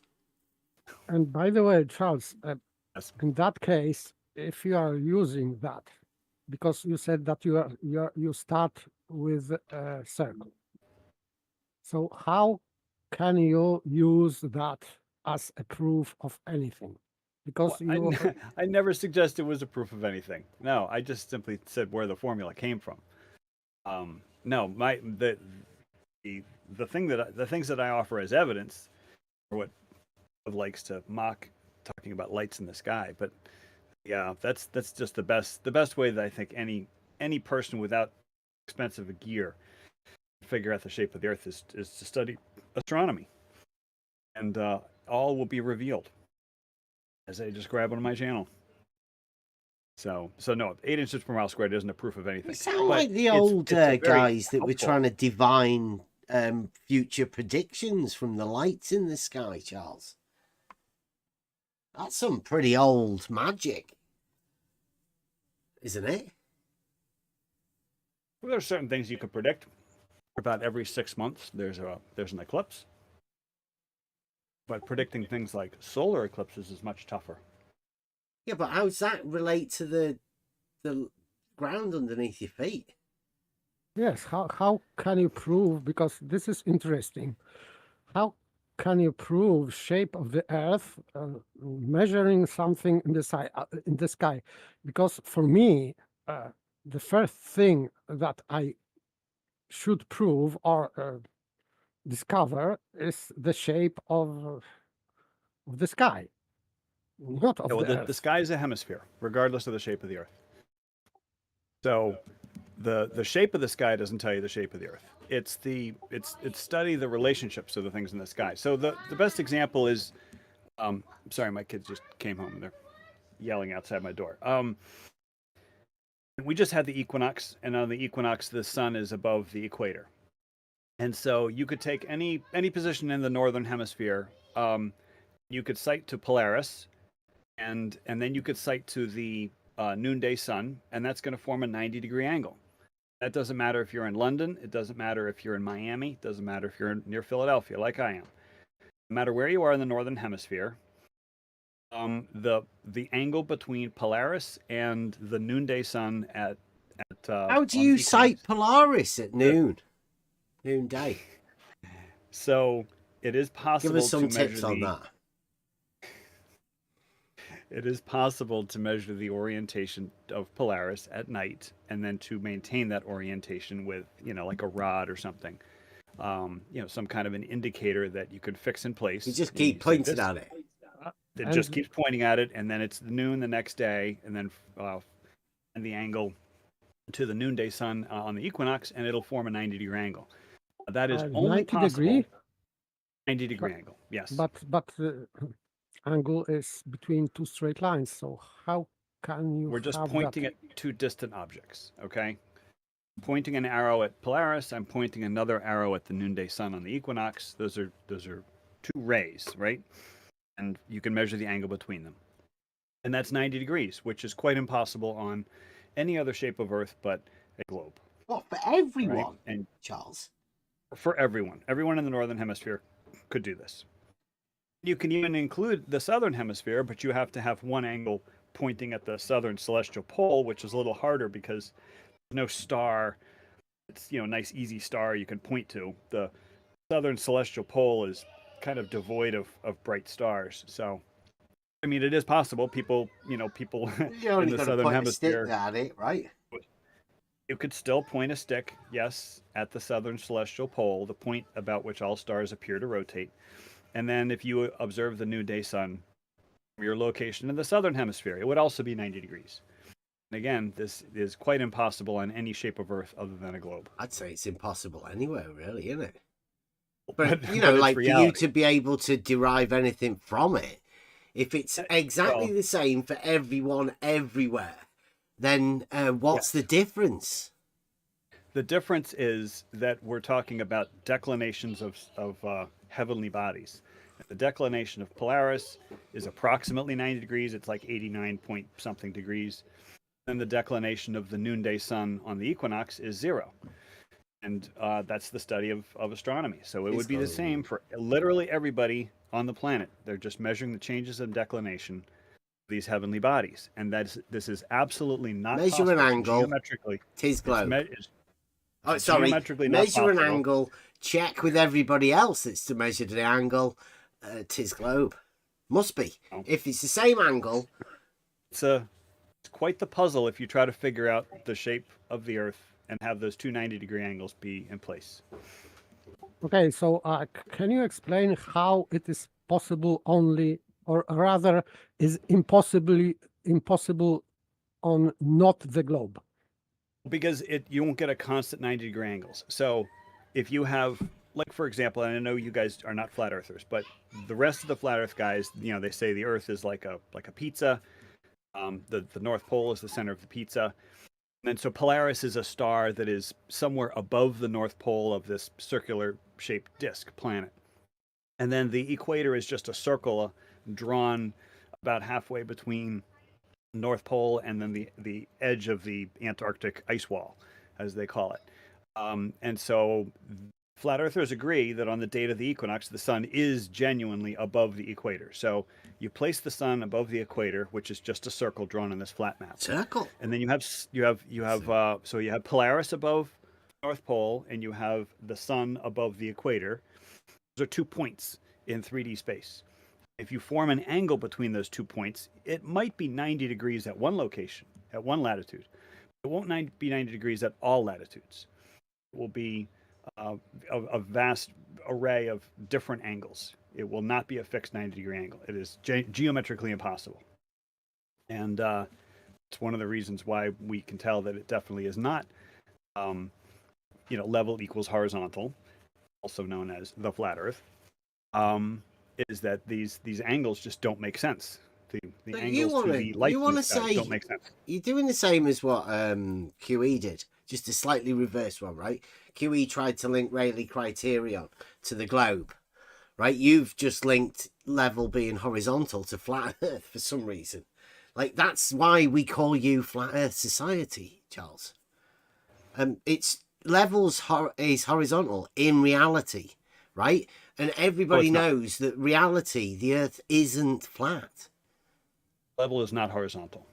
And by the way, Charles, in that case, if you are using that because you said that you start with a circle. So how can you use that as a proof of anything? Because you I never suggested it was a proof of anything. No, I just simply said where the formula came from. No, the things that I offer as evidence are what likes to mock talking about lights in the sky. But yeah, that's just the best way that I think any person without expensive gear can figure out the shape of the Earth is to study astronomy, and all will be revealed as I just grab on my channel. So no, 8 inches per mile squared isn't a proof of anything. You sound But like the it's old very guys that were helpful. trying to divine future predictions from the lights in the sky, Charles. That's some pretty old magic, isn't it? Well, there are certain things you can predict. About every 6 months, there's an eclipse. But predicting things like solar eclipses is much tougher. Yeah, but how does that relate to the ground underneath your feet? yes, how can you prove? Because this is interesting. How can you prove shape of the Earth measuring something in the sky? Because for me, the first thing that I should prove or discover is the shape of the sky, not of Yeah, well, the the Earth. sky is a hemisphere, regardless of the shape of the Earth. So the shape of the sky doesn't tell you the shape of the Earth. It's study the relationships of the things in the sky. So the best example is, sorry, my kids just came home. They're yelling outside my door. We just had the equinox, and on the equinox, the sun is above the equator. And so you could take any position in the northern hemisphere. You could sight to Polaris, and then you could sight to the noonday sun, and that's going to form a 90-degree angle. That doesn't matter if you're in London. It doesn't matter if you're in Miami. It doesn't matter if you're near Philadelphia, like I am. No matter where you are in the northern hemisphere, the angle between Polaris and the noonday sun at How do on you the sight equinox. Polaris at noonday? So it is Give possible us some to measure tips on that. It is possible to measure the orientation of Polaris at night and then to maintain that orientation with, like a rod or something. Some kind of an indicator that you could fix in place. You just And keep say pointing this- at it. It just keeps pointing at it, and then it's noon the next day, and then and the angle to the noonday sun on the equinox, and it'll form a 90-degree angle. That is only 90 possible. degree? 90-degree angle, yes. But the angle is between two straight lines. So how can you? We're just have pointing that? at two distant objects, okay? Pointing an arrow at Polaris, I'm pointing another arrow at the noonday sun on the equinox. Those are two rays, right? And you can measure the angle between them. And that's 90 degrees, which is quite impossible on any other shape of Earth but a globe. What, for everyone, Right? And Charles? for everyone in the northern hemisphere could do this. You can even include the southern hemisphere, but you have to have one angle pointing at the southern celestial pole, which is a little harder because there's no star. It's a nice easy star you can point to. The southern celestial pole is kind of devoid of bright stars. So I mean, it is possible. People You in only the got to southern point a stick hemisphere, at it, right? you could still point a stick, yes, at the southern celestial pole, the point about which all stars appear to rotate. And then if you observe the noonday sun from your location in the southern hemisphere, it would also be 90 degrees. And again, this is quite impossible on any shape of Earth other than a globe. I'd say it's impossible anywhere, really, isn't it? But, But like it's for you reality. to be able to derive anything from it, if it's exactly the same for everyone everywhere, then what's the difference? The difference is that we're talking about declinations of heavenly bodies. The declination of Polaris is approximately 90 degrees. It's like 89 point something degrees. And the declination of the noonday sun on the equinox is 0. And that's the study of astronomy. So it would be the same for literally everybody on the planet. They're just measuring the changes in declination these heavenly bodies, and this is absolutely not Measure possible. an angle. Geometrically. Tis globe. It's Sorry. geometrically not Measure an possible. angle. Check with everybody else that's to measure the angle. Tis globe. Must be. Oh. If it's the same angle. It's quite the puzzle if you try to figure out the shape of the Earth and have those two 90-degree angles be in place. Okay, so can you explain how it is possible only, or rather, is impossible on not the globe? Because you won't get a constant 90-degree angles. So if you have, like, for example, and I know you guys are not flat earthers, but the rest of the flat Earth guys, they say the Earth is like a pizza. The North Pole is the center of the pizza. And then so Polaris is a star that is somewhere above the North Pole of this circular shaped disk planet. And then the equator is just a circle drawn about halfway between North Pole and then the edge of the Antarctic ice wall, as they call it. And so flat earthers agree that on the date of the equinox, the sun is genuinely above the equator. So you place the sun above the equator, which is just a circle drawn on this flat map. Circle. And then you have Polaris above North Pole, and you have the sun above the equator. Those are 2 points in 3D space. If you form an angle between those 2 points, it might be 90 degrees at one location, at one latitude. It won't be 90 degrees at all latitudes. It will be a vast array of different angles. It will not be a fixed 90-degree angle. It is geometrically impossible. And it's one of the reasons why we can tell that it definitely is not, level equals horizontal, also known as the flat Earth, is that these angles just don't make sense. The angles to the light don't make sense. You're doing the same as what QE did, just a slightly reversed one, right? QE tried to link Rayleigh criterion to the globe, right? You've just linked level being horizontal to flat Earth for some reason. Like, that's why we call you Flat Earth Society, Charles. It's levels is horizontal in reality, right? And everybody knows that reality, the Earth isn't flat. Level is not horizontal.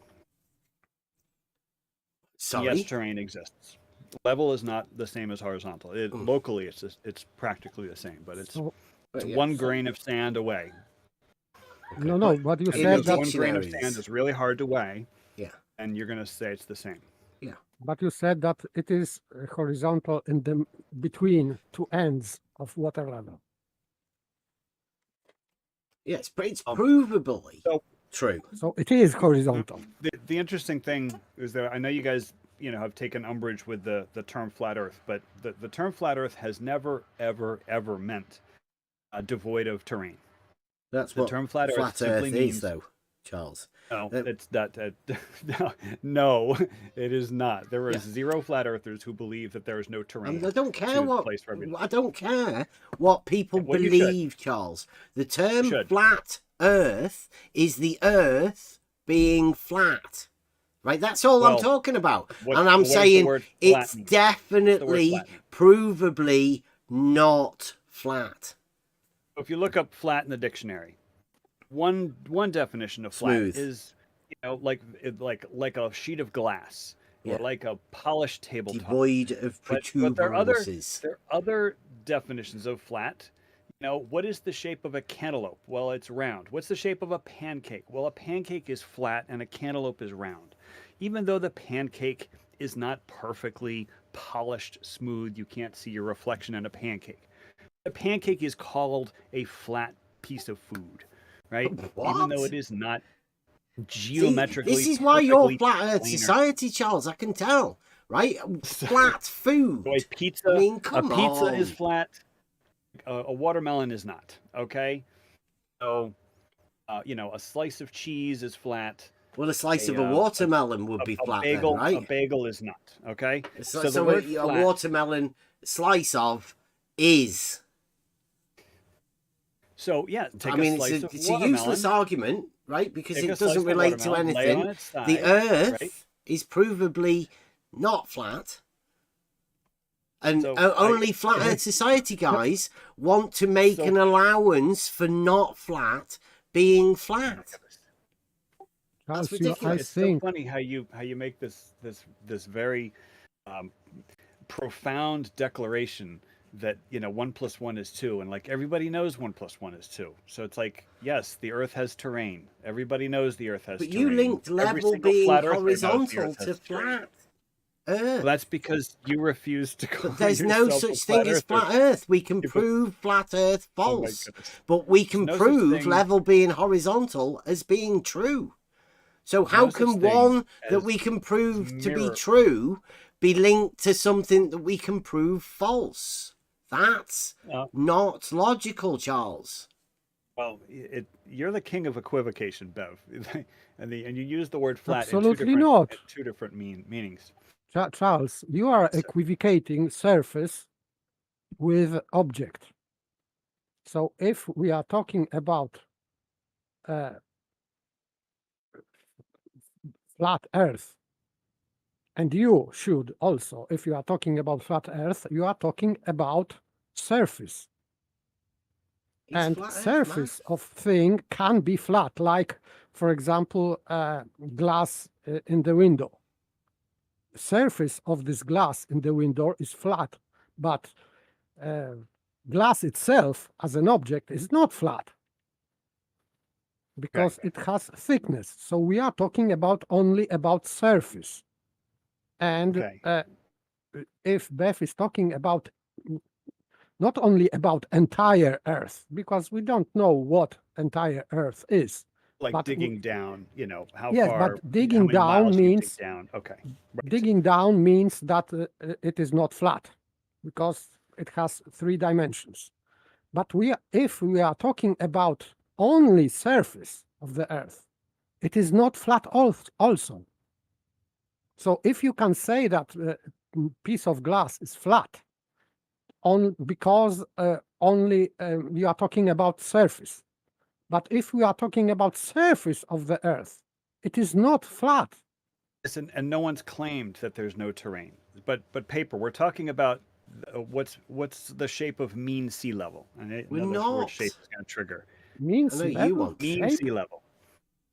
Sorry? Yes, terrain exists. Level is not the same as horizontal. Locally, it's practically the same, but it's 1 grain of sand away. Okay. No, but you said that 1 grain of sand is really hard to weigh. Yeah. And you're going to say it's the same. Yeah. But you said that it is horizontal in the between 2 ends of water level. Yes, but it's provably true. So it is horizontal. The interesting thing is that I know you guys, have taken umbrage with the term flat Earth, but the term flat Earth has never, ever, ever meant devoid of terrain. That's the what term flat Earth Earth means, is, though, Charles. No, it's not. No, it is not. There are 0 flat earthers who believe that there is no terrain. I don't care what people believe, Charles. The term flat Earth is the Earth being flat. Right, that's all I'm talking about. And I'm saying it's definitely, provably not flat. If you look up flat in the dictionary, one definition of flat is, like a sheet of glass or like a polished tabletop, devoid of protuberances. But there are other definitions of flat. What is the shape of a cantaloupe? Well, it's round. What's the shape of a pancake? Well, a pancake is flat and a cantaloupe is round. Even though the pancake is not perfectly polished, smooth, you can't see your reflection in a pancake. The pancake is called a flat piece of food, right? What? Even though it is not geometrically. This is why you're Flat Earth Society, Charles. I can tell, right? Flat food. So a pizza is flat. A watermelon is not. Okay, so a slice of cheese is flat. Well, a slice of a watermelon would be flat, right? A bagel is not. Okay, so a watermelon slice of is. So it's a useless argument, right? Because it doesn't relate to anything. The Earth is provably not flat. And only Flat Earth Society guys want to make an allowance for not flat being flat. Charles, ridiculous. It's so funny how you make this very profound declaration that 1 + 1 is 2, and like everybody knows 1 + 1 is 2. So it's like, yes, the Earth has terrain. Everybody knows the Earth has But terrain. you linked Every level single being flat earther knows the horizontal Earth to has terrain. flat Earth. Well, that's because you refuse to call But there's no yourself a such thing as earther. flat Earth. We can Yeah, but- prove flat Earth Oh my false, goodness. but we can There's no such prove thing- level being horizontal as being true. So how no such can thing one that as we can prove to be mirror- true be linked to something that we can prove false? That's not logical, Charles. Well, you're the king of equivocation, Bev, and you use the word flat Absolutely in not. two different meanings. Charles, you are equivocating surface with object. So if we are talking about flat Earth, and you should also, if you are talking about flat Earth, you are talking about surface. It's And flat Earth, surface of thing can be flat, like, for example, glass in the window. Surface of this glass in the window is flat, but glass itself as an object is not flat because it has thickness. So we are talking about only about surface. And if Beth is talking about not only about entire Earth, because we don't know what entire Earth is. Like but digging down, how yes, far. but digging how many down miles you dig means down. Okay. Right. digging down means that it is not flat because it has 3 dimensions. But if we are talking about only surface of the Earth, it is not flat also. So if you can say that a piece of glass is flat because only we are talking about surface. But if we are talking about surface of the Earth, it is not flat. Listen, and no one's claimed that there's no terrain. But paper, we're talking about what's the shape of mean sea level. And We're this not. word shape is going to trigger. Mean I know sea you level? want Mean sea level.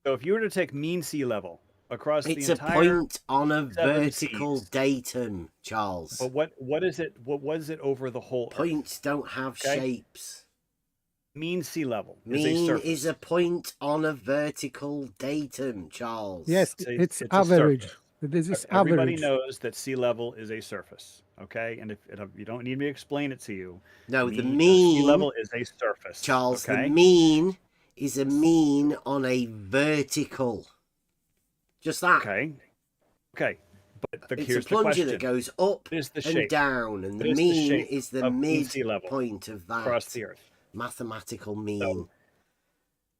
So if you were to take mean sea level across It's the a entire point on a 7 vertical seas. datum, Charles. But what is it? What was it over the whole Earth? Points don't have shapes. Mean sea level Mean is a is a point on a vertical datum, Charles. Yes, It's a average. surface. This is Everybody average. knows that sea level is a surface, okay? And if you don't need me to explain it to you, No, the sea mean, level is a surface, Charles, okay? the mean is a mean on a vertical. Just that. Okay. But It's here's a the plunger question: that goes up What is the and shape down, and What the is the mean shape is the of mean sea level midpoint of that across the Earth? mathematical mean. So,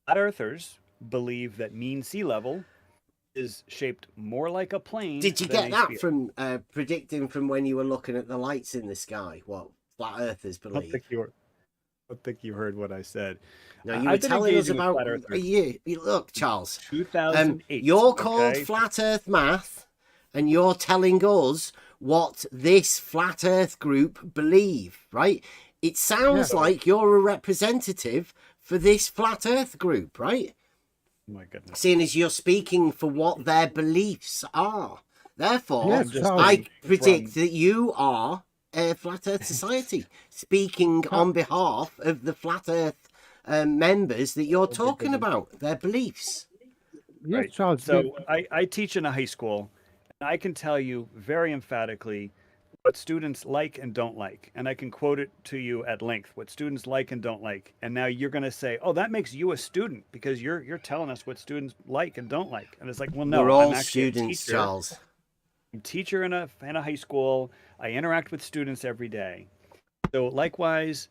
flat earthers believe that mean sea level is shaped more like a plane. Did you than get a that sphere. from predicting from when you were looking at the lights in the sky? What flat earthers I believe? don't think you heard what I said. No, you were I've been telling us engaging with about flat earthers you. Look, Charles. 2008. You're called okay? Flat Earth Math, and you're telling us what this Flat Earth group believe, right? It sounds like you're a representative for this Flat Earth group, right? Oh my goodness. Seeing as you're speaking for what their beliefs are. Therefore, Yes, Charles. I predict that you are a Flat Earth Society, speaking on behalf of the Flat Earth members that you're talking about, their beliefs. Yes, Right. Charles. So I teach in a high school, and I can tell you very emphatically what students like and don't like. And I can quote it to you at length, what students like and don't like. And now you're going to say, oh, that makes you a student because you're telling us what students like and don't like. And it's like, well, no, We're all I'm actually students, a teacher. Charles. I'm a teacher in a high school. I interact with students every day. So likewise,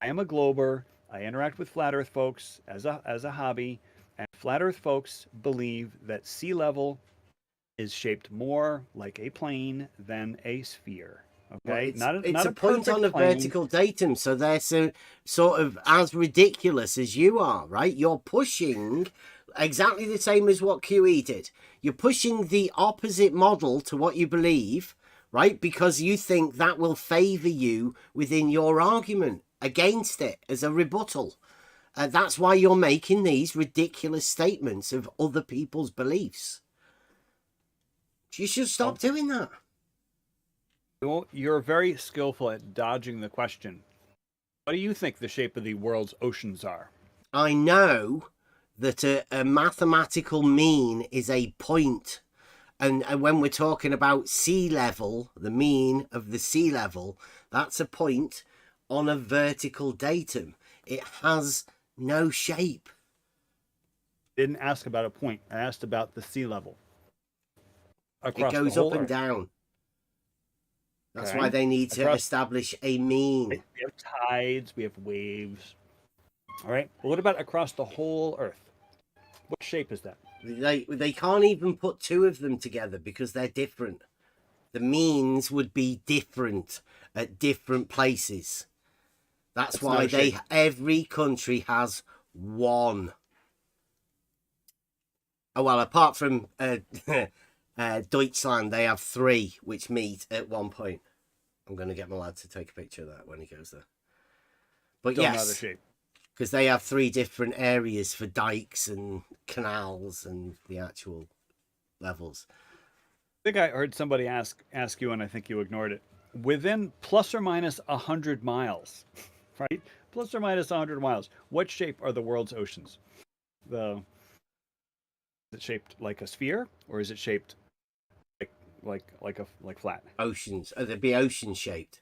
I am a glober. I interact with flat earth folks as a hobby. And flat earth folks believe that sea level is shaped more like a plane than a sphere. Okay, Well, it's not a point on a perfect plane. vertical datum, so they're sort of as ridiculous as you are, right? You're pushing exactly the same as what QE did. You're pushing the opposite model to what you believe, right? Because you think that will favor you within your argument against it as a rebuttal. That's why you're making these ridiculous statements of other people's beliefs. You should stop doing that. Well, you're very skillful at dodging the question. What do you think the shape of the world's oceans are? I know that a mathematical mean is a point. And when we're talking about sea level, the mean of the sea level, that's a point on a vertical datum. It has no shape. Didn't ask about a point. I asked about the sea level. It goes up and down. That's why they need to establish a mean. We have tides, we have waves. All right. Well, what about across the whole Earth? What shape is that? They can't even put two of them together because they're different. The means would be different at different places. That's why every country has one. Oh, well, apart from Deutschland, they have three which meet at one point. I'm going to get my lad to take a picture of that when he goes there. But yes, because they have three different areas for dikes and canals and the actual levels. I think I heard somebody ask you, and I think you ignored it. Within plus or minus 100 miles, right? Plus or minus 100 miles. What shape are the world's oceans? Is it shaped like a sphere, or is it shaped like flat? Oceans. Oh, they'd be ocean shaped.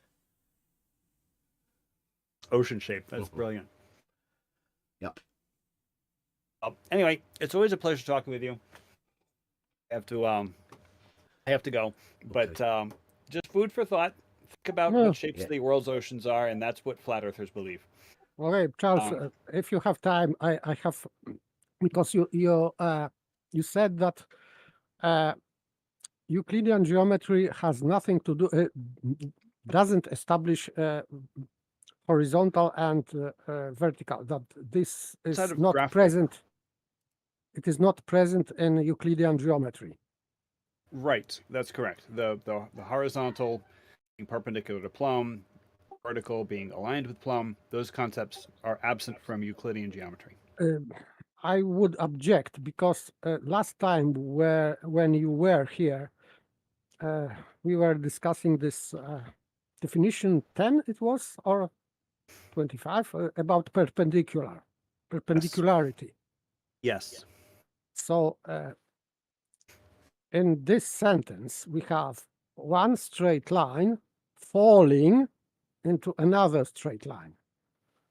Ocean shaped. That's brilliant. Yep. Anyway, it's always a pleasure talking with you. I have to go, but just food for thought. Think about what shapes the world's oceans are, and that's what flat earthers believe. Okay, Charles, if you have time, I have, because you said that Euclidean geometry has nothing to do, doesn't establish horizontal and vertical. That this is not present. It is not present in Euclidean geometry. Right, that's correct. The horizontal being perpendicular to plumb, vertical being aligned with plumb, those concepts are absent from Euclidean geometry. I would object because last time when you were here, we were discussing this definition 10, it was, or 25, about perpendicularity. Yes. So in this sentence, we have one straight line falling into another straight line.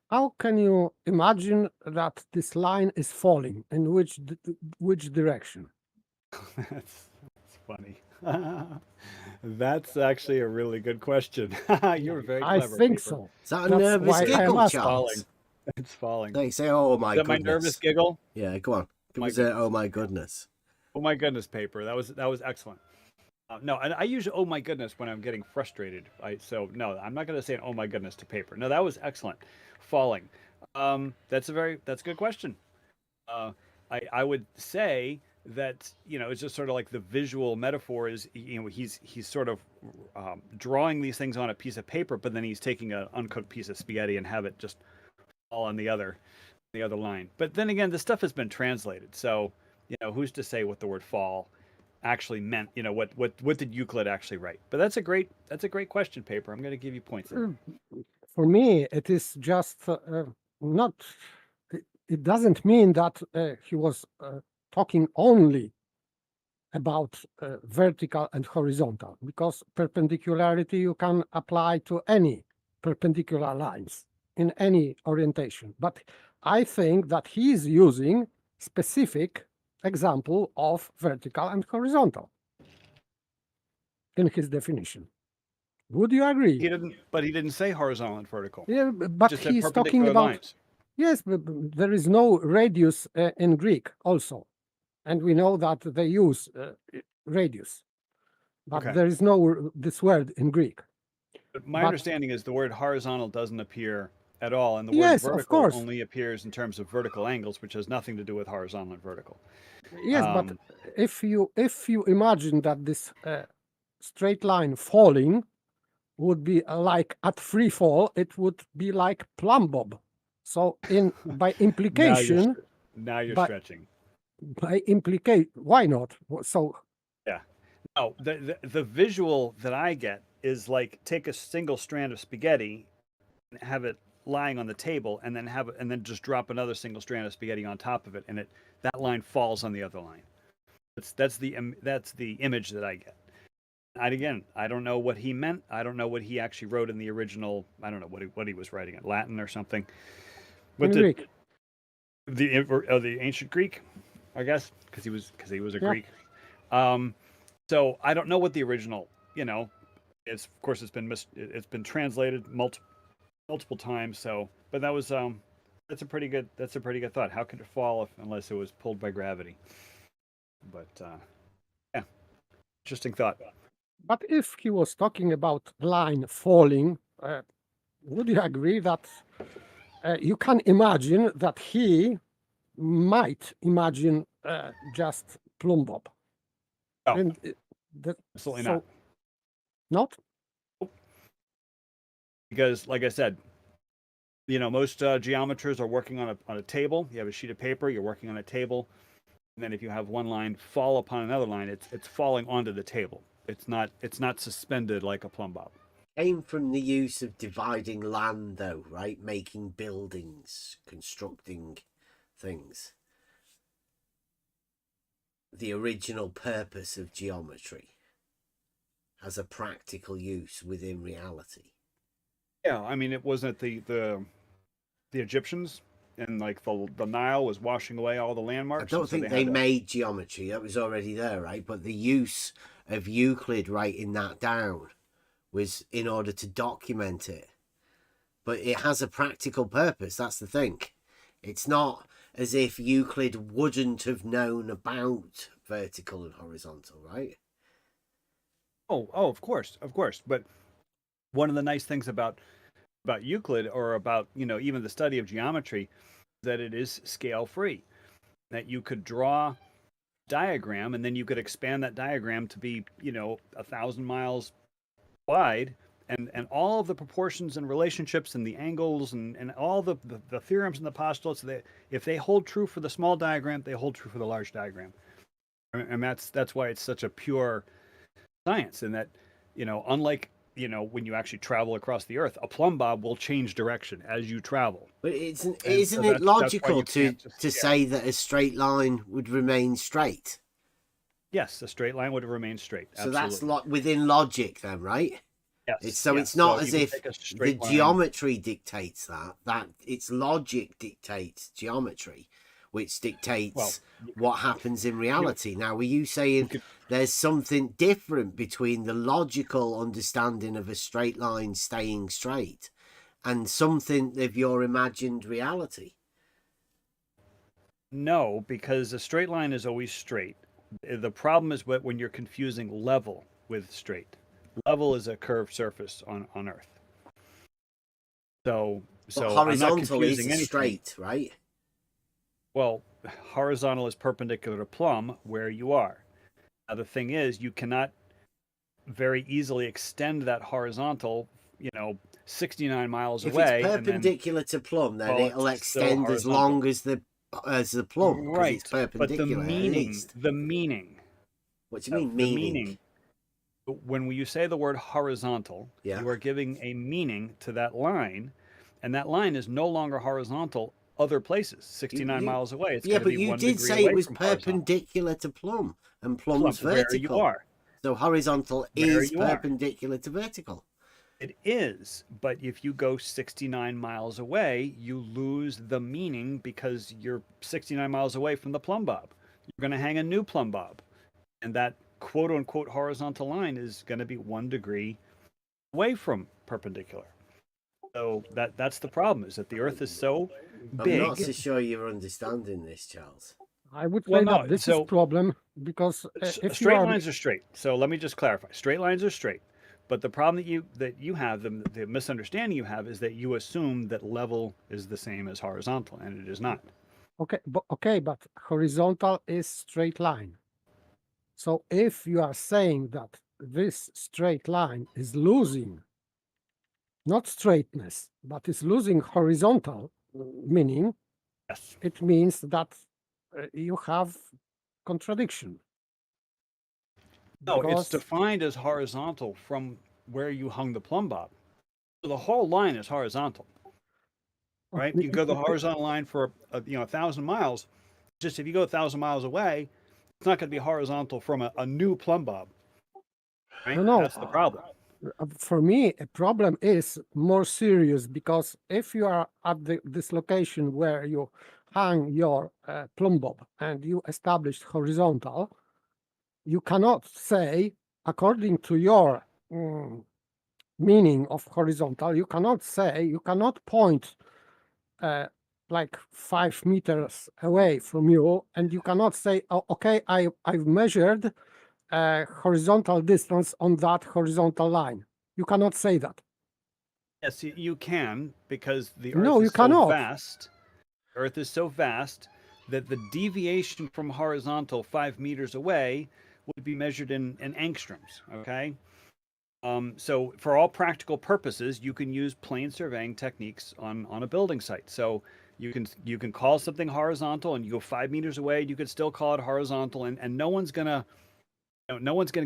How can you imagine that this line is falling? In which direction? That's funny. That's actually a really good question. You're very clever. I think Paper. so. Is that a nervous giggle, Charles? Falling. It's falling. They say, "Oh my goodness." Is that my nervous giggle? Yeah, go on. Give us a, "Oh my goodness." Oh my goodness, Paper. That was excellent. No, and I use "oh my goodness" when I'm getting frustrated. So no, I'm not going to say an "oh my goodness" to Paper. No, that was excellent. Falling. That's a good question. I would say that, it's just sort of like the visual metaphor is, he's sort of drawing these things on a piece of paper, but then he's taking an uncooked piece of spaghetti and have it just fall on the other line. But then again, the stuff has been translated, so who's to say what the word fall actually meant? What did Euclid actually write? But that's a great question, Paper. I'm going to give you points there. For me, it is just not. It doesn't mean that he was talking only about vertical and horizontal, because perpendicularity you can apply to any perpendicular lines in any orientation. But I think that he is using specific example of vertical and horizontal in his definition. Would you agree? He didn't say horizontal and vertical. Yeah, but just he's talking about lines. Yes, but there is no radius in Greek also, and we know that they use radius, but there is no this word in Greek. But my understanding is the word horizontal doesn't appear at all, and the word vertical only appears in terms of vertical angles, which has nothing to do with horizontal and vertical. Yes, but if you imagine that this straight line falling would be like at free fall, it would be like plumb bob. So by Now you're implication, now you're but- stretching. why not? So No, the visual that I get is like take a single strand of spaghetti and have it lying on the table, and then just drop another single strand of spaghetti on top of it, and that line falls on the other line. That's the image that I get. Again, I don't know what he meant. I don't know what he actually wrote in the original. I don't know what he was writing in Latin or something. But Greek. the ancient Greek, I guess, because he was a Yeah. Greek. So I don't know what the original, it's of course it's been translated multiple times. So, but that was that's a pretty good thought. How could it fall unless it was pulled by gravity? But yeah, interesting thought. But if he was talking about line falling, would you agree that you can imagine that he might imagine just plumb bob? No. And Absolutely so- not. Not? Because, like I said, most geometers are working on a table. You have a sheet of paper. You're working on a table, and then if you have one line fall upon another line, it's falling onto the table. It's not suspended like a plumb bob. Came from the use of dividing land, though, right? Making buildings, constructing things. The original purpose of geometry as a practical use within reality. Yeah, I mean, it wasn't the Egyptians, and like the Nile was washing away all the landmarks. I don't so think had they to- made geometry. That was already there, right? But the use of Euclid writing that down was in order to document it. But it has a practical purpose. That's the thing. It's not as if Euclid wouldn't have known about vertical and horizontal, right? Oh, of course. But one of the nice things about Euclid, or about even the study of geometry, is that it is scale free. That you could draw a diagram, and then you could expand that diagram to be 1,000 miles wide, and all of the proportions and relationships and the angles and all the theorems and the postulates, if they hold true for the small diagram, they hold true for the large diagram. And that's why it's such a pure science. And that unlike when you actually travel across the earth, a plumb bob will change direction as you travel. But isn't so it that's why logical you to can't just- yeah. say that a straight line would remain straight? Yes, a straight line would remain straight. So Absolutely. that's within logic then, right? Yes, It's yes. not So as you can if take a the straight line- geometry dictates that its logic dictates geometry, which dictates what happens in reality. Now, were you saying there's something different between the logical understanding of a straight line staying straight and something of your imagined reality? No, because a straight line is always straight. The problem is when you're confusing level with straight. Level is a curved surface on Earth. So But I'm not horizontal is confusing anything. straight, right? Well, horizontal is perpendicular to plumb where you are. Now, the thing is, you cannot very easily extend that horizontal, 69 miles If away. it's perpendicular to plumb, then well, it'll it's still extend as long as the plumb, 'cause right? it's perpendicular. But at least. the meaning. What do you mean, The meaning? When you say the word horizontal, Yeah. you are giving a meaning to that line, and that line is no longer horizontal other places, 69 miles away. It's Yeah, gonna but be you 1 did degree say away it was from horizontal. perpendicular to plumb, and plumb's Plumb, where vertical. you are. So horizontal Where is you are. perpendicular to vertical. It is, but if you go 69 miles away, you lose the meaning because you're 69 miles away from the plumb bob. You're going to hang a new plumb bob, and that quote unquote horizontal line is going to be 1 degree away from perpendicular. So that's the problem, is that the Earth is so big. I'm not so sure you're understanding this, Charles. I would say Well, no, that this so- is problem because if you Straight are lines are straight. So let me just clarify. Straight lines are straight. But the problem that you have, the misunderstanding you have, is that you assume that level is the same as horizontal, and it is not. okay, but horizontal is straight line. So if you are saying that this straight line is losing not straightness, but is losing horizontal, meaning, Yes. it means that you have contradiction. No, it's Because defined as horizontal from where you hung the plumb bob. So the whole line is horizontal, right? You can go the horizontal line for 1,000 miles. Just if you go 1,000 miles away, it's not going to be horizontal from a new plumb bob, right? no, That's the problem. For me, a problem is more serious because if you are at this location where you hang your plumb bob and you established horizontal, you cannot say, according to your meaning of horizontal, you cannot point like 5 meters away from you, and you cannot say, oh, okay, I've measured horizontal distance on that horizontal line. You cannot say that. Yes, you can, because the No, Earth you is so cannot. vast. Earth is so vast that the deviation from horizontal 5 meters away would be measured in angstroms. Okay. So for all practical purposes, you can use plane surveying techniques on a building site. So you can call something horizontal, and you go 5 meters away, you could still call it horizontal, and no one's gonna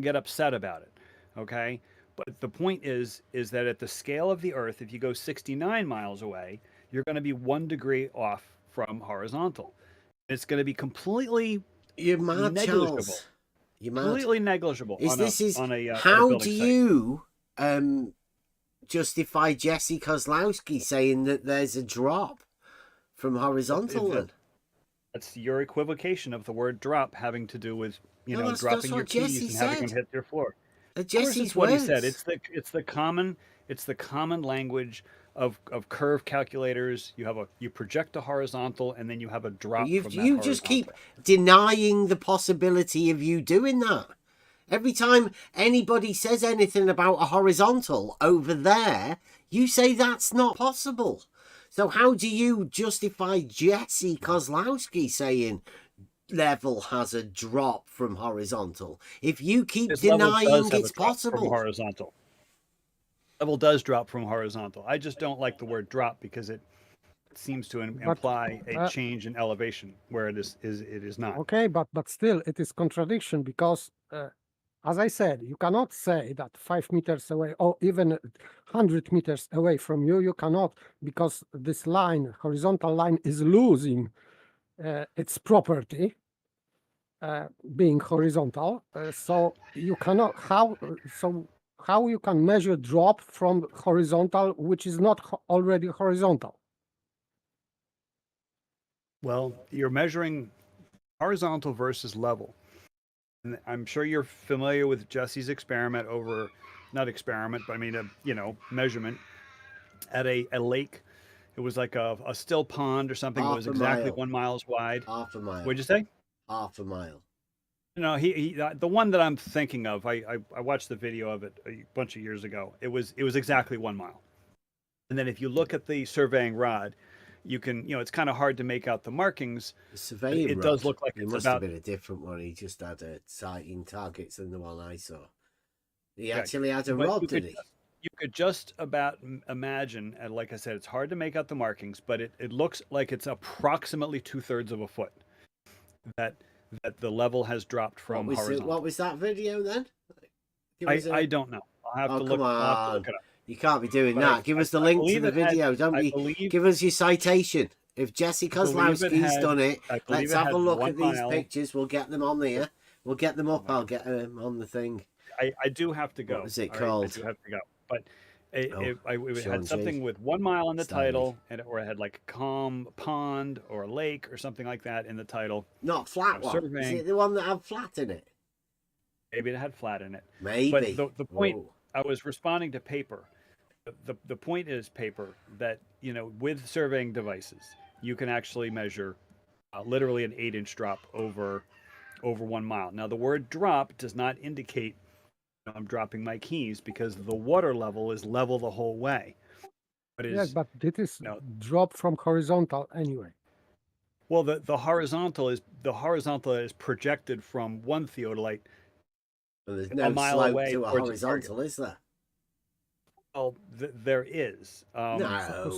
get upset about it. Okay. But the point is that at the scale of the Earth, if you go 69 miles away, you're going to be 1 degree off from horizontal. It's going to be completely You're mad, negligible. Charles. You're mad. Completely negligible on a how building do site. you justify Jesse Kozlowski saying that there's a drop from horizontal then? That's your equivocation of the word drop having to do with dropping your keys and having them hit your floor. Jesse's what words. He said. It's the common language of curve calculators. You project a horizontal, and then you have a drop. You just keep denying the possibility of you doing that. Every time anybody says anything about a horizontal over there, you say that's not possible. So how do you justify Jesse Kozlowski saying level has a drop from horizontal if you keep denying it's possible? From horizontal. Level does drop from horizontal. I just don't like the word drop because it seems to imply a change in elevation where it is not. Okay, but still it is contradiction because as I said, you cannot say that 5 meters away or even 100 meters away from you, you cannot, because this line, horizontal line, is losing its property, being horizontal. So you cannot, how you can measure drop from horizontal, which is not already horizontal? Well, you're measuring horizontal versus level. And I'm sure you're familiar with Jesse's experiment not experiment, but I mean, measurement at a lake. It was like a still pond or something. It was exactly 1 mile wide. Half a mile. What'd you say? Half a mile. No, the one that I'm thinking of, I watched the video of it a bunch of years ago. It was exactly 1 mile. And then if you look at the surveying rod, you can, it's kind of hard to make out the markings. The surveying rod, does look like it must have been a different one. He just had a sighting targets than the one I saw. He actually had a rod, did he? You could just about imagine, and like I said, it's hard to make out the markings, but it looks like it's approximately 2/3 of a foot that the level has dropped from horizontal. What was that video then? I don't know. I'll have to look it up. You can't be doing that. Give us the link to the video. Give us your citation. If Jesse Kozlowski's done it, let's have a look at these pictures. We'll get them on there. We'll get them up. I'll get them on the thing. I do have to go. What was it called? I do have to go. But it had something with 1 mile in the title, or it had like a calm pond or a lake or something like that in the title. Not flat one. Is it the one that had flat in it? Maybe it had flat in it. Maybe. But the point, I was responding to paper. The point is, paper, that with surveying devices, you can actually measure literally an 8-inch drop over 1 mile. Now the word drop does not indicate I'm dropping my keys, because the water level is level the whole way. But yes, but it is drop from horizontal anyway. Well, the horizontal is projected from one theodolite there's no a mile slope away to a horizontal, is there? Well, there is. No,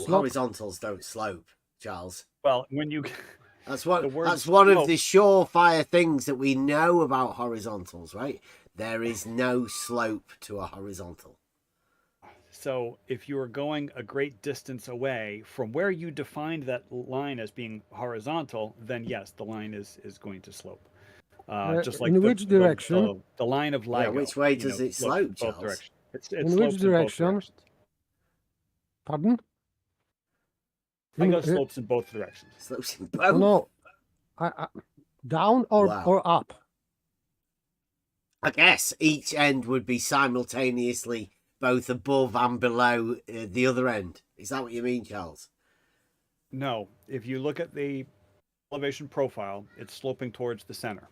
horizontals don't slope. Charles. Well, when you That's what. the word That's one of slope- the surefire things that we know about horizontals, right? There is no slope to a horizontal. So if you are going a great distance away from where you defined that line as being horizontal, then yes, the line is going to slope. Just like in which direction? the line of LIGO. Yeah, which way you does know, it slopes slope, in both Charles? directions. It In which slopes in both direction? directions. Pardon? LIGO slopes in both directions. Slopes in both. No, down or Wow. or up. I guess each end would be simultaneously both above and below the other end. Is that what you mean, Charles? No, if you look at the elevation profile, it's sloping towards the center,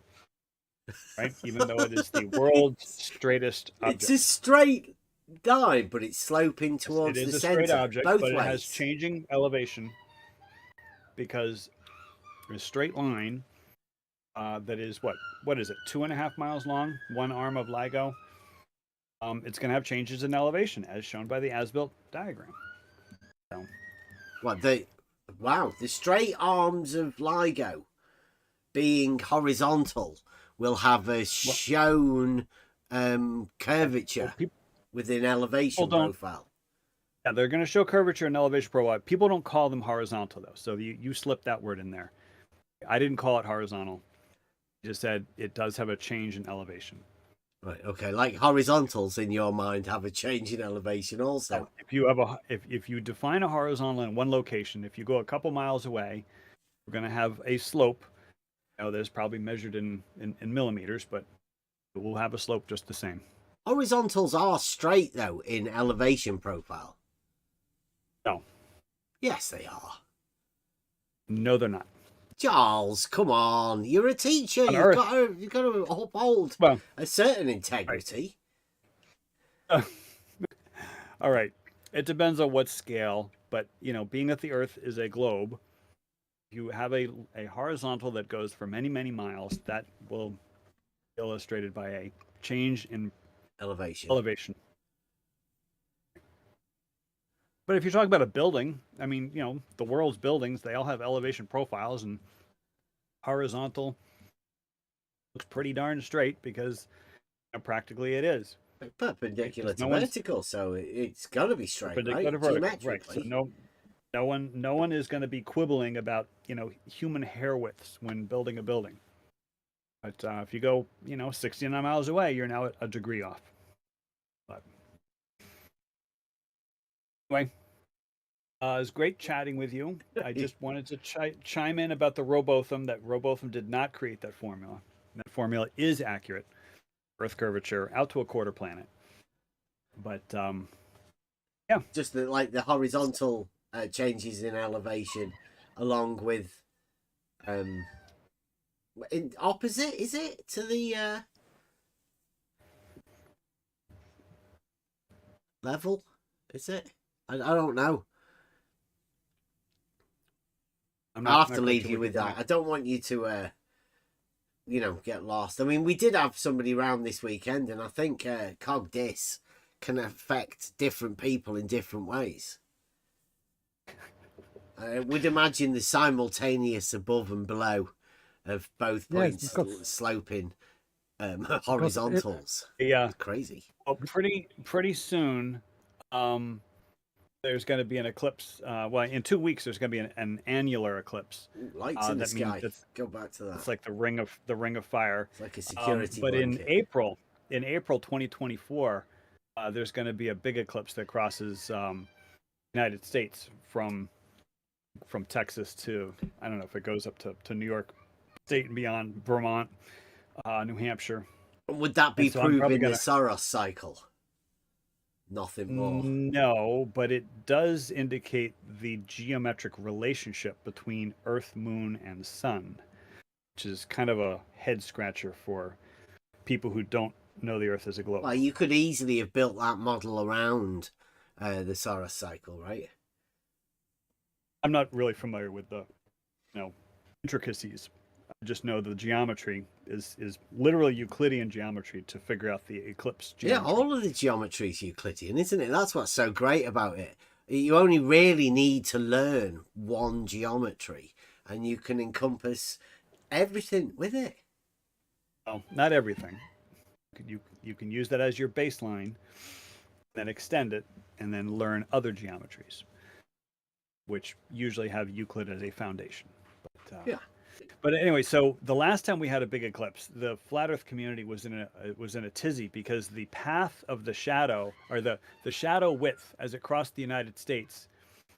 right? Even though it is the world's straightest object. It's a straight line, but it's sloping towards It is the a center. straight object, both but ways. it has changing elevation because a straight line that is what is it, 2.5 miles long, one arm of LIGO. It's going to have changes in elevation as shown by the as-built diagram. So, What the straight arms of LIGO being horizontal will have a shown curvature within elevation profile. Yeah, they're going to show curvature and elevation profile. People don't call them horizontal though, so you slipped that word in there. I didn't call it horizontal. I just said it does have a change in elevation. Right. Okay. Like horizontals in your mind have a change in elevation also. If you have if you define a horizontal in one location, if you go a couple miles away, we're going to have a slope. There's probably measured in millimeters, but we'll have a slope just the same. Horizontals are straight though in elevation profile. No. Yes, they are. No, they're not. Charles, come on! You're a teacher. On You've Earth. got to uphold a certain integrity. Right. All right. It depends on what scale, but being that the Earth is a globe, you have a horizontal that goes for many, many miles. That will be illustrated by a change in elevation. But if you're talking about a building, I mean, the world's buildings, they all have elevation profiles, and horizontal looks pretty darn straight because practically it is. Perpendicular to vertical, so it's got to be straight, right? Geometrically. Right. So no one is going to be quibbling about, human hair widths when building a building. But if you go, 69 miles away, you're now a degree off. But anyway, it was great chatting with you. I just wanted to chime in about the Robotham, that Robotham did not create that formula. That formula is accurate. Earth curvature out to a quarter planet. But, yeah. Just the horizontal changes in elevation along with opposite, is it, to the level? Is it? I don't know. I'll have to leave you with that. I don't want you to get lost. I mean, we did have somebody round this weekend, and I think CogDis can affect different people in different ways. I would imagine the simultaneous above and below of both points sloping horizontals. Yeah, crazy. Well, pretty soon, there's going to be an eclipse. In 2 weeks, there's going to be an annular eclipse. Lights in the sky. Go back to that. It's like the ring of fire. It's like a security but blanket. in April 2024, there's going to be a big eclipse that crosses United States from Texas to, I don't know if it goes up to New York State and beyond, Vermont, New Hampshire. Would that be proving the Saros cycle? Nothing more. No, but it does indicate the geometric relationship between Earth, Moon, and Sun, which is kind of a head scratcher for people who don't know the Earth as a globe. Well, you could easily have built that model around the Saros cycle, right? I'm not really familiar with the intricacies. I just know the geometry is literally Euclidean geometry to figure out the eclipse geometry. Yeah, all of the geometry is Euclidean, isn't it? That's what's so great about it. You only really need to learn one geometry, and you can encompass everything with it. Well, not everything. You can use that as your baseline, then extend it, and then learn other geometries, which usually have Euclid as a foundation. But, Yeah. But anyway, so the last time we had a big eclipse, the flat Earth community was in a tizzy because the path of the shadow, or the shadow width as it crossed the United States.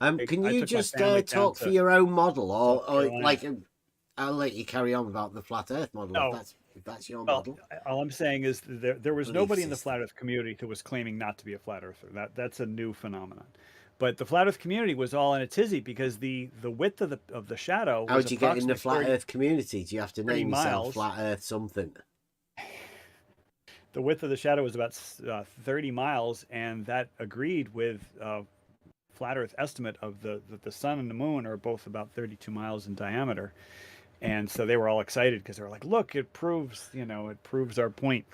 Can I you took my just family down talk to for your own model, South or Carolina. like I'll let you carry on about the flat Earth model No. if that's your Well, model. all I'm saying is there was Belief nobody in the system. flat Earth community who was claiming not to be a flat earther. That's a new phenomenon. But the flat Earth community was all in a tizzy because the width of the shadow How was do you get in the approximately flat Earth community? Do you have to 30 name yourself miles. Flat Earth something? The width of the shadow was about 30 miles, and that agreed with flat Earth estimate of the sun and the moon are both about 32 miles in diameter. And so they were all excited because they were like, look, it proves our point.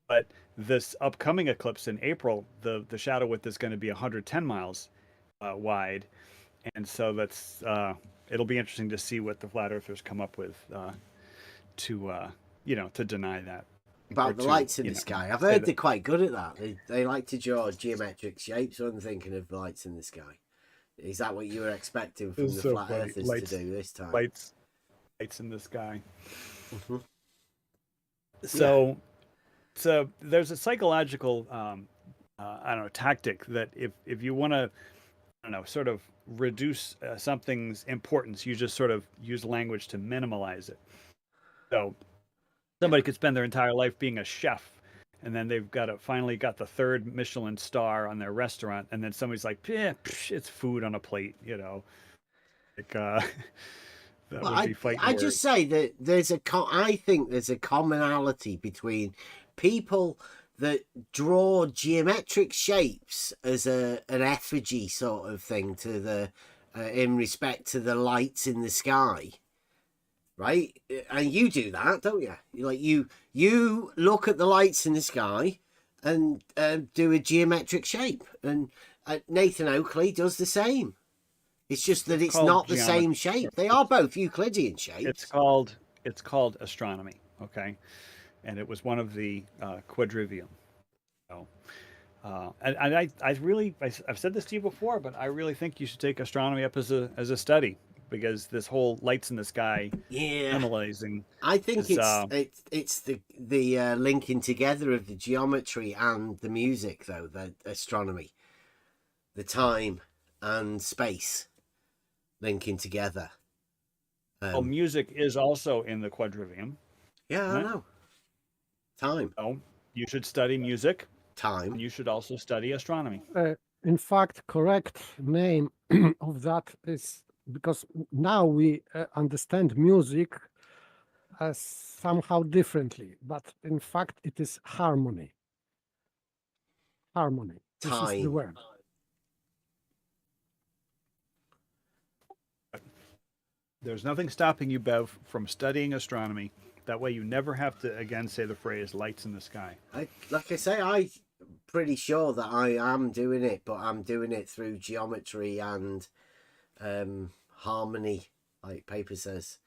But this upcoming eclipse in April, the shadow width is going to be 110 miles wide. And so that's it'll be interesting to see what the flat earthers come up with to deny that. About the lights in the sky. I've heard they're quite good at that. They like to draw geometric shapes when thinking of lights in the sky. Is that what you were expecting from the flat earthers to do this time? Lights in the sky. Mm-hmm. So there's a psychological tactic that if you want to sort of reduce something's importance, you just sort of use language to minimalize it. So somebody could spend their entire life being a chef, and then they've finally got the 3rd Michelin star on their restaurant, and then somebody's like, it's food on a plate, like that Well, would be fighting I words. just say that I think there's a commonality between people that draw geometric shapes as an effigy sort of thing to the in respect to the lights in the sky, right? And you do that, don't you? You look at the lights in the sky and do a geometric shape, and Nathan Oakley does the same. It's just that it's not the same shape. They are both Euclidean shapes. It's called astronomy, okay, and it was one of the quadrivium. So, and I've said this to you before, but I really think you should take astronomy up as a study, because this whole lights in the sky analyzing. I think it's the linking together of the geometry and the music, though, the astronomy, the time and space linking together. Music is also in the quadrivium. Yeah, I know. Time. Oh, you should study music. Time. And you should also study astronomy. In fact, correct name of that is, because now we understand music as somehow differently, but in fact it is harmony. Harmony. This is the word. There's nothing stopping you, Bev, from studying astronomy. That way you never have to, again, say the phrase lights in the sky. Like I say, I'm pretty sure that I am doing it, but I'm doing it through geometry and harmony, like paper says.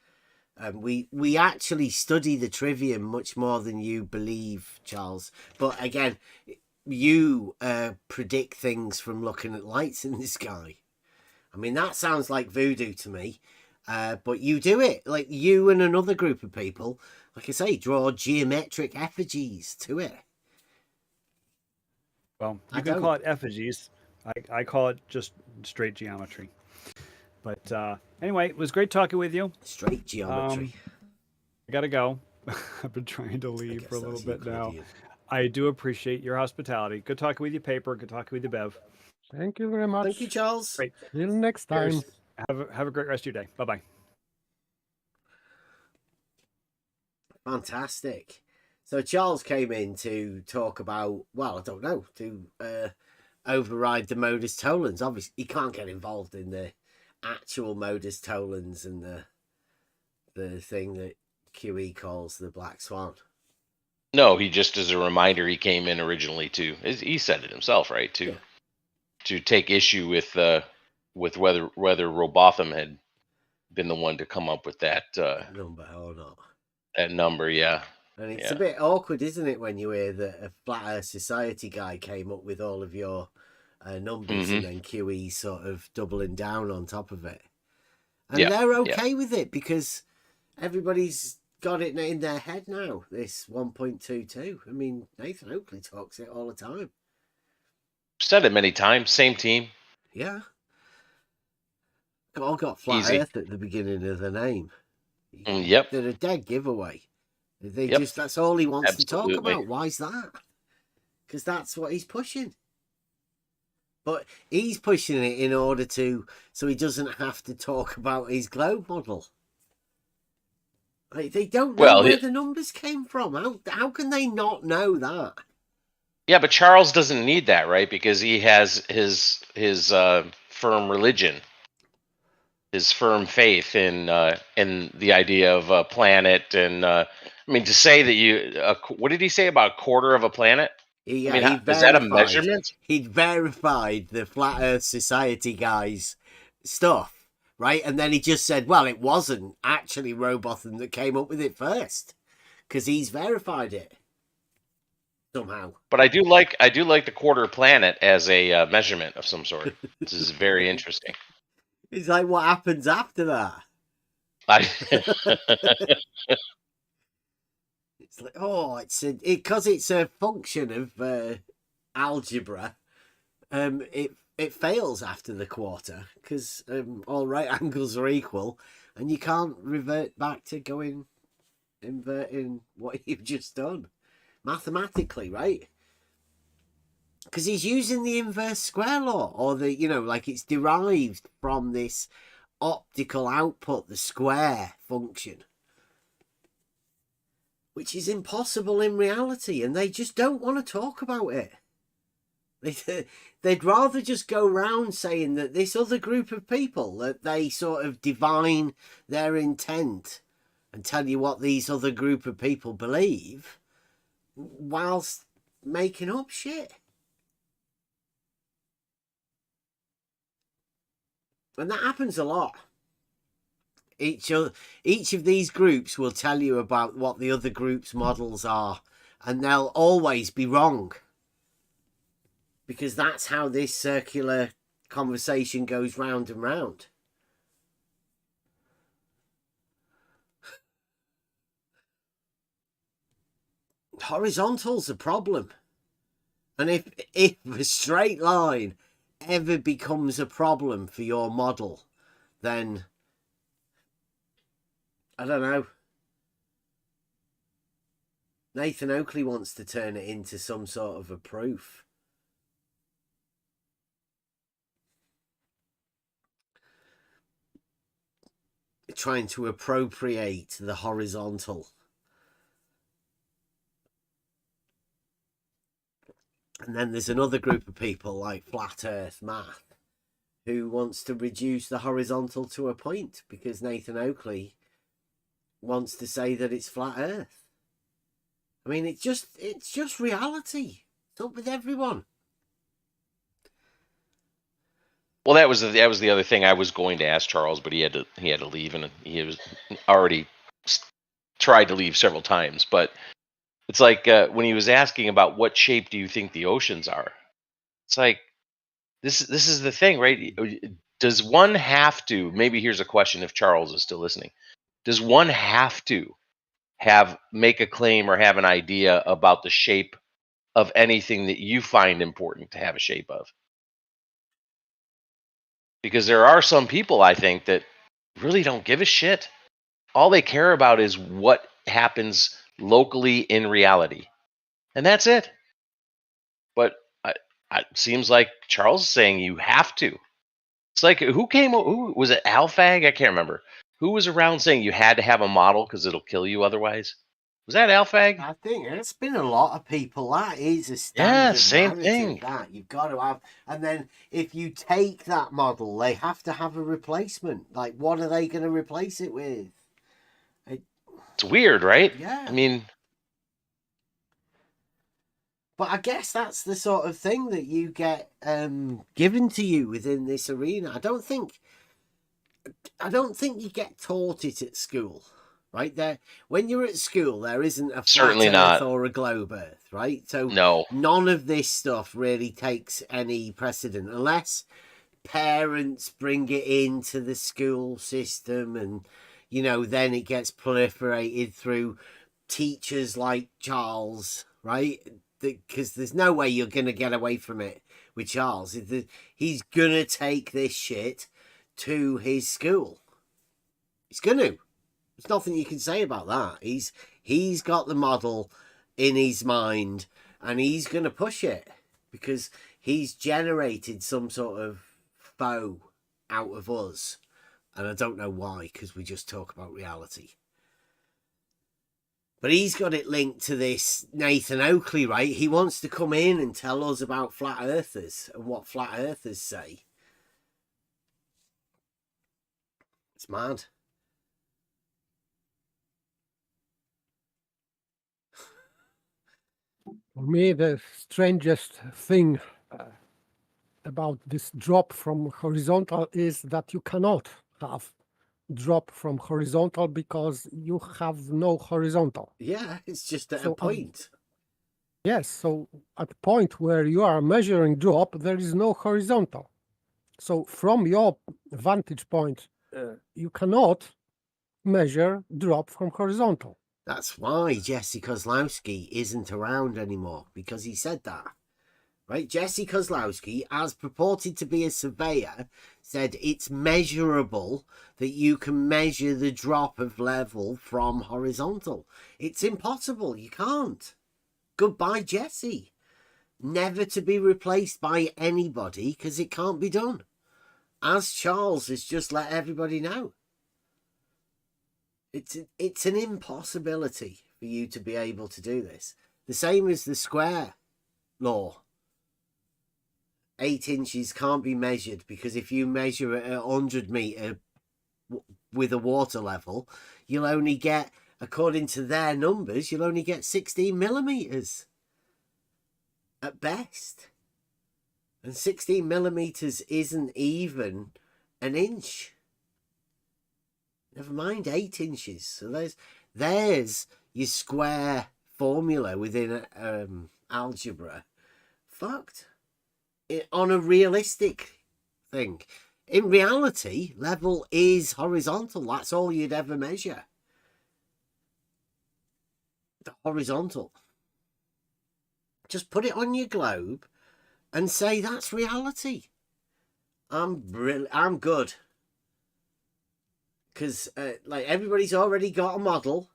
We actually study the trivium much more than you believe, Charles. But again, you predict things from looking at lights in the sky. I mean, that sounds like voodoo to me. But you do it, like you and another group of people, like I say, draw geometric effigies to it. Well, you can call it effigies. I call it just straight geometry. But anyway, it was great talking with you. Straight geometry. I gotta go. I've been trying to leave for a little bit now. I do appreciate your hospitality. Good talking with you, Paper. Good talking with you, Bev. Thank you very much. Thank you, Charles. Great. Till next time. Cheers. Have a great rest of your day. Bye-bye. Fantastic. So Charles came in to talk about, well, I don't know, to override the modus tollens. Obviously, he can't get involved in the actual modus tollens and the thing that QE calls the Black Swan. No, he just, as a reminder, he came in originally he said it himself, right? To to take issue with whether Robotham had been the one to come up with that number or not. that number. Yeah, And it's yeah. a bit awkward, isn't it, when you hear that a Flat Earth Society guy came up with all of your numbers, and then QE sort of doubling down on top of it. And they're okay with it because everybody's got it in their head now, this 1.22. I mean, Nathan Oakley talks it all the time. Said it many times. Same team. Yeah. All got Flat Earth at the beginning of the name. Yep. They're a dead giveaway. They just, that's all he wants to talk Absolutely. about. Why's that? Because that's what he's pushing. But he's pushing it in order to, so he doesn't have to talk about his globe model. Like, they don't know where the numbers came from. How can they not know that? Yeah, but Charles doesn't need that, right? Because he has his firm religion, his firm faith in the idea of a planet, and I mean, to say that what did he say about a quarter of a planet? Yeah, I mean, is that a measurement? He'd verified the Flat Earth Society guys' stuff, right? And then he just said, well, it wasn't actually Robotham that came up with it first, because he's verified it somehow. But I do like the quarter planet as a measurement of some sort. This is very interesting. It's like, what happens after that? It's like, oh, because it's a function of algebra. It fails after the quarter because all right angles are equal, and you can't revert back to inverting what you've just done mathematically, right? Because he's using the inverse square law, or like it's derived from this optical output, the square function, which is impossible in reality, and they just don't want to talk about it. They'd rather just go around saying that this other group of people, that they sort of divine their intent and tell you what these other group of people believe, whilst making up shit. And that happens a lot. Each of these groups will tell you about what the other group's models are, and they'll always be wrong. Because that's how this circular conversation goes round and round. Horizontal's a problem. And if a straight line ever becomes a problem for your model, then I don't know. Nathan Oakley wants to turn it into some sort of a proof. Trying to appropriate the horizontal. And then there's another group of people like Flat Earth Math who wants to reduce the horizontal to a point because Nathan Oakley wants to say that it's flat Earth. I mean, it's just reality. It's up with everyone. Well, that was the other thing I was going to ask Charles, but he had to leave, and he was already tried to leave several times. But it's like when he was asking about what shape do you think the oceans are, it's like this is the thing, right? Does one have to? Maybe here's a question: if Charles is still listening, does one have to make a claim or have an idea about the shape of anything that you find important to have a shape of? Because there are some people, I think, that really don't give a shit. All they care about is what happens locally in reality. And that's it. But it seems like Charles is saying you have to. It's like, who was it, Alfag? I can't remember. Who was around saying you had to have a model because it'll kill you otherwise? Was that Alfag? I think it's been a lot of people. That is a standard same narrative, thing. that you've got to have. And then if you take that model, they have to have a replacement. Like, what are they going to replace it with? It's weird, right? Yeah. I mean, But I guess that's the sort of thing that you get given to you within this arena. I don't think you get taught it at school, right? There, when you're at school, there isn't a flat Certainly Earth not. or a globe Earth, right? So No. none of this stuff really takes any precedent unless parents bring it into the school system, and then it gets proliferated through teachers like Charles, right? Because there's no way you're going to get away from it with Charles. He's going to take this shit to his school. He's going to. There's nothing you can say about that. He's got the model in his mind, and he's going to push it because he's generated some sort of foe out of us. And I don't know why, because we just talk about reality. But he's got it linked to this Nathan Oakley, right? He wants to come in and tell us about flat earthers and what flat earthers say. It's mad. For me, the strangest thing about this drop from horizontal is that you cannot have drop from horizontal because you have no horizontal. Yeah, it's just at So, a point. Yes, so at the point where you are measuring drop, there is no horizontal. So from your vantage point, you cannot measure drop from horizontal. That's why Jesse Kozlowski isn't around anymore, because he said that. Right? Jesse Kozlowski, as purported to be a surveyor, said it's measurable that you can measure the drop of level from horizontal. It's impossible. You can't. Goodbye, Jesse. Never to be replaced by anybody because it can't be done. As Charles has just let everybody know. It's an impossibility for you to be able to do this. The same as the square law. 8 inches can't be measured because if you measure at 100 meter with a water level, you'll only get, according to their numbers, you'll only get 16 millimeters at best. And 16 millimeters isn't even an inch. Never mind 8 inches. So there's your square formula within algebra. Fucked. On a realistic thing. In reality, level is horizontal. That's all you'd ever measure. The horizontal. Just put it on your globe and say that's reality. I'm good. Because like everybody's already got a model,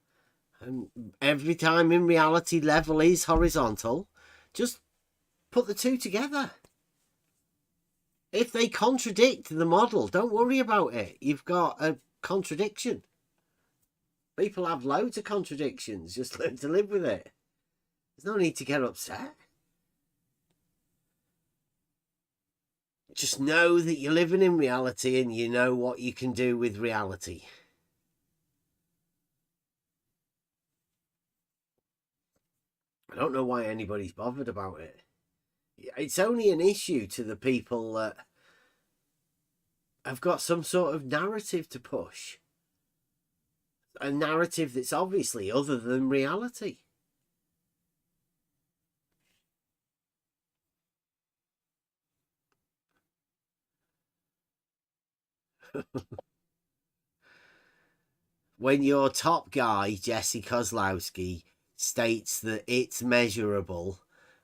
and every time in reality level is horizontal. Just put the two together. If they contradict the model, don't worry about it. You've got a contradiction. People have loads of contradictions. Just learn to live with it. There's no need to get upset. Just know that you're living in reality and you know what you can do with reality. I don't know why anybody's bothered about it. It's only an issue to the people that have got some sort of narrative to push. A narrative that's obviously other than reality. When your top guy, Jesse Kozlowski, states that it's measurable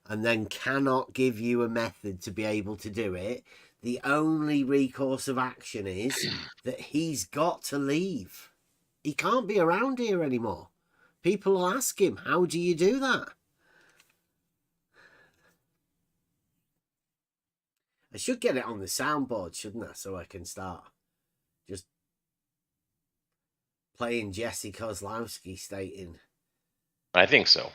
and then cannot give you a method to be able to do it, the only recourse of action is that he's got to leave. He can't be around here anymore. People will ask him, how do you do that? I should get it on the soundboard, shouldn't I? So I can start just playing Jesse Kozlowski stating. I think so.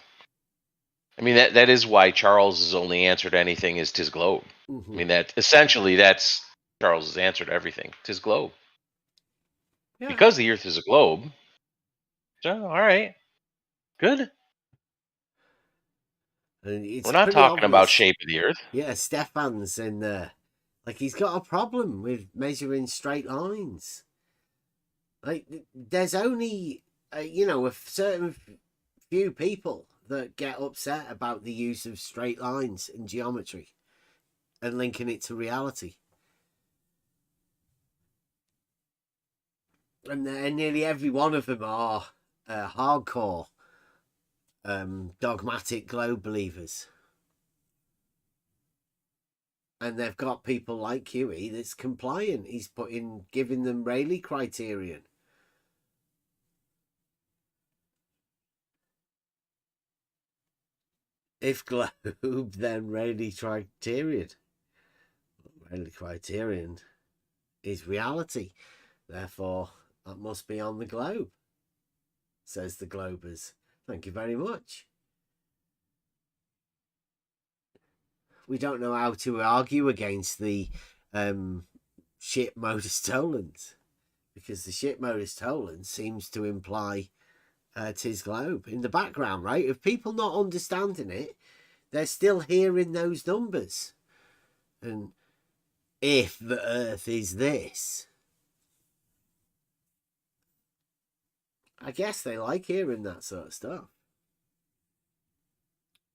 I mean, that is why Charles's only answer to anything is "'tis globe." Mm-hmm. I mean, that's Charles's answer to everything. "'Tis globe." Yeah. Because the Earth is a globe. So, all right, good. And it's We're not pretty talking about obvious. shape of the Earth. Yeah, Stefan's in there. Like, he's got a problem with measuring straight lines. Like, there's only, a certain few people that get upset about the use of straight lines in geometry and linking it to reality. And nearly every one of them are hardcore dogmatic globe believers. And they've got people like Huey that's compliant. He's giving them Rayleigh criterion. If globe, then Rayleigh criterion. Rayleigh criterion is reality. Therefore, that must be on the globe, says the Globers. Thank you very much. We don't know how to argue against the ship modus tollens, because the ship modus tollens seems to imply tis globe in the background, right? If people not understanding it, they're still hearing those numbers. And if the Earth is this, I guess they like hearing that sort of stuff.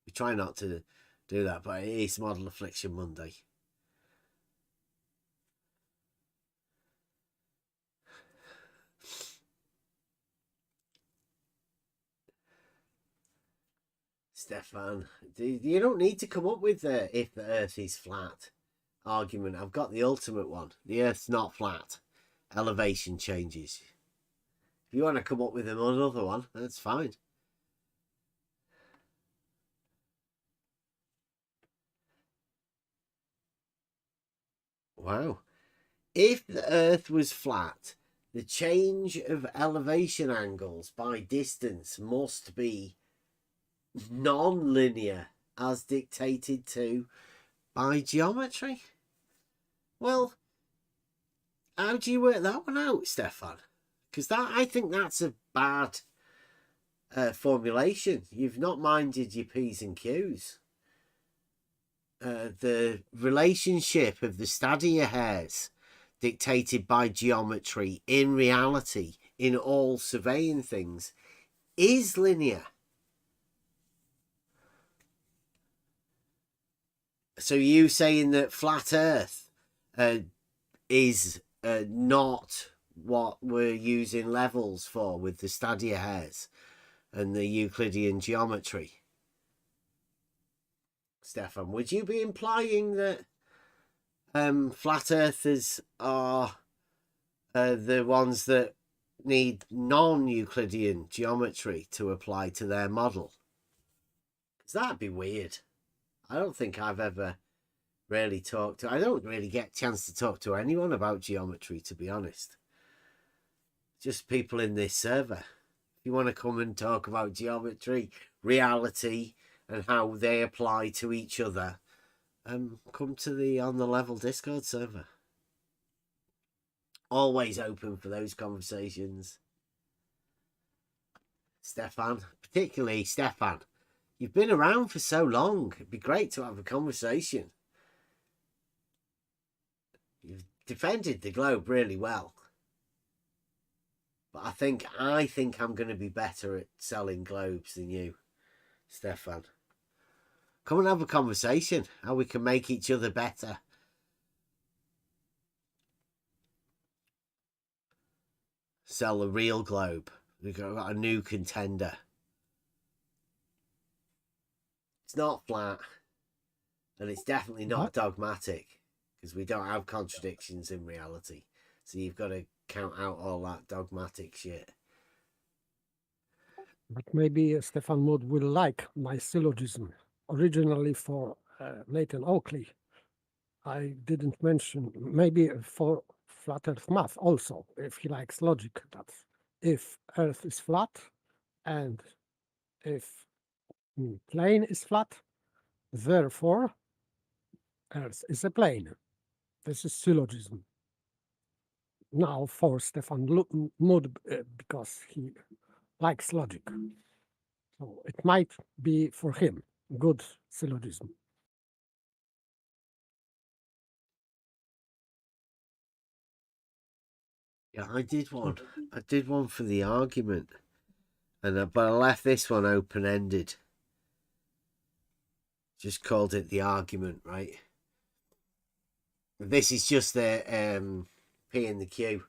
We try not to do that, but it is Model Affliction Monday. Stefan, you don't need to come up with the if the Earth is flat argument. I've got the ultimate one. The Earth's not flat. Elevation changes. If you want to come up with another one, that's fine. Wow. If the Earth was flat, the change of elevation angles by distance must be non-linear as dictated to by geometry. Well, how do you work that one out, Stefan? Because I think that's a bad formulation. You've not minded your P's and Q's. The relationship of the stadia hairs dictated by geometry in reality, in all surveying things, is linear. So you saying that flat Earth is not what we're using levels for with the stadia hairs and the Euclidean geometry? Stefan, would you be implying that flat earthers are the ones that need non-Euclidean geometry to apply to their model? Because that'd be weird. I don't think I've ever really talked to... I don't really get a chance to talk to anyone about geometry, to be honest. Just people in this server. If you want to come and talk about geometry, reality, and how they apply to each other, come to the On the Level Discord server. Always open for those conversations. Stefan, particularly Stefan, you've been around for so long. It'd be great to have a conversation. You've defended the globe really well. But I think I'm going to be better at selling globes than you, Stefan. Come and have a conversation, how we can make each other better. Sell a real globe. We've got a new contender. It's not flat. And it's definitely not dogmatic, because we don't have contradictions in reality. So you've got to count out all that dogmatic shit. But maybe Stefan Mood will like my syllogism. Originally for Nathan Oakley, I didn't mention, maybe for flat earth math also, if he likes logic, that if Earth is flat and if plane is flat, therefore Earth is a plane. This is syllogism. Now for Stefan Mood, because he likes logic. So it might be for him. good syllogism. Yeah, I did one. I did one for the argument, but I left this one open ended. Just called it the argument, right? This is just the P and the Q.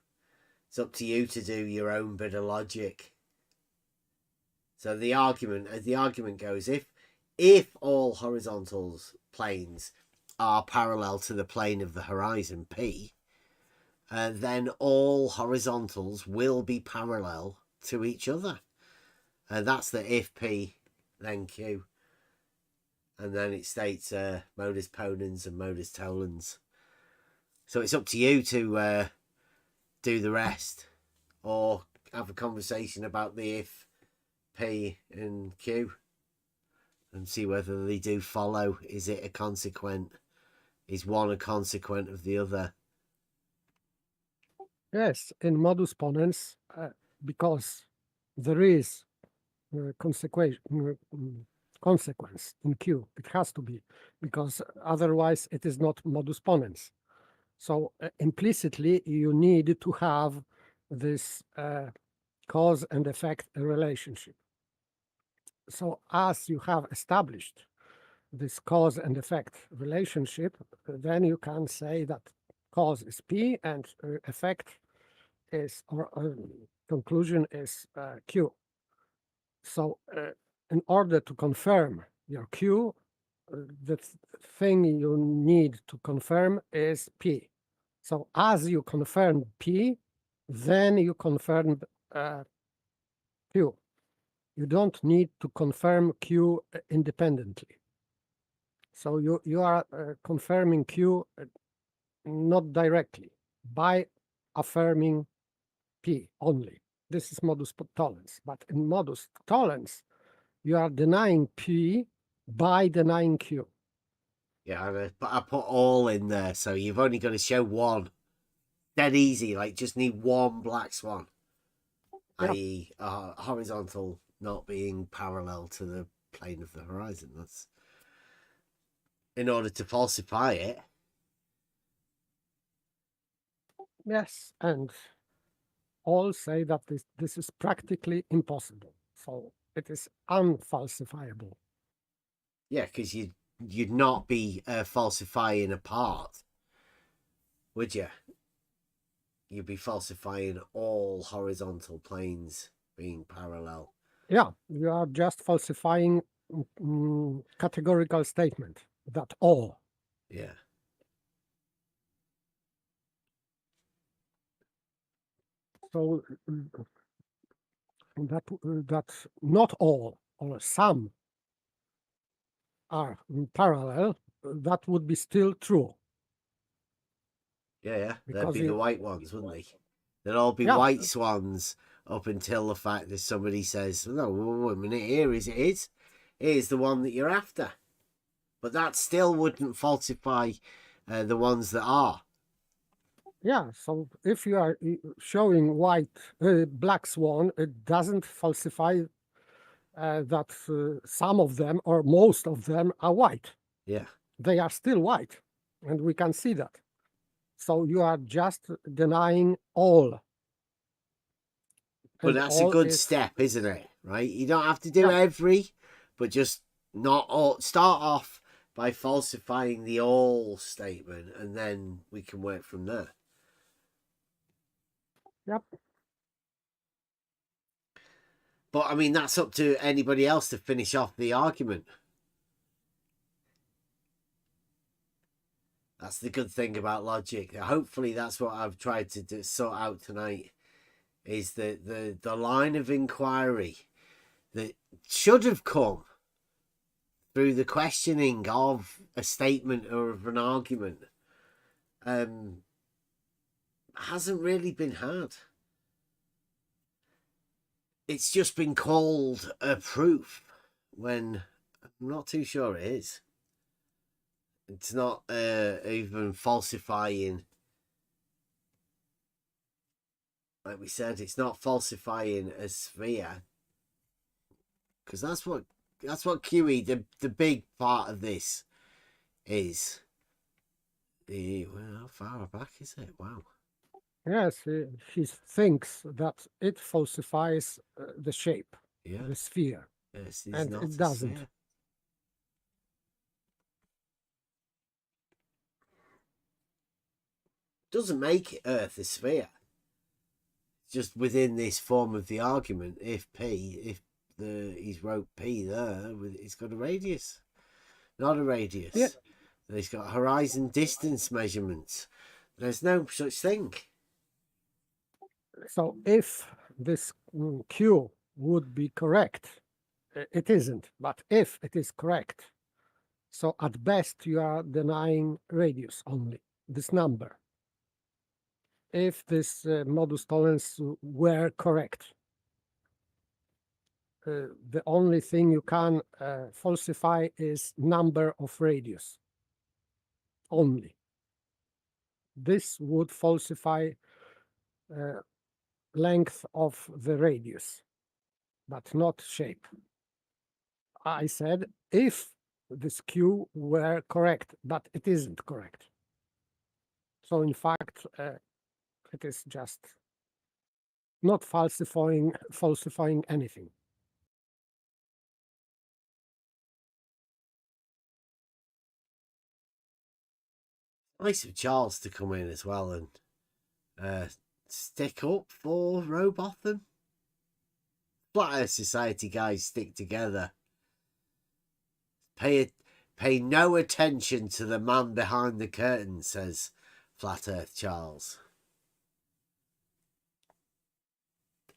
It's up to you to do your own bit of logic. So the argument, as the argument goes, if all horizontal planes are parallel to the plane of the horizon P, then all horizontals will be parallel to each other. That's the if P, then Q. And then it states modus ponens and modus tollens. So it's up to you to do the rest, or have a conversation about the if P and Q and see whether they do follow. Is it a consequent? Is one a consequent of the other? Yes, in modus ponens, because there is consequence in Q. It has to be, because otherwise it is not modus ponens. So implicitly, you need to have this cause and effect relationship. So as you have established this cause and effect relationship, then you can say that cause is P and effect is, or conclusion is Q. So in order to confirm your Q, the thing you need to confirm is P. So as you confirm P, then you confirm Q. You don't need to confirm Q independently. So you are confirming Q not directly, by affirming P only. This is modus tollens. But in modus tollens, you are denying P by denying Q. Yeah, but I put all in there, so you've only got to show one. Dead easy, like just need one black swan, Yeah. i.e. Horizontal not being parallel to the plane of the horizon. That's in order to falsify it. Yes, and all say that this is practically impossible. So it is unfalsifiable. Yeah, because you'd not be falsifying a part, would you? You'd be falsifying all horizontal planes being parallel. Yeah, you are just falsifying categorical statement that all. Yeah. So that not all or some are parallel, that would be still true. Yeah. They'd Because be the white ones, wouldn't they? They'd all be Yeah. white swans up until the fact that somebody says, no, wait a minute, here's the one that you're after. But that still wouldn't falsify the ones that are. Yeah, so if you are showing Black Swan, it doesn't falsify that some of them or most of them are white. Yeah. They are still white, and we can see that. So you are just denying all. But And that's a all good is- step, isn't it? Right? You don't have to do Yeah. every, but just not all. Start off by falsifying the all statement, and then we can work from there. Yep. But I mean, that's up to anybody else to finish off the argument. That's the good thing about logic. Hopefully, that's what I've tried to sort out tonight. Is the line of inquiry that should have come through the questioning of a statement or of an argument hasn't really been had. It's just been called a proof when I'm not too sure it is. It's not even falsifying. Like we said, it's not falsifying a sphere, because that's what QE, the big part of this is. How far back is it? Wow. Yes, he thinks that it falsifies the shape, Yeah. the sphere, Yes, and it doesn't. Sphere. Doesn't make Earth a sphere. Just within this form of the argument, if he's wrote P there, it's got a radius, not a radius. Yeah. It's got horizon distance measurements. There's no such thing. So if this Q would be correct, it isn't, but if it is correct, so at best you are denying radius only, this number. If this modus tollens were correct, the only thing you can falsify is number of radius only. This would falsify length of the radius, but not shape. I said if this Q were correct, but it isn't correct. So in fact, it is just not falsifying anything. Nice of Charles to come in as well and stick up for Robotham. Flat Earth Society guys stick together. Pay no attention to the man behind the curtain, says Flat Earth Charles.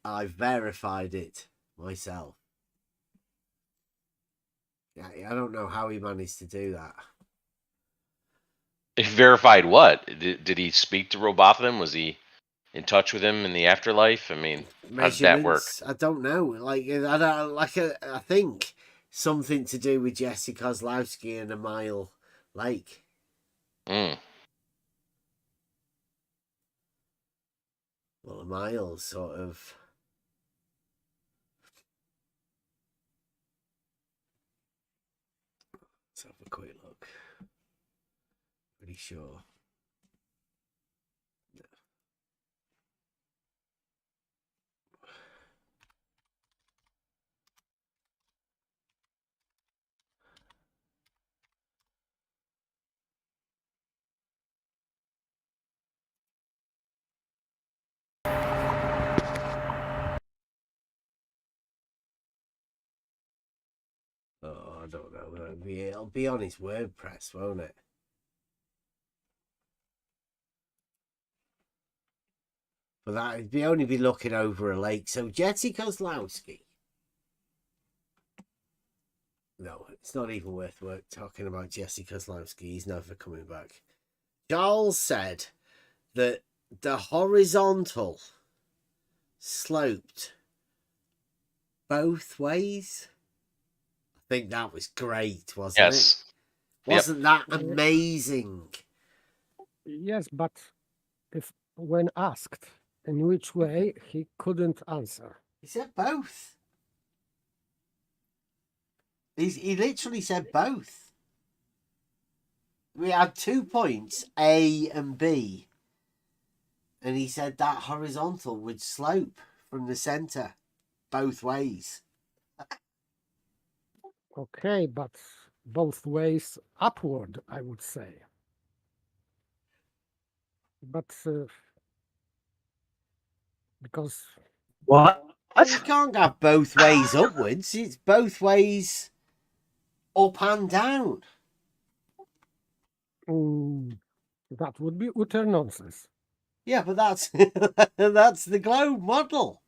I've verified it myself. Yeah, I don't know how he managed to do that. He verified what? Did he speak to Robotham? Was he in touch with him in the afterlife? I mean, how did that work? I don't know. I think something to do with Jesse Kozlowski and a mile lake. Mm. Well, a mile sort of. Let's have a quick look. Pretty sure. Oh, I don't know. It'll be on his WordPress, won't it? But that'd be only be looking over a lake. So Jesse Kozlowski. No, it's not even worth talking about Jesse Kozlowski. He's never coming back. Charles said that the horizontal sloped both ways. I think that was great, wasn't it? Wasn't that amazing? Yes, but when asked in which way, he couldn't answer. He said both. He literally said both. We had 2 points, A and B. And he said that horizontal would slope from the centre both ways. Okay, but both ways upward, I would say. But because What? You can't have both ways upwards. It's both ways up and down. That would be utter nonsense. Yeah, but that's that's the globe model.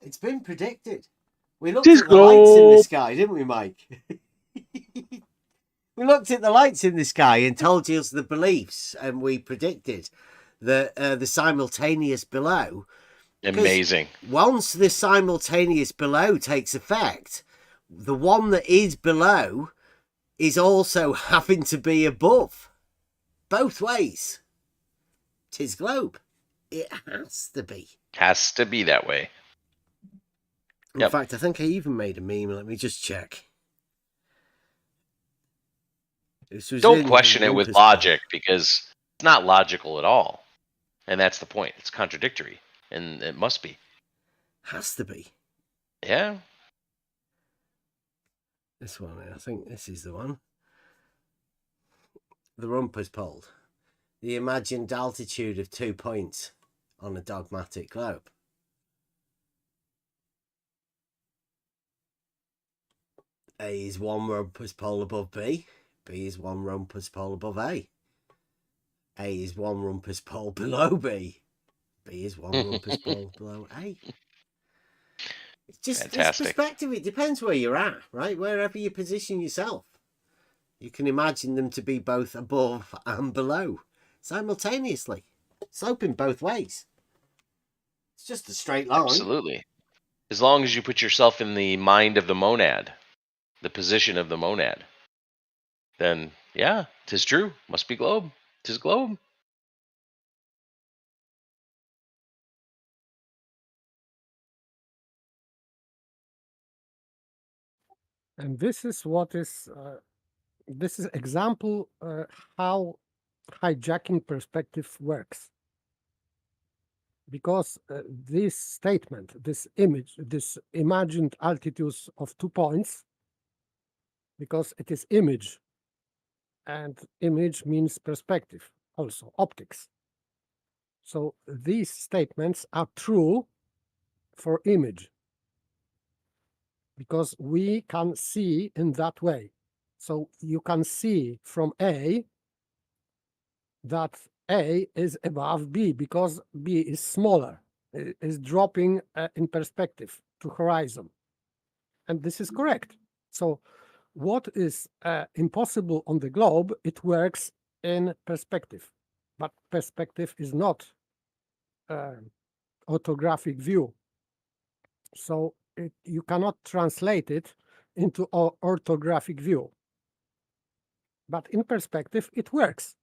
It's been predicted. We looked at the lights in the sky, didn't we, Mike? We looked at the lights in the sky and told you the beliefs, and we predicted that the simultaneous below. Amazing. Once the simultaneous below takes effect, the one that is below is also having to be above. Both ways. 'Tis globe. It has to be. Has to be that way. In Yep. fact, I think I even made a meme. Let me just check. This was Don't in question it with Rumpus logic, because it's not logical at all. And that's the point. It's contradictory. And it must be. Has to be. Yeah. This one, I think this is the one. The Rumpus poll. The imagined altitude of 2 points on a dogmatic globe. A is 1 Rumpus pole above B. B is 1 Rumpus pole above A. A is 1 Rumpus pole below B. B is 1 Rumpus pole below A. It's just Fantastic. this perspective. It depends where you're at, right? Wherever you position yourself, you can imagine them to be both above and below simultaneously, sloping both ways. It's just a straight line. Absolutely. As long as you put yourself in the mind of the monad, the position of the monad, then yeah, 'tis true. Must be globe. 'Tis globe. And this is what is this is example how hijacking perspective works. Because this statement, this image, this imagined altitudes of 2 points, because it is image, and image means perspective, also optics. So these statements are true for image, because we can see in that way. So you can see from A that A is above B, because B is smaller, is dropping in perspective to horizon. And this is correct. So what is impossible on the globe, it works in perspective. But perspective is not orthographic view. So you cannot translate it into orthographic view. But in perspective, it works.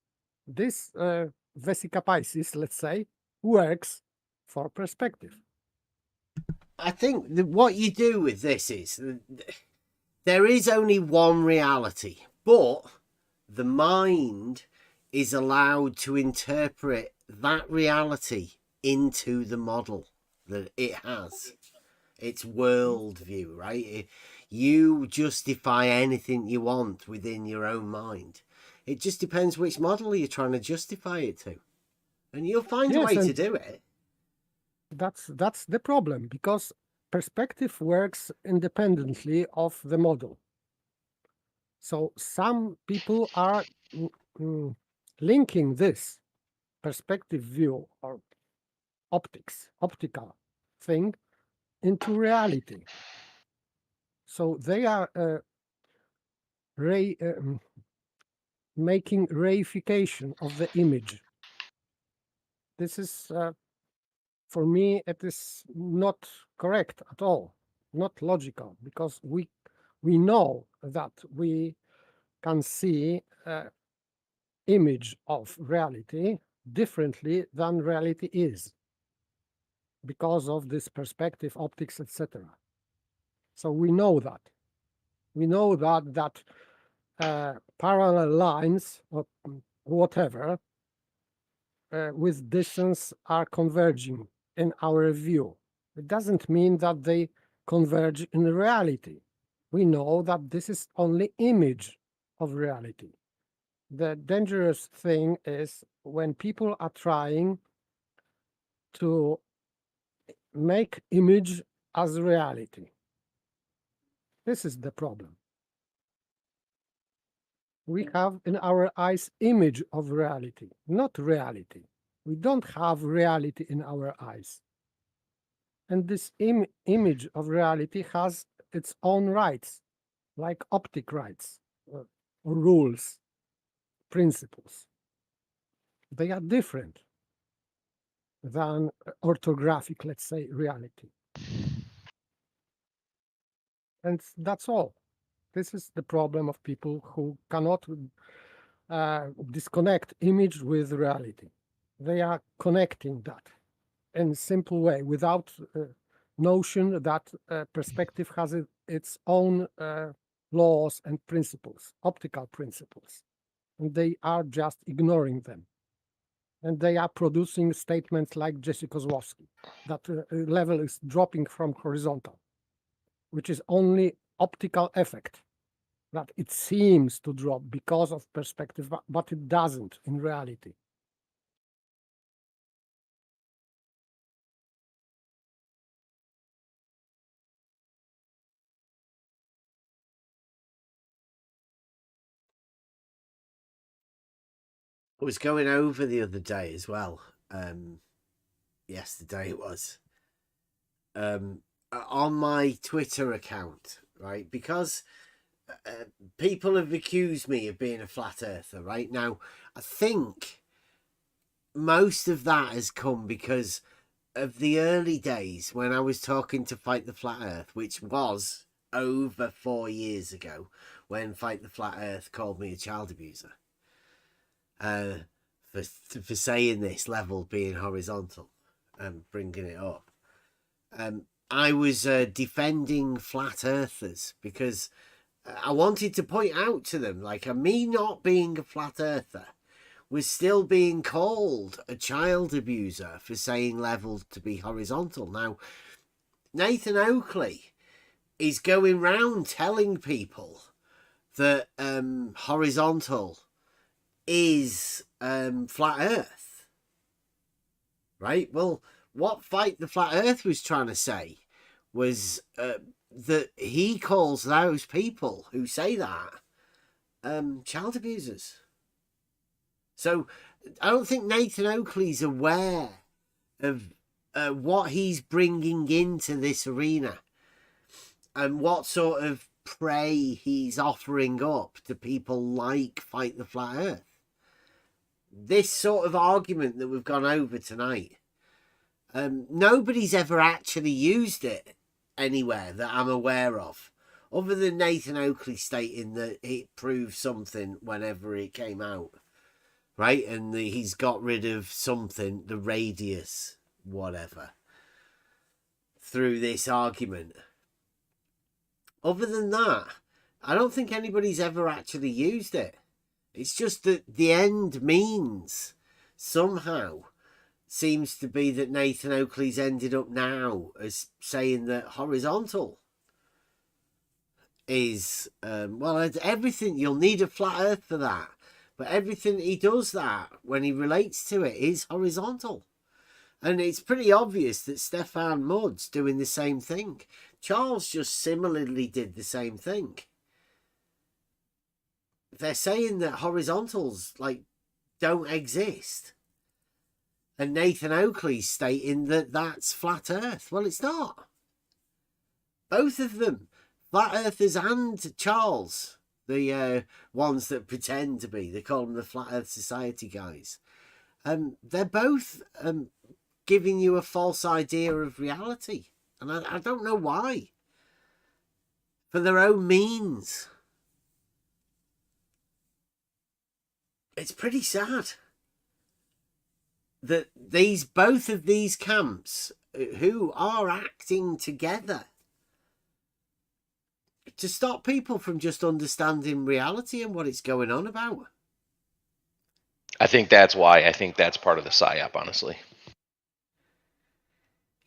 This vesica Piscis, let's say, works for perspective. I think what you do with this is there is only one reality, but the mind is allowed to interpret that reality into the model that it has. Its worldview, right? You justify anything you want within your own mind. It just depends which model you're trying to justify it to. And you'll find a way to do it. That's the problem, because perspective works independently of the model. So some people are linking this perspective view or optical thing into reality. So they are making reification of the image. This is, for me, it is not correct at all, not logical, because we know that we can see image of reality differently than reality is, because of this perspective, optics, etc. So we know that. We know that parallel lines or whatever with distance are converging in our view. It doesn't mean that they converge in reality. We know that this is only image of reality. The dangerous thing is when people are trying to make image as reality. This is the problem. We have in our eyes image of reality, not reality. We don't have reality in our eyes. And this image of reality has its own rights, like optic rights, or rules, principles. They are different than orthographic, let's say, reality. And that's all. This is the problem of people who cannot disconnect image with reality. They are connecting that in a simple way without notion that perspective has its own laws and principles, optical principles, and they are just ignoring them. And they are producing statements like Jesse Kozłowski, that level is dropping from horizontal, which is only optical effect, that it seems to drop because of perspective, but it doesn't in reality. I was going over the other day as well. Yesterday it was. On my Twitter account, right? Because people have accused me of being a flat earther, right? Now, I think most of that has come because of the early days when I was talking to Fight the Flat Earth, which was over 4 years ago, when Fight the Flat Earth called me a child abuser. For saying this level being horizontal and bringing it up. I was defending flat earthers because I wanted to point out to them, like, me not being a flat earther was still being called a child abuser for saying level to be horizontal. Now, Nathan Oakley is going round telling people that horizontal is flat earth, right? Well, what Fight the Flat Earth was trying to say was that he calls those people who say that child abusers. So I don't think Nathan Oakley's aware of what he's bringing into this arena and what sort of prey he's offering up to people like Fight the Flat Earth. This sort of argument that we've gone over tonight, nobody's ever actually used it anywhere that I'm aware of, other than Nathan Oakley stating that it proved something whenever it came out, right? And he's got rid of something, the radius, whatever, through this argument. Other than that, I don't think anybody's ever actually used it. It's just that the end means somehow seems to be that Nathan Oakley's ended up now as saying that horizontal is, well, everything, you'll need a flat earth for that. But everything he does that when he relates to it is horizontal. And it's pretty obvious that Stefan Mudd's doing the same thing. Charles just similarly did the same thing. They're saying that horizontals, like, don't exist. And Nathan Oakley's stating that that's flat earth. Well, it's not. Both of them, flat earthers and Charles, the ones that pretend to be, they call them the Flat Earth Society guys. They're both giving you a false idea of reality. And I don't know why. For their own means. It's pretty sad that both of these camps who are acting together to stop people from just understanding reality and what it's going on about. I think that's why. I think that's part of the psyop, honestly.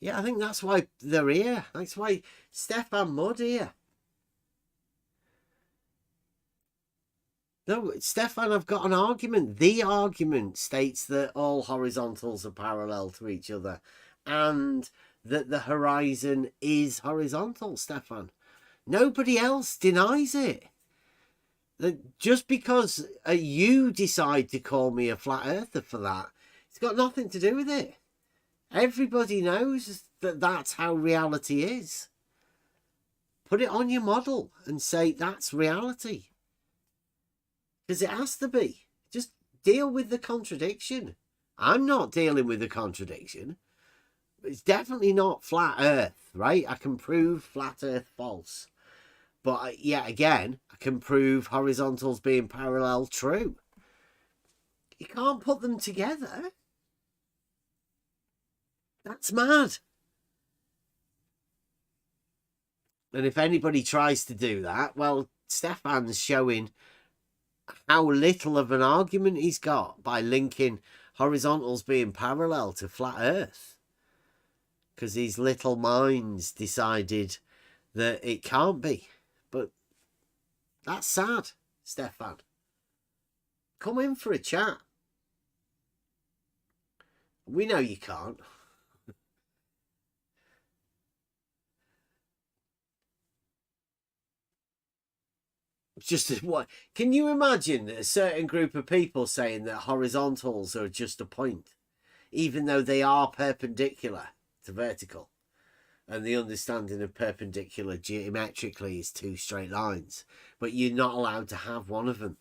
Yeah, I think that's why they're here. That's why Stefan Mudd here. No, Stefan, I've got an argument. The argument states that all horizontals are parallel to each other and that the horizon is horizontal, Stefan. Nobody else denies it. Just because you decide to call me a flat earther for that, it's got nothing to do with it. Everybody knows that that's how reality is. Put it on your model and say that's reality. Because it has to be. Just deal with the contradiction. I'm not dealing with the contradiction. It's definitely not flat earth, right? I can prove flat earth false. But yet again, I can prove horizontals being parallel true. You can't put them together. That's mad. And if anybody tries to do that, well, Stefan's showing how little of an argument he's got by linking horizontals being parallel to flat Earth. Because his little minds decided that it can't be. But that's sad, Stefan. Come in for a chat. We know you can't. Just what? Can you imagine that a certain group of people saying that horizontals are just a point, even though they are perpendicular to vertical, and the understanding of perpendicular geometrically is two straight lines, but you're not allowed to have one of them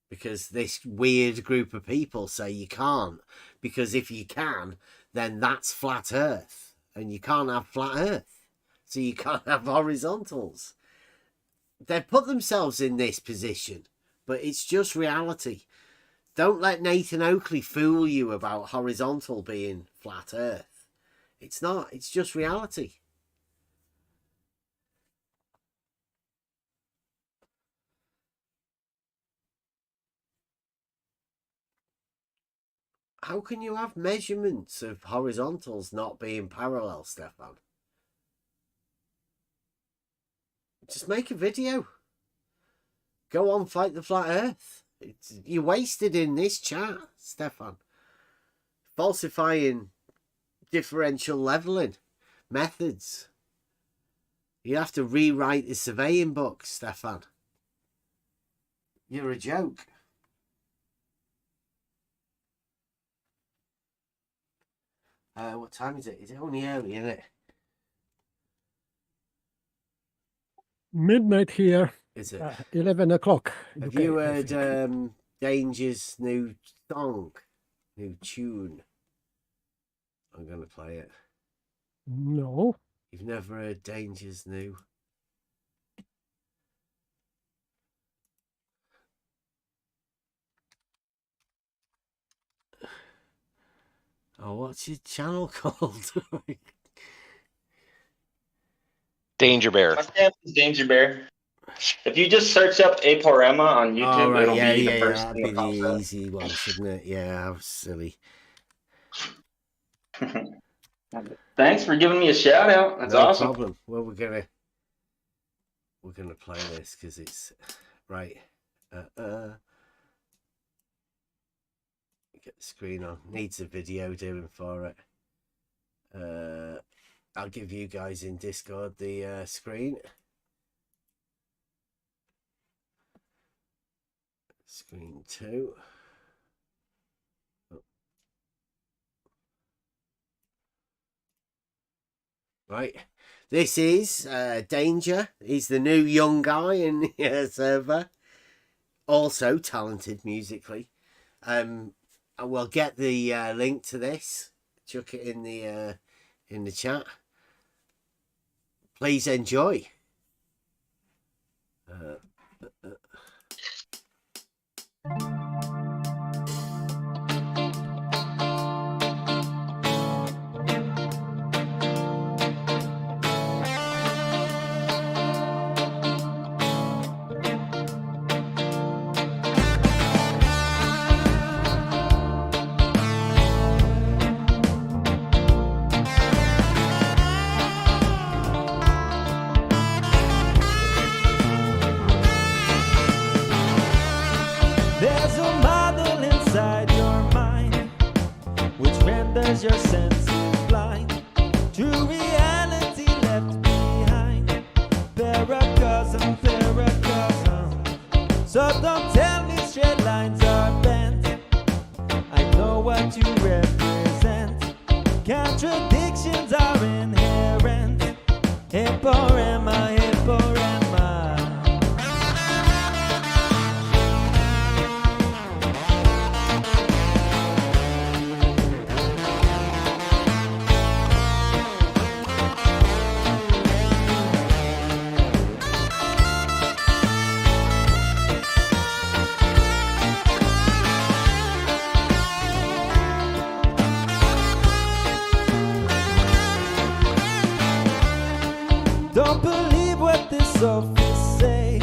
because this weird group of people say you can't, because if you can, then that's flat Earth, and you can't have flat Earth, so you can't have horizontals. They've put themselves in this position, but it's just reality. Don't let Nathan Oakley fool you about horizontal being flat Earth. It's not. It's just reality. How can you have measurements of horizontals not being parallel, Stefan? Just make a video. Go on, fight the flat Earth. You're wasted in this chat, Stefan. Falsifying differential leveling methods. You have to rewrite the surveying book, Stefan. You're a joke. What time is it? Is it only early, isn't it? Midnight here. Is it? 11 o'clock. Have UK, you I heard think. Danger's new song, new tune? I'm going to play it. No. You've never heard Danger's new? Oh, what's your channel called? Danger Bear. My stamp is Danger Bear. If you just search up Aporema on YouTube, Oh, right, it'll yeah, be the yeah, first that'd thing be that pops the up. easy one, shouldn't it? Yeah, I was silly. Thanks for giving me a shout out. That's No awesome. problem. Well, we're gonna play this because it's right. Get the screen on. Needs a video doing for it. I'll give you guys in Discord the screen. Screen 2. Oh. Right. This is Danger. He's the new young guy in the server. Also talented musically. I will get the link to this. Chuck it in the chat. Please enjoy. There's a model inside your mind which renders your senses blind to reality left behind. Paracosm, paracosm. So don't tell me straight lines are bent. I know what you represent. Contradictions are inherent. Hipporema, hipporema. Don't believe what the sophists say,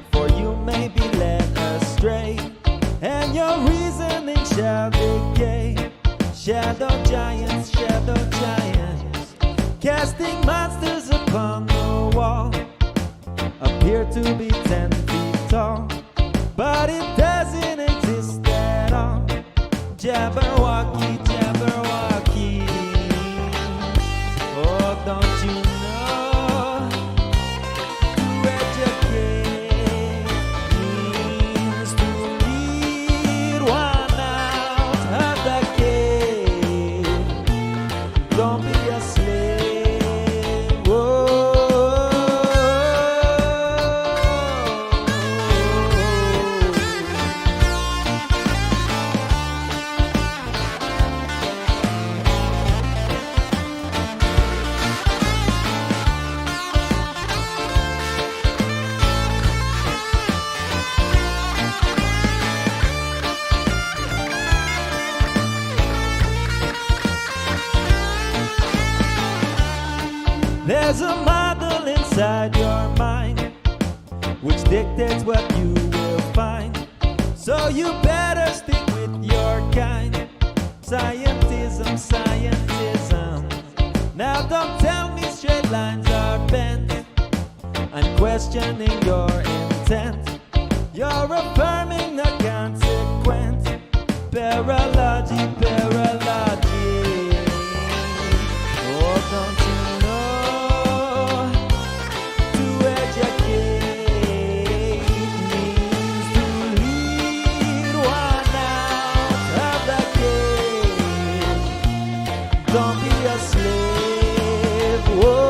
for you may be led astray, and your reasoning shall decay. Shadow giants, casting monsters upon the wall, appear to be 10 feet tall, but it doesn't exist at all. Jabberwocky, Jabberwocky, oh, don't you know, to educate means to lead one out of the cave. Don't be a slave, whoa. There's a model inside your mind which dictates what you will find. So you better stick with your kind. Scientism, scientism. Now don't tell me straight lines are bent. I'm questioning your intent. You're affirming the consequent. Paralogy, paralogy. Oh, don't you know? To educate means to lead one out of the cave. Don't be a slave. Whoa.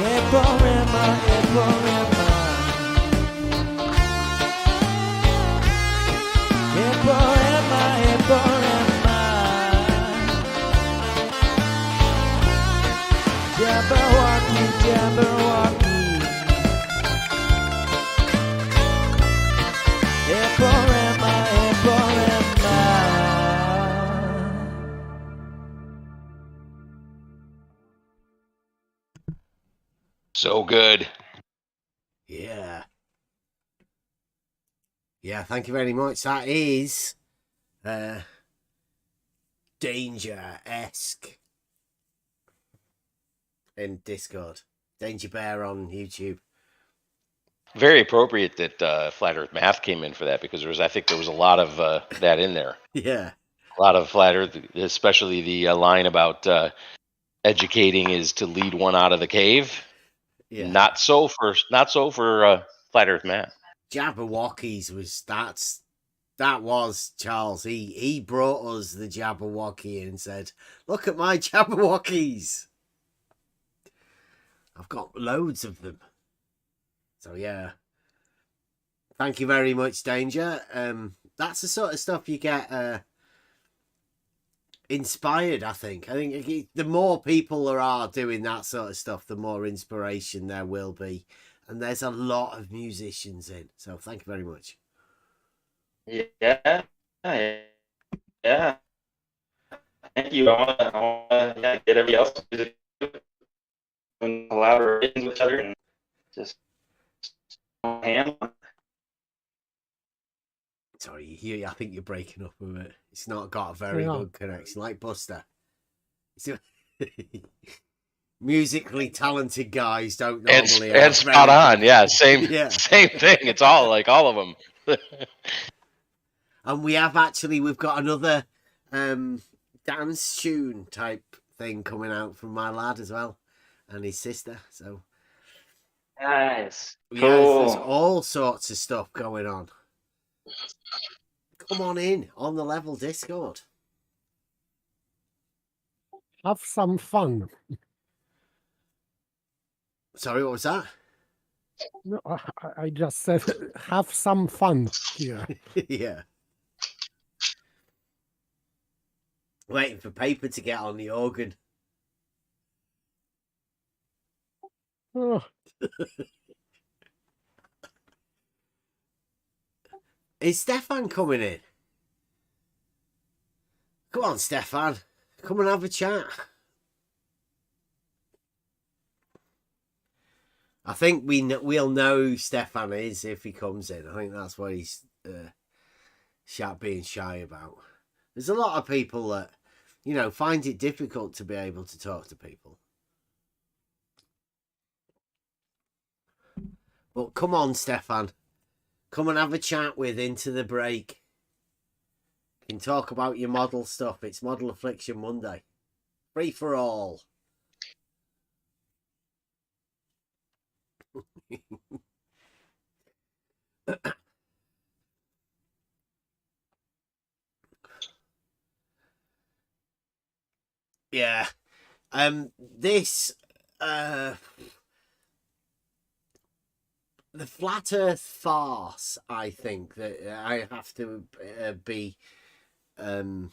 Eporema, eporema. Eporema, eporema. Jabberwocky, Jabberwocky. Eporema, eporema. So good. Yeah. Yeah, thank you very much. That is Danger-esque in Discord. Danger Bear on YouTube. Very appropriate that Flat Earth Math came in for that, because I think there was a lot of that in there. Yeah. A lot of Flat Earth, especially the line about educating is to lead one out of the cave. Yeah. Not so for Flat Earth Math. Jabberwockies that was Charles. He brought us the Jabberwocky and said, "Look at my Jabberwockies. I've got loads of them." So yeah, thank you very much, Danger. That's the sort of stuff you get inspired. I think the more people there are doing that sort of stuff, the more inspiration there will be. And there's a lot of musicians in. So thank you very much. Yeah. Thank you. I want to get everybody else to and collaborate with each other and just hand. Sorry, I think you're breaking up a bit. It's not got a very good connection, like Buster. Musically talented guys don't normally. And spot on, yeah. Same thing. It's all of them. And we've got another dance tune type thing coming out from my lad as well, and his sister. So nice, cool. There's all sorts of stuff going on. come on in on the level Discord. Have some fun. Sorry, what was that? No, I just said have some fun here. Yeah. Waiting for paper to get on the organ. Oh, Is Stefan coming in? Come on, Stefan. Come and have a chat. I think we'll know who Stefan is if he comes in. I think that's what he's being shy about. There's a lot of people that, you know, find it difficult to be able to talk to people. But come on, Stefan. Come and have a chat with Into the Break. You can talk about your model stuff. It's Model Affliction Monday. Free for all. Yeah. This the flat earth farce, I think that I have to be in.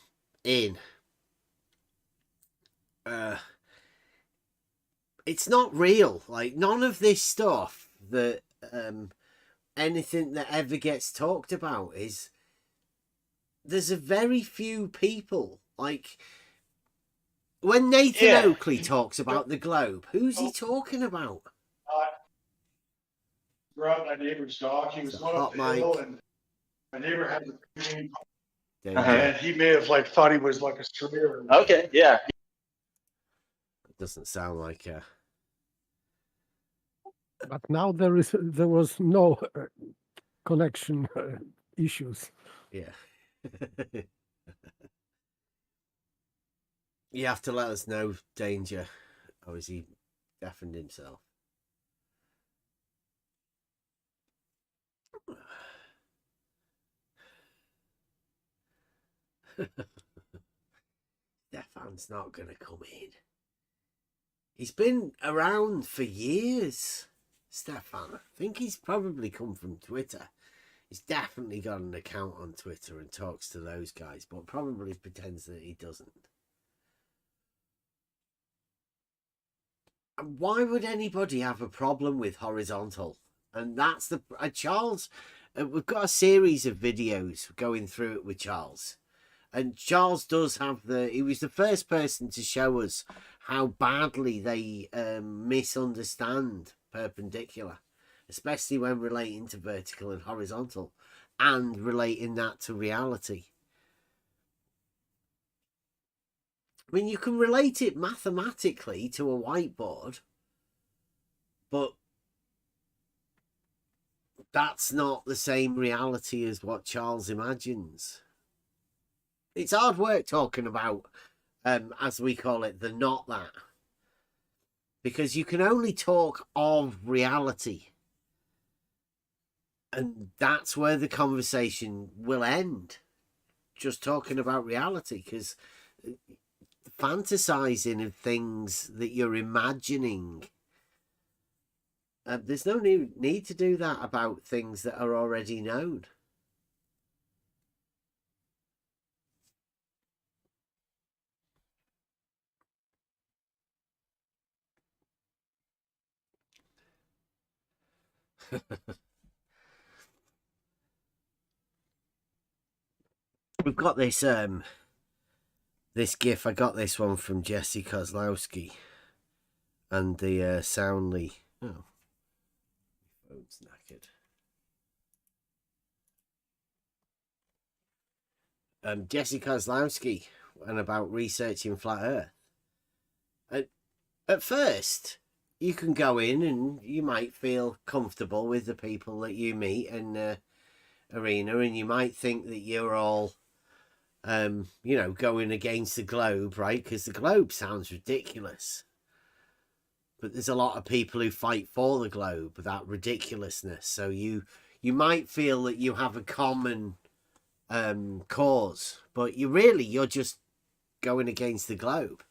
It's not real. Like, none of this stuff that anything that ever gets talked about is, there's a very few people, like when Nathan Oakley talks about the globe, who's he talking about? We're out my neighbor's dog. He was going up the hill, and my neighbor had a dream, and he may have like thought he was like a surveyor. Okay, yeah. It doesn't sound like but now there was no connection issues. Yeah. You have to let us know, Danger. Or is he deafened himself? Stefan's not going to come in. He's been around for years, Stefan. I think he's probably come from Twitter. He's definitely got an account on Twitter and talks to those guys, but probably pretends that he doesn't. And why would anybody have a problem with horizontal? And that's the... Charles, we've got a series of videos going through it with Charles. And Charles does have he was the first person to show us how badly they misunderstand perpendicular, especially when relating to vertical and horizontal, and relating that to reality. I mean, you can relate it mathematically to a whiteboard, but that's not the same reality as what Charles imagines. It's hard work talking about, as we call it, the not that. Because you can only talk of reality. And that's where the conversation will end. Just talking about reality. Because fantasizing of things that you're imagining, there's no need to do that about things that are already known. We've got this this GIF. I got this one from Jesse Kozlowski, and the Soundly. Oh, my phone's knackered. Jesse Kozlowski, and about researching flat Earth. At first, you can go in and you might feel comfortable with the people that you meet in the arena, and you might think that you're all, you know, going against the globe, right? Because the globe sounds ridiculous. But there's a lot of people who fight for the globe, that ridiculousness. So you might feel that you have a common cause, but you're just going against the globe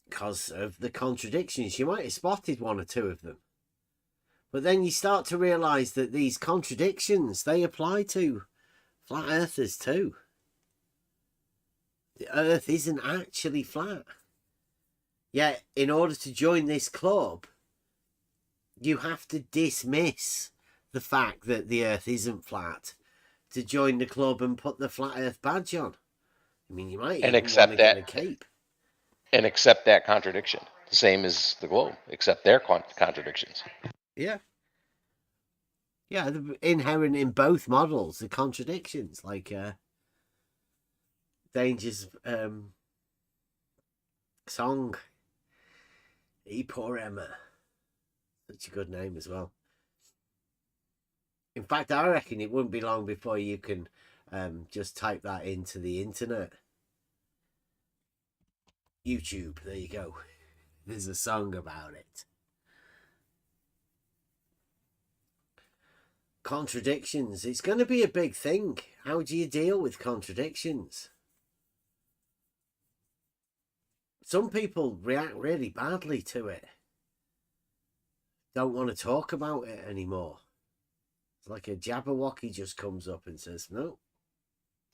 because of the contradictions. You might have spotted one or two of them, but then you start to realize that these contradictions, they apply to flat earthers too. The earth isn't actually flat. Yet in order to join this club, you have to dismiss the fact that the earth isn't flat to join the club and put the flat earth badge on. I mean, you might And even accept want to that. get a cape. And accept that contradiction. The same as the globe, accept their contradictions. Yeah. Yeah, inherent in both models, the contradictions, like Danger's song, E Poor Emma. Such a good name as well. In fact, I reckon it wouldn't be long before you can just type that into the internet. YouTube, there you go. There's a song about it. Contradictions. It's going to be a big thing. How do you deal with contradictions? Some people react really badly to it. Don't want to talk about it anymore. It's like a Jabberwocky just comes up and says, no,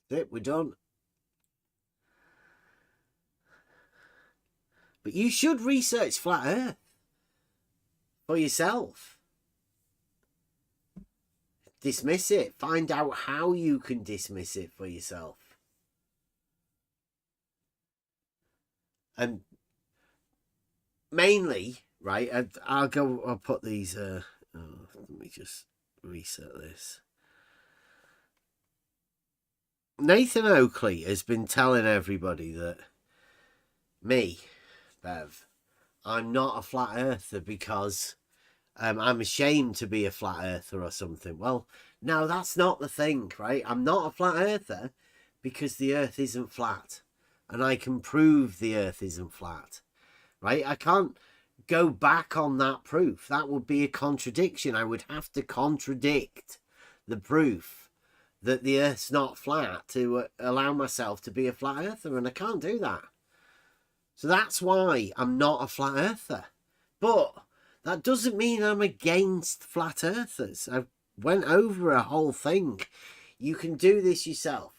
that's it, we're done. But you should research flat earth for yourself. Dismiss it. Find out how you can dismiss it for yourself. And mainly, right, I'll put these, let me just reset this. Nathan Oakley has been telling everybody that me, Bev, I'm not a flat earther because I'm ashamed to be a flat earther or something. Well, no, that's not the thing, right? I'm not a flat earther because the earth isn't flat. And I can prove the earth isn't flat, right? I can't go back on that proof. That would be a contradiction. I would have to contradict the proof that the earth's not flat to allow myself to be a flat earther, and I can't do that. So that's why I'm not a flat earther. But that doesn't mean I'm against flat earthers. I went over a whole thing. You can do this yourself.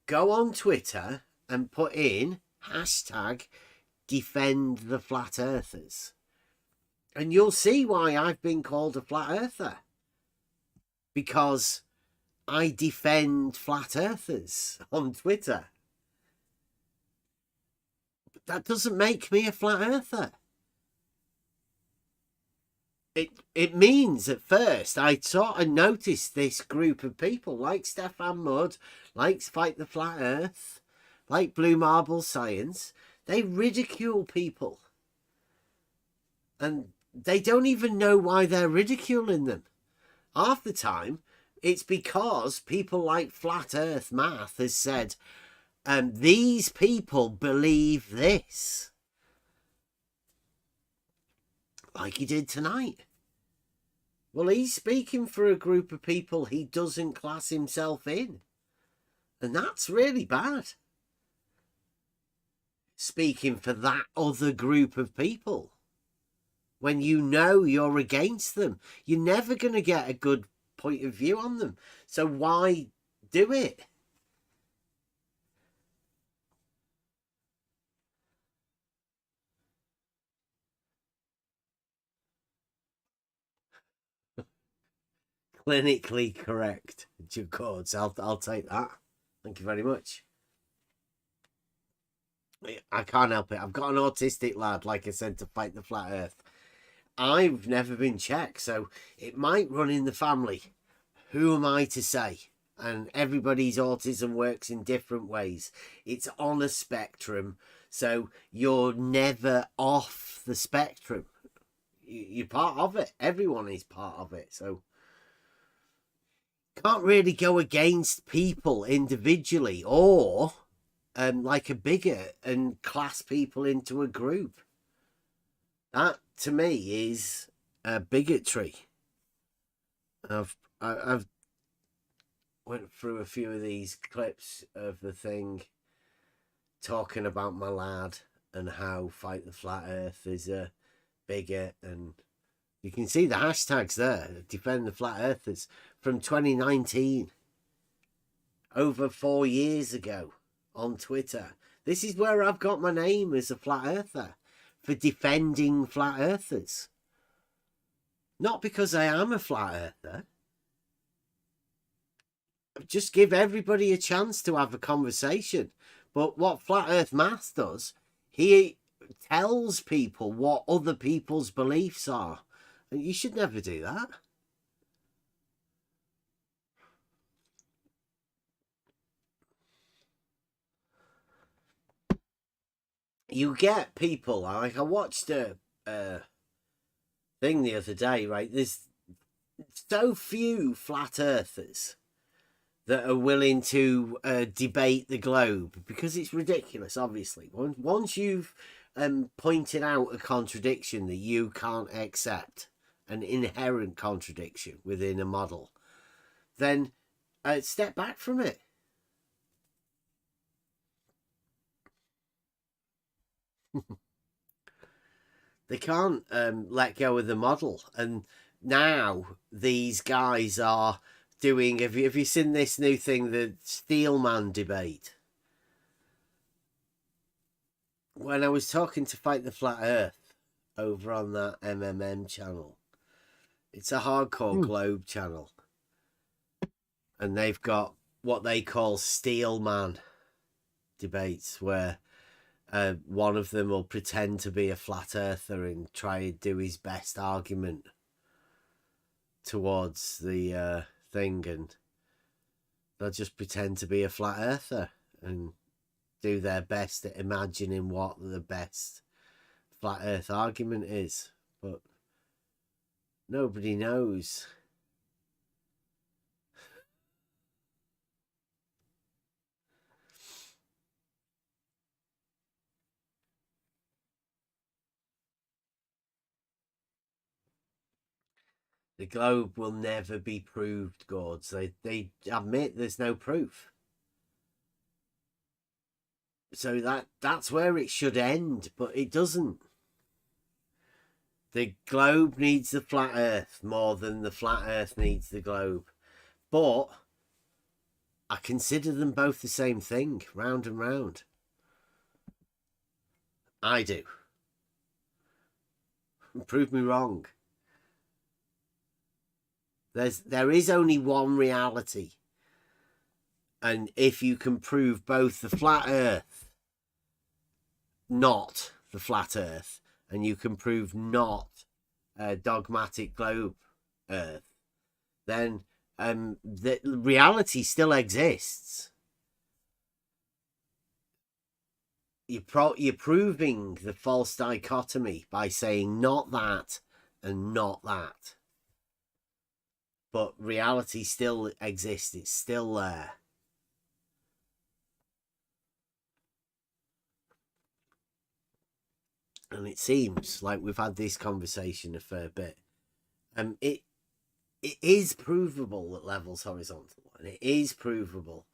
Go on Twitter and put in hashtag defend the flat earthers. And you'll see why I've been called a flat earther. Because I defend flat earthers on Twitter. But that doesn't make me a flat earther. It means at first I sort of noticed this group of people like Stefan Mudd, like Fight the Flat Earth, like Blue Marble Science. They ridicule people. And they don't even know why they're ridiculing them. Half the time, it's because people like Flat Earth Math has said, these people believe this. Like he did tonight. Well, he's speaking for a group of people he doesn't class himself in. And that's really bad. Speaking for that other group of people. When you know you're against them. You're never going to get a good point of view on them. So why do it? Clinically correct, Jacods. I'll take that. Thank you very much. I can't help it. I've got an autistic lad, like I said, to fight the flat earth. I've never been checked, so it might run in the family. Who am I to say? And everybody's autism works in different ways. It's on a spectrum, so you're never off the spectrum. You're part of it. Everyone is part of it, so can't really go against people individually or like a bigot and class people into a group. That to me is bigotry. went through a few of these clips of the thing talking about my lad and how Fight the Flat Earth is a bigot, and you can see the hashtags there, Defend the Flat Earthers, from 2019, over 4 years ago on Twitter. This is where I've got my name as a flat earther, for defending flat earthers. Not because I am a flat earther. Just give everybody a chance to have a conversation. But what Flat Earth Math does, he tells people what other people's beliefs are. And you should never do that. You get people, like I watched a thing the other day, right? There's so few flat earthers that are willing to debate the globe, because it's ridiculous, obviously. Once you've pointed out a contradiction that you can't accept, an inherent contradiction within a model, then step back from it. They can't let go of the model. And now these guys are doing, have you seen this new thing, the Steelman debate? When I was talking to Fight the Flat Earth over on that MMM channel, it's a hardcore globe channel, and they've got what they call Steelman debates, where one of them will pretend to be a flat earther and try to do his best argument towards the thing, and they'll just pretend to be a flat earther and do their best at imagining what the best flat earth argument is, but nobody knows. The globe will never be proved, Gords. They admit there's no proof. So that's where it should end, but it doesn't. The globe needs the flat earth more than the flat earth needs the globe. But I consider them both the same thing, round and round. I do. Prove me wrong. There is only one reality. And if you can prove both the flat earth, not the flat earth, and you can prove not dogmatic globe earth, then the reality still exists. You're proving the false dichotomy by saying not that and not that. But reality still exists. It's still there. And it seems like we've had this conversation a fair bit. It is provable that level's horizontal. And it is provable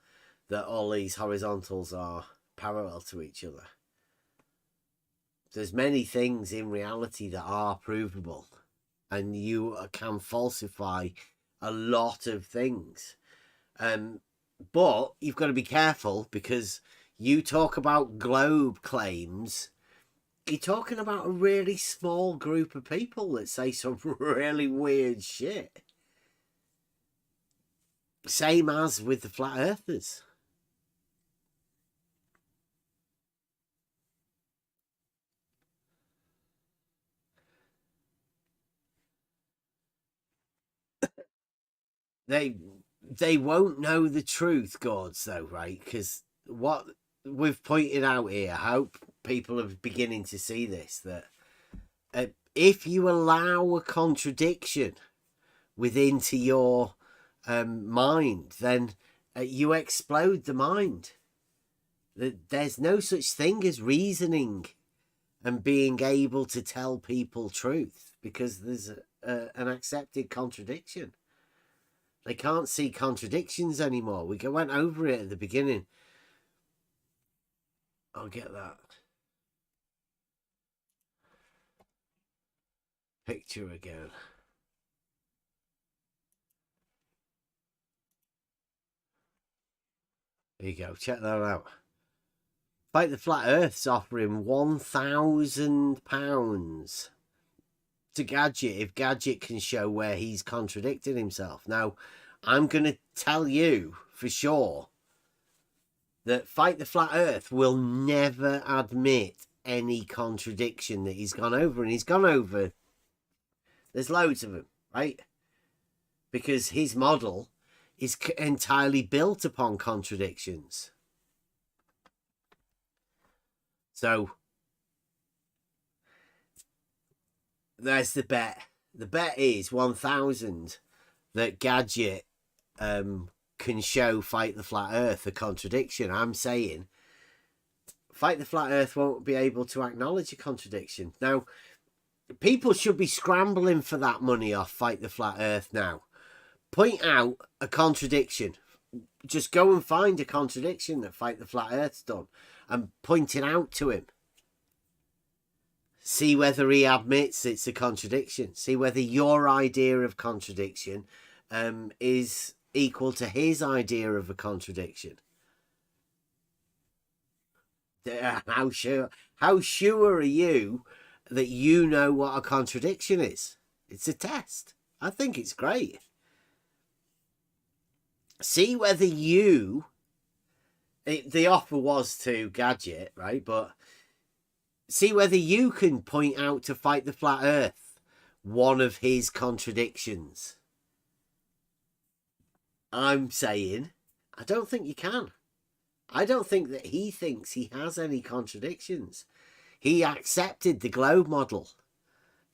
that all these horizontals are parallel to each other. There's many things in reality that are provable. And you can falsify a lot of things, but you've got to be careful, because you talk about globe claims, you're talking about a really small group of people that say some really weird shit. Same as with the flat earthers. They won't know the truth, Gords, though, right? Because what we've pointed out here, I hope people are beginning to see this, that if you allow a contradiction within to your mind, then you explode the mind. There's no such thing as reasoning and being able to tell people truth, because there's an accepted contradiction. They can't see contradictions anymore. We went over it at the beginning. I'll get that picture again. There you go. Check that out. Fight the Flat Earth's offering £1,000 to Gadget if Gadget can show where he's contradicted himself. Now, I'm going to tell you for sure that Fight the Flat Earth will never admit any contradiction that he's gone over. And he's gone over, there's loads of them, right? Because his model is entirely built upon contradictions. So there's the bet. The bet is 1,000 that Gadget can show Fight the Flat Earth a contradiction. I'm saying Fight the Flat Earth won't be able to acknowledge a contradiction. Now, people should be scrambling for that money off Fight the Flat Earth now. Point out a contradiction. Just go and find a contradiction that Fight the Flat Earth's done and point it out to him. See whether he admits it's a contradiction. See whether your idea of contradiction is equal to his idea of a contradiction. How sure are you that you know what a contradiction is? It's a test. I think it's great. See whether you... the offer was to Gadget, right? But see whether you can point out to Fight the Flat Earth one of his contradictions. I'm saying, I don't think you can. I don't think that he thinks he has any contradictions. He accepted the globe model.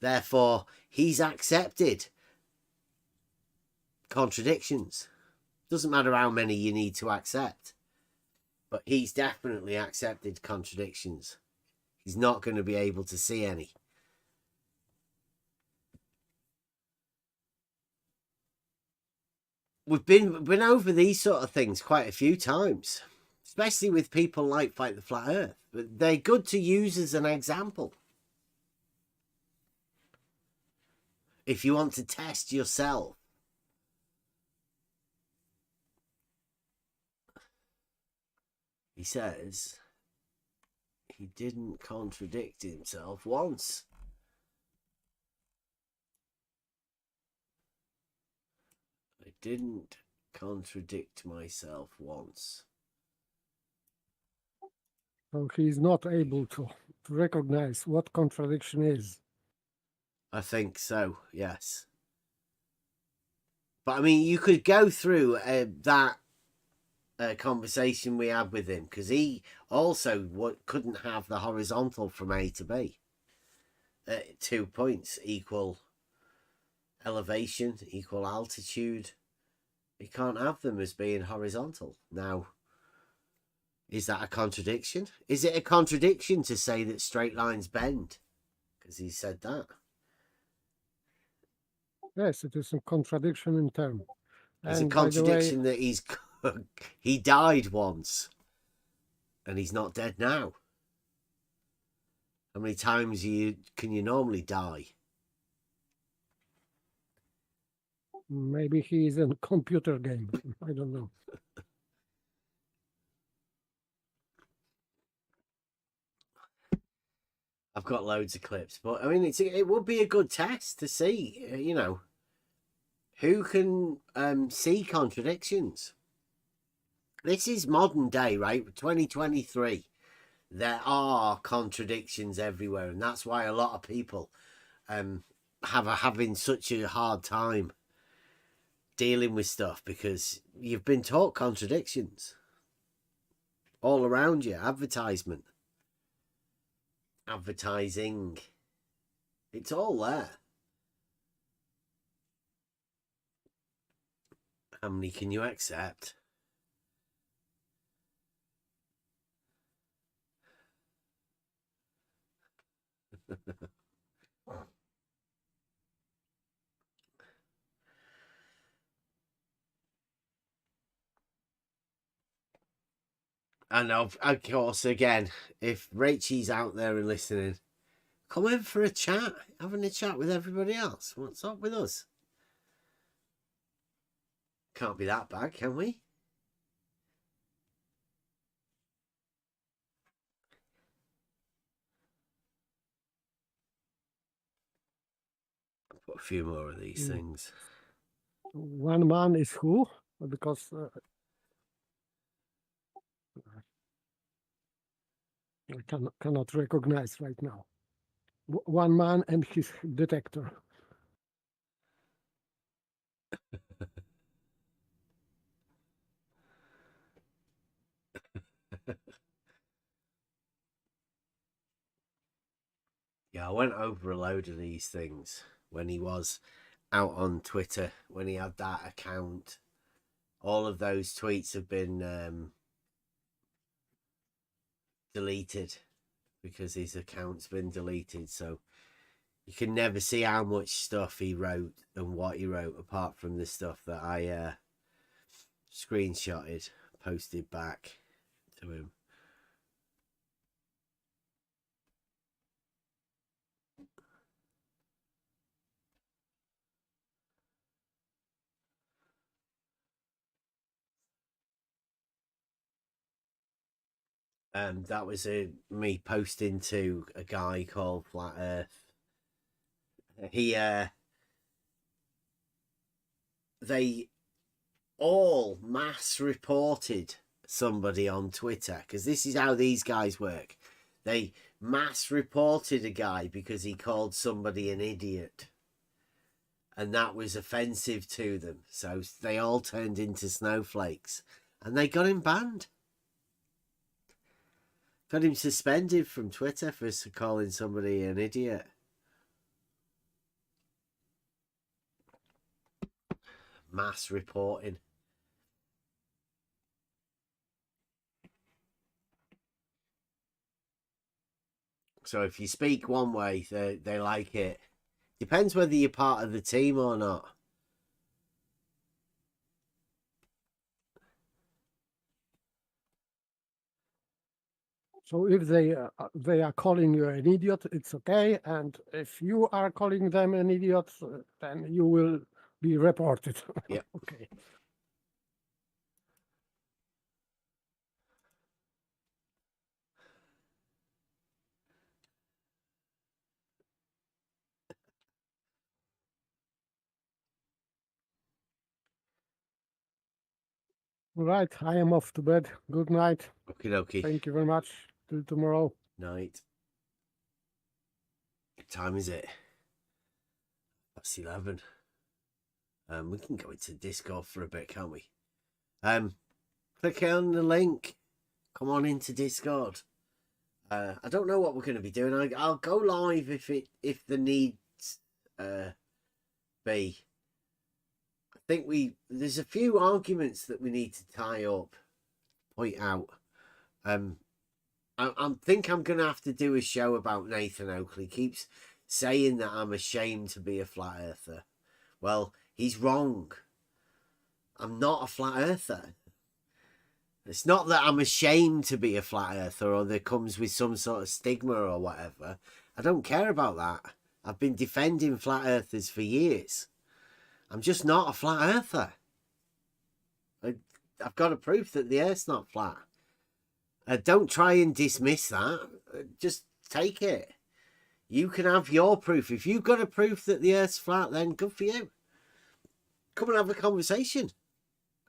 Therefore, he's accepted contradictions. Doesn't matter how many you need to accept. But he's definitely accepted contradictions. He's not going to be able to see any. We've been over these sort of things quite a few times, especially with people like Fight the Flat Earth. But they're good to use as an example. If you want to test yourself. He says he didn't contradict himself once. I didn't contradict myself once. So he's not able to recognize what contradiction is. I think so, yes. But I mean, you could go through that conversation we had with him, because he also couldn't have the horizontal from A to B. 2 points equal elevation, equal altitude. You can't have them as being horizontal. Now, is that a contradiction? Is it a contradiction to say that straight lines bend? Because he said that. Yes, it is a contradiction in term. It's a And by the way, contradiction that he died once and he's not dead now. How many times can you normally die? maybe he is in a computer game. I don't know. I've got loads of clips, but I mean, it would be a good test to see, you know, who can see contradictions. This is modern day, right? 2023. There are contradictions everywhere, and that's why a lot of people having such a hard time dealing with stuff, because you've been taught contradictions all around you. Advertising, it's all there. How many can you accept? And of course, again, if Rachel's out there and listening, come in for a chat, having a chat with everybody else. What's up with us? Can't be that bad, can we? I'll put a few more of these things. One man is who? Because I cannot recognize right now. One man and his detector. Yeah, I went over a load of these things when he was out on Twitter, when he had that account. All of those tweets have been deleted because his account's been deleted. So you can never see how much stuff he wrote and what he wrote, apart from the stuff that I screenshotted, posted back to him. That was me posting to a guy called Flat Earth. They all mass reported somebody on Twitter, because this is how these guys work. They mass reported a guy because he called somebody an idiot, and that was offensive to them. So they all turned into snowflakes, and they got him banned. Got him suspended from Twitter for calling somebody an idiot. Mass reporting. So if you speak one way, they like it. Depends whether you're part of the team or not. So if they are calling you an idiot, it's okay. And if you are calling them an idiot, then you will be reported. Yeah. Okay. Right, I am off to bed. Good night. Okie dokie. Thank you very much. Till tomorrow. Night. What time is it? That's 11. We can go into Discord for a bit, can't we? Click on the link. Come on into Discord. I don't know what we're going to be doing. I'll go live if the needs be. I think there's a few arguments that we need to tie up, point out. I think I'm going to have to do a show about Nathan Oakley. Keeps saying that I'm ashamed to be a flat earther. Well, he's wrong. I'm not a flat earther. It's not that I'm ashamed to be a flat earther or that comes with some sort of stigma or whatever. I don't care about that. I've been defending flat earthers for years. I'm just not a flat earther. I've got a proof that the earth's not flat. Don't try and dismiss that. Just take it. You can have your proof. If you've got a proof that the earth's flat, then good for you. Come and have a conversation.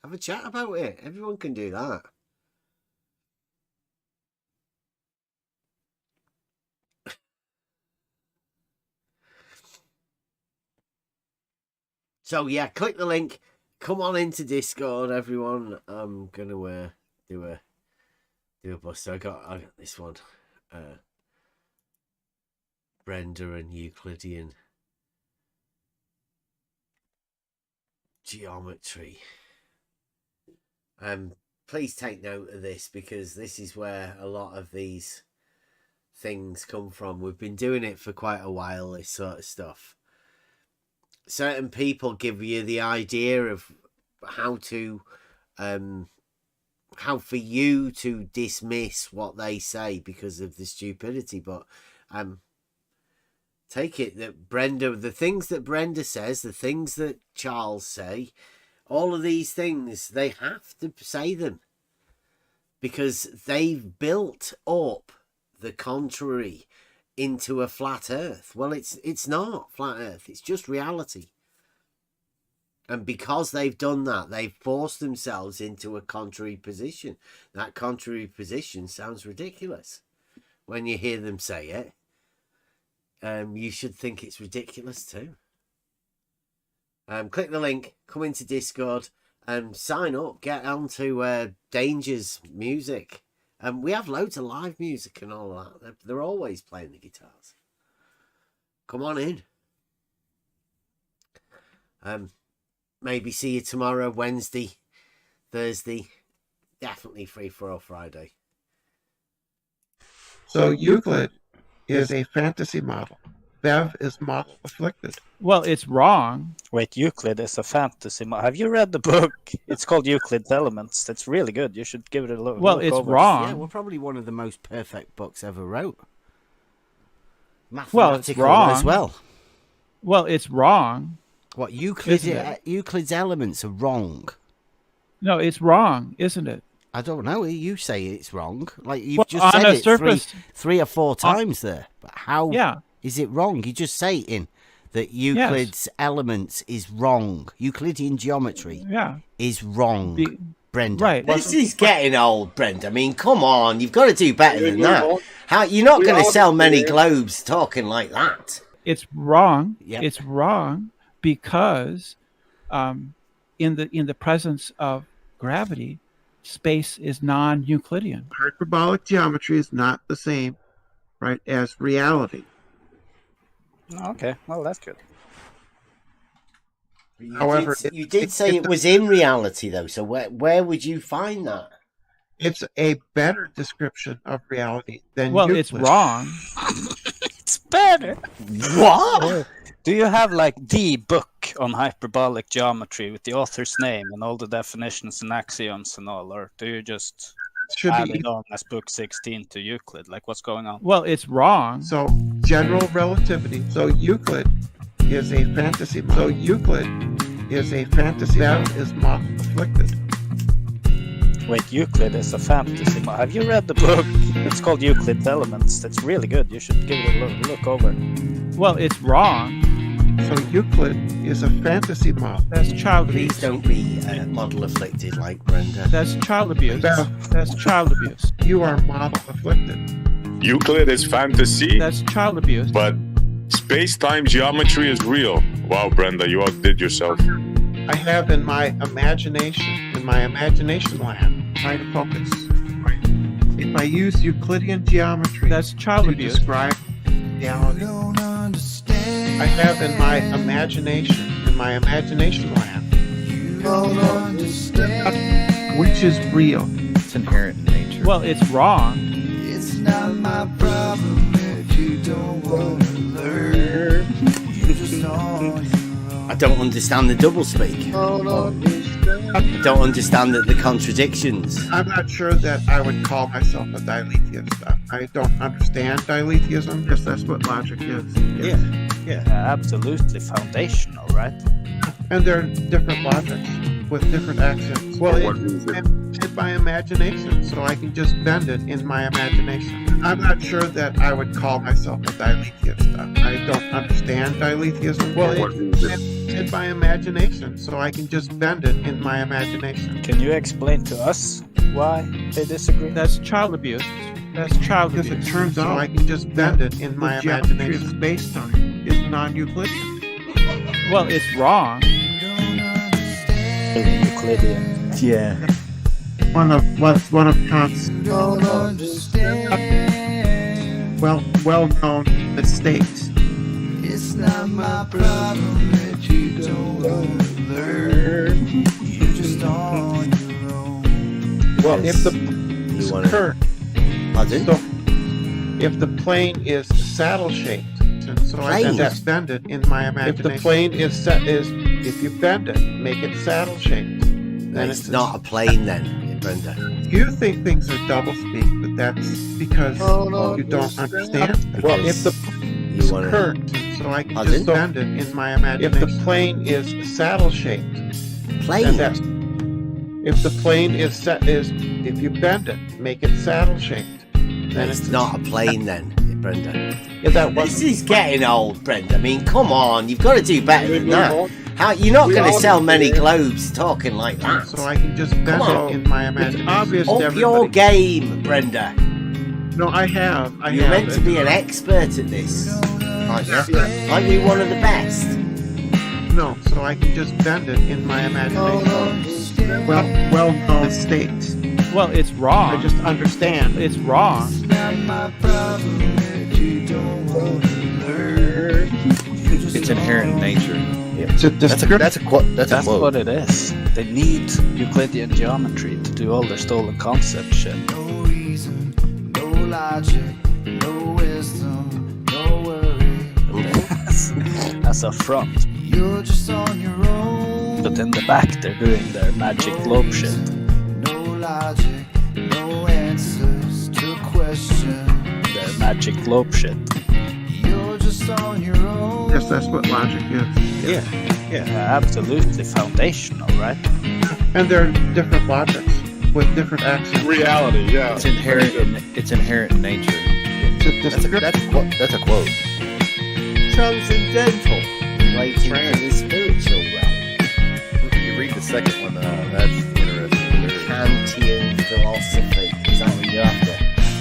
Have a chat about it. Everyone can do that. So yeah, click the link. Come on into Discord, everyone. I'm gonna do a bust. I got this one. Brenda and Euclidean geometry. Please take note of this, because this is where a lot of these things come from. We've been doing it for quite a while, this sort of stuff. Certain people give you the idea of how to for you to dismiss what they say because of the stupidity, but take it that the things that Brenda says, the things that Charles say, all of these things, they have to say them because they've built up the contrary into a flat earth. Well, it's not flat earth, it's just reality. And because they've done that, they've forced themselves into a contrary position. That contrary position sounds ridiculous when you hear them say it. You should think it's ridiculous too. Click the link, come into Discord, and sign up. Get onto Danger's music. We have loads of live music and all that. They're always playing the guitars. Come on in. Maybe see you tomorrow, Wednesday, Thursday. Definitely free for a Friday. So Euclid is a fantasy model. Bev is model afflicted. Well, it's wrong. Wait, Euclid is a fantasy model. Have you read the book? It's called Euclid's Elements. That's really good. You should give it a look. Well, it's wrong. Yeah, well, probably one of the most perfect books ever wrote. Well, it's wrong as well. Well, it's wrong. What, Euclid's Elements are wrong? No, it's wrong, isn't it? I don't know. You say it's wrong. Like you've well, just said it surface, three or four times there. But how is it wrong? You just saying that Euclid's Elements is wrong. Euclidean geometry is wrong. Brenda. Right. This is getting old, Brenda. I mean, come on. You've got to do better than that. You're not going to sell many globes talking like that. It's wrong. Yep. It's wrong because in the presence of gravity, space is non-Euclidean. Hyperbolic geometry is not the same, right, as reality. Okay, well, that's good. However, you did say it was in reality, though. So where would you find that? It's a better description of reality than Euclid. It's wrong. It's better. What? Do you have like the book on hyperbolic geometry with the author's name and all the definitions and axioms and all, or do you just add it on as book 16 to Euclid? Like, what's going on? Well, it's wrong. So general relativity. So Euclid is a fantasy. So Euclid is a fantasy. That is model afflicted. Wait, Euclid is a fantasy model. Have you read the book? It's called Euclid's Elements. That's really good. You should give it a look over. Well, it's wrong. So Euclid is a fantasy model. That's child abuse. Please don't be model afflicted like Brenda. That's child abuse. That's child abuse. You are model afflicted. Euclid is fantasy. That's child abuse. But space-time geometry is real. Wow, Brenda, you outdid yourself. I have in my imagination lab, try to focus. Right. If I use Euclidean geometry, that's child abuse. Describe reality. I have in my imagination lab, which is real. It's inherent in nature. Well, it's wrong. It's not my problem if you don't want to learn. You just on your own. I don't understand the doublespeak. I don't understand the contradictions. I'm not sure that I would call myself a dilethiist. I don't understand dilethiism because that's what logic is. Yeah. Absolutely foundational, right? And there are different logics with different axioms. Well, it's bended by imagination, so I can just bend it in my imagination. I'm not sure that I would call myself a dilethiist. I don't understand dilethiism. Well, it's bended by imagination, so I can just bend it in my imagination. Can you explain to us why they disagree? That's child abuse. That's child abuse. Because it turns out I can just bend it in my imagination. Space-time is non-Euclidean. Well, it's wrong. Euclidean. Yeah. One of Kant's well-known mistakes. It's not my problem that you don't want to learn. You just on your own. Well, if the current, so if the plane is saddle-shaped, so I can just bend it in my imagination. If the plane if you bend it, make it saddle-shaped, then it's not a plane then. Brenda. You think things are doublespeak, but that's because you don't understand. Well, if the you want curved, so I can just bend it in my imagination. If the plane is saddle shaped, plane. If the plane is if you bend it, make it saddle shaped, then it's not a plane then, Brenda. Yeah, this is getting old, Brenda. I mean, come on, you've got to do better than that. How you're not going to sell many globes talking like that? So I can just bend it in my imagination. It's obvious to everybody. Your game, Brenda. No, I have. You're meant to be an expert at this. Aren't you one of the best? No, so I can just bend it in my imagination. Well-known mistakes. Well, it's wrong. I just understand. It's wrong. It's not my problem if you don't want to learn. It's inherent in nature. It's a that's a quote. That's what it is. They need Euclidean geometry to do all their stolen concept shit. No reason, no logic, no wisdom, no worry. As a front. You're just on your own. But in the back, they're doing their magic globe shit. No logic, no answers to question. Their magic globe shit. You're just on your own. Yes, that's what logic is. Yeah, absolutely foundational, right? And there are different logics with different accents. Reality, yeah. It's inherent in nature. That's a quote. Transcendental, relating to the spiritual realm. You read the second one, that's interesting. Kantian philosophy. Is that what you're after?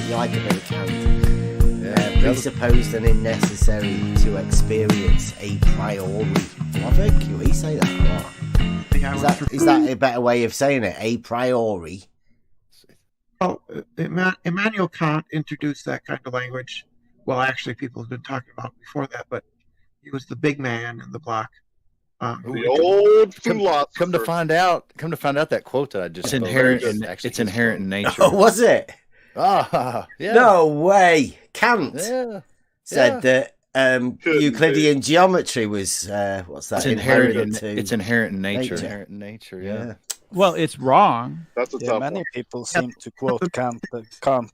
You like a bit of Kant? Presupposed and unnecessary to experience a priori. I've heard QE say that a lot. Is that a better way of saying it? A priori? Well, Immanuel Kant introduced that kind of language. Well, actually, people have been talking about before that, but he was the big man in the block. The old philosopher. Come to find out that quote that I just It's inherent in nature. Oh, was it? Ah, yeah. No way. Kant said that Euclidean geometry was what's that? It's inherent in nature. Inherent in nature, yeah. Well, it's wrong. That's a tough many one. people seem to quote Kant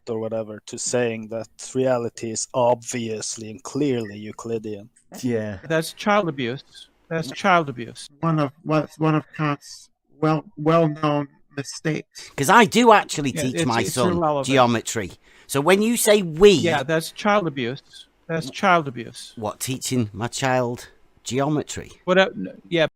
or whatever to saying that reality is obviously and clearly Euclidean. Yeah, that's child abuse. That's child abuse. One of Kant's well-known mistakes. because I do actually teach my son irrelevant. geometry. So when you say we, Yeah, that's child abuse. That's child abuse. what, teaching my child geometry? What? Yeah,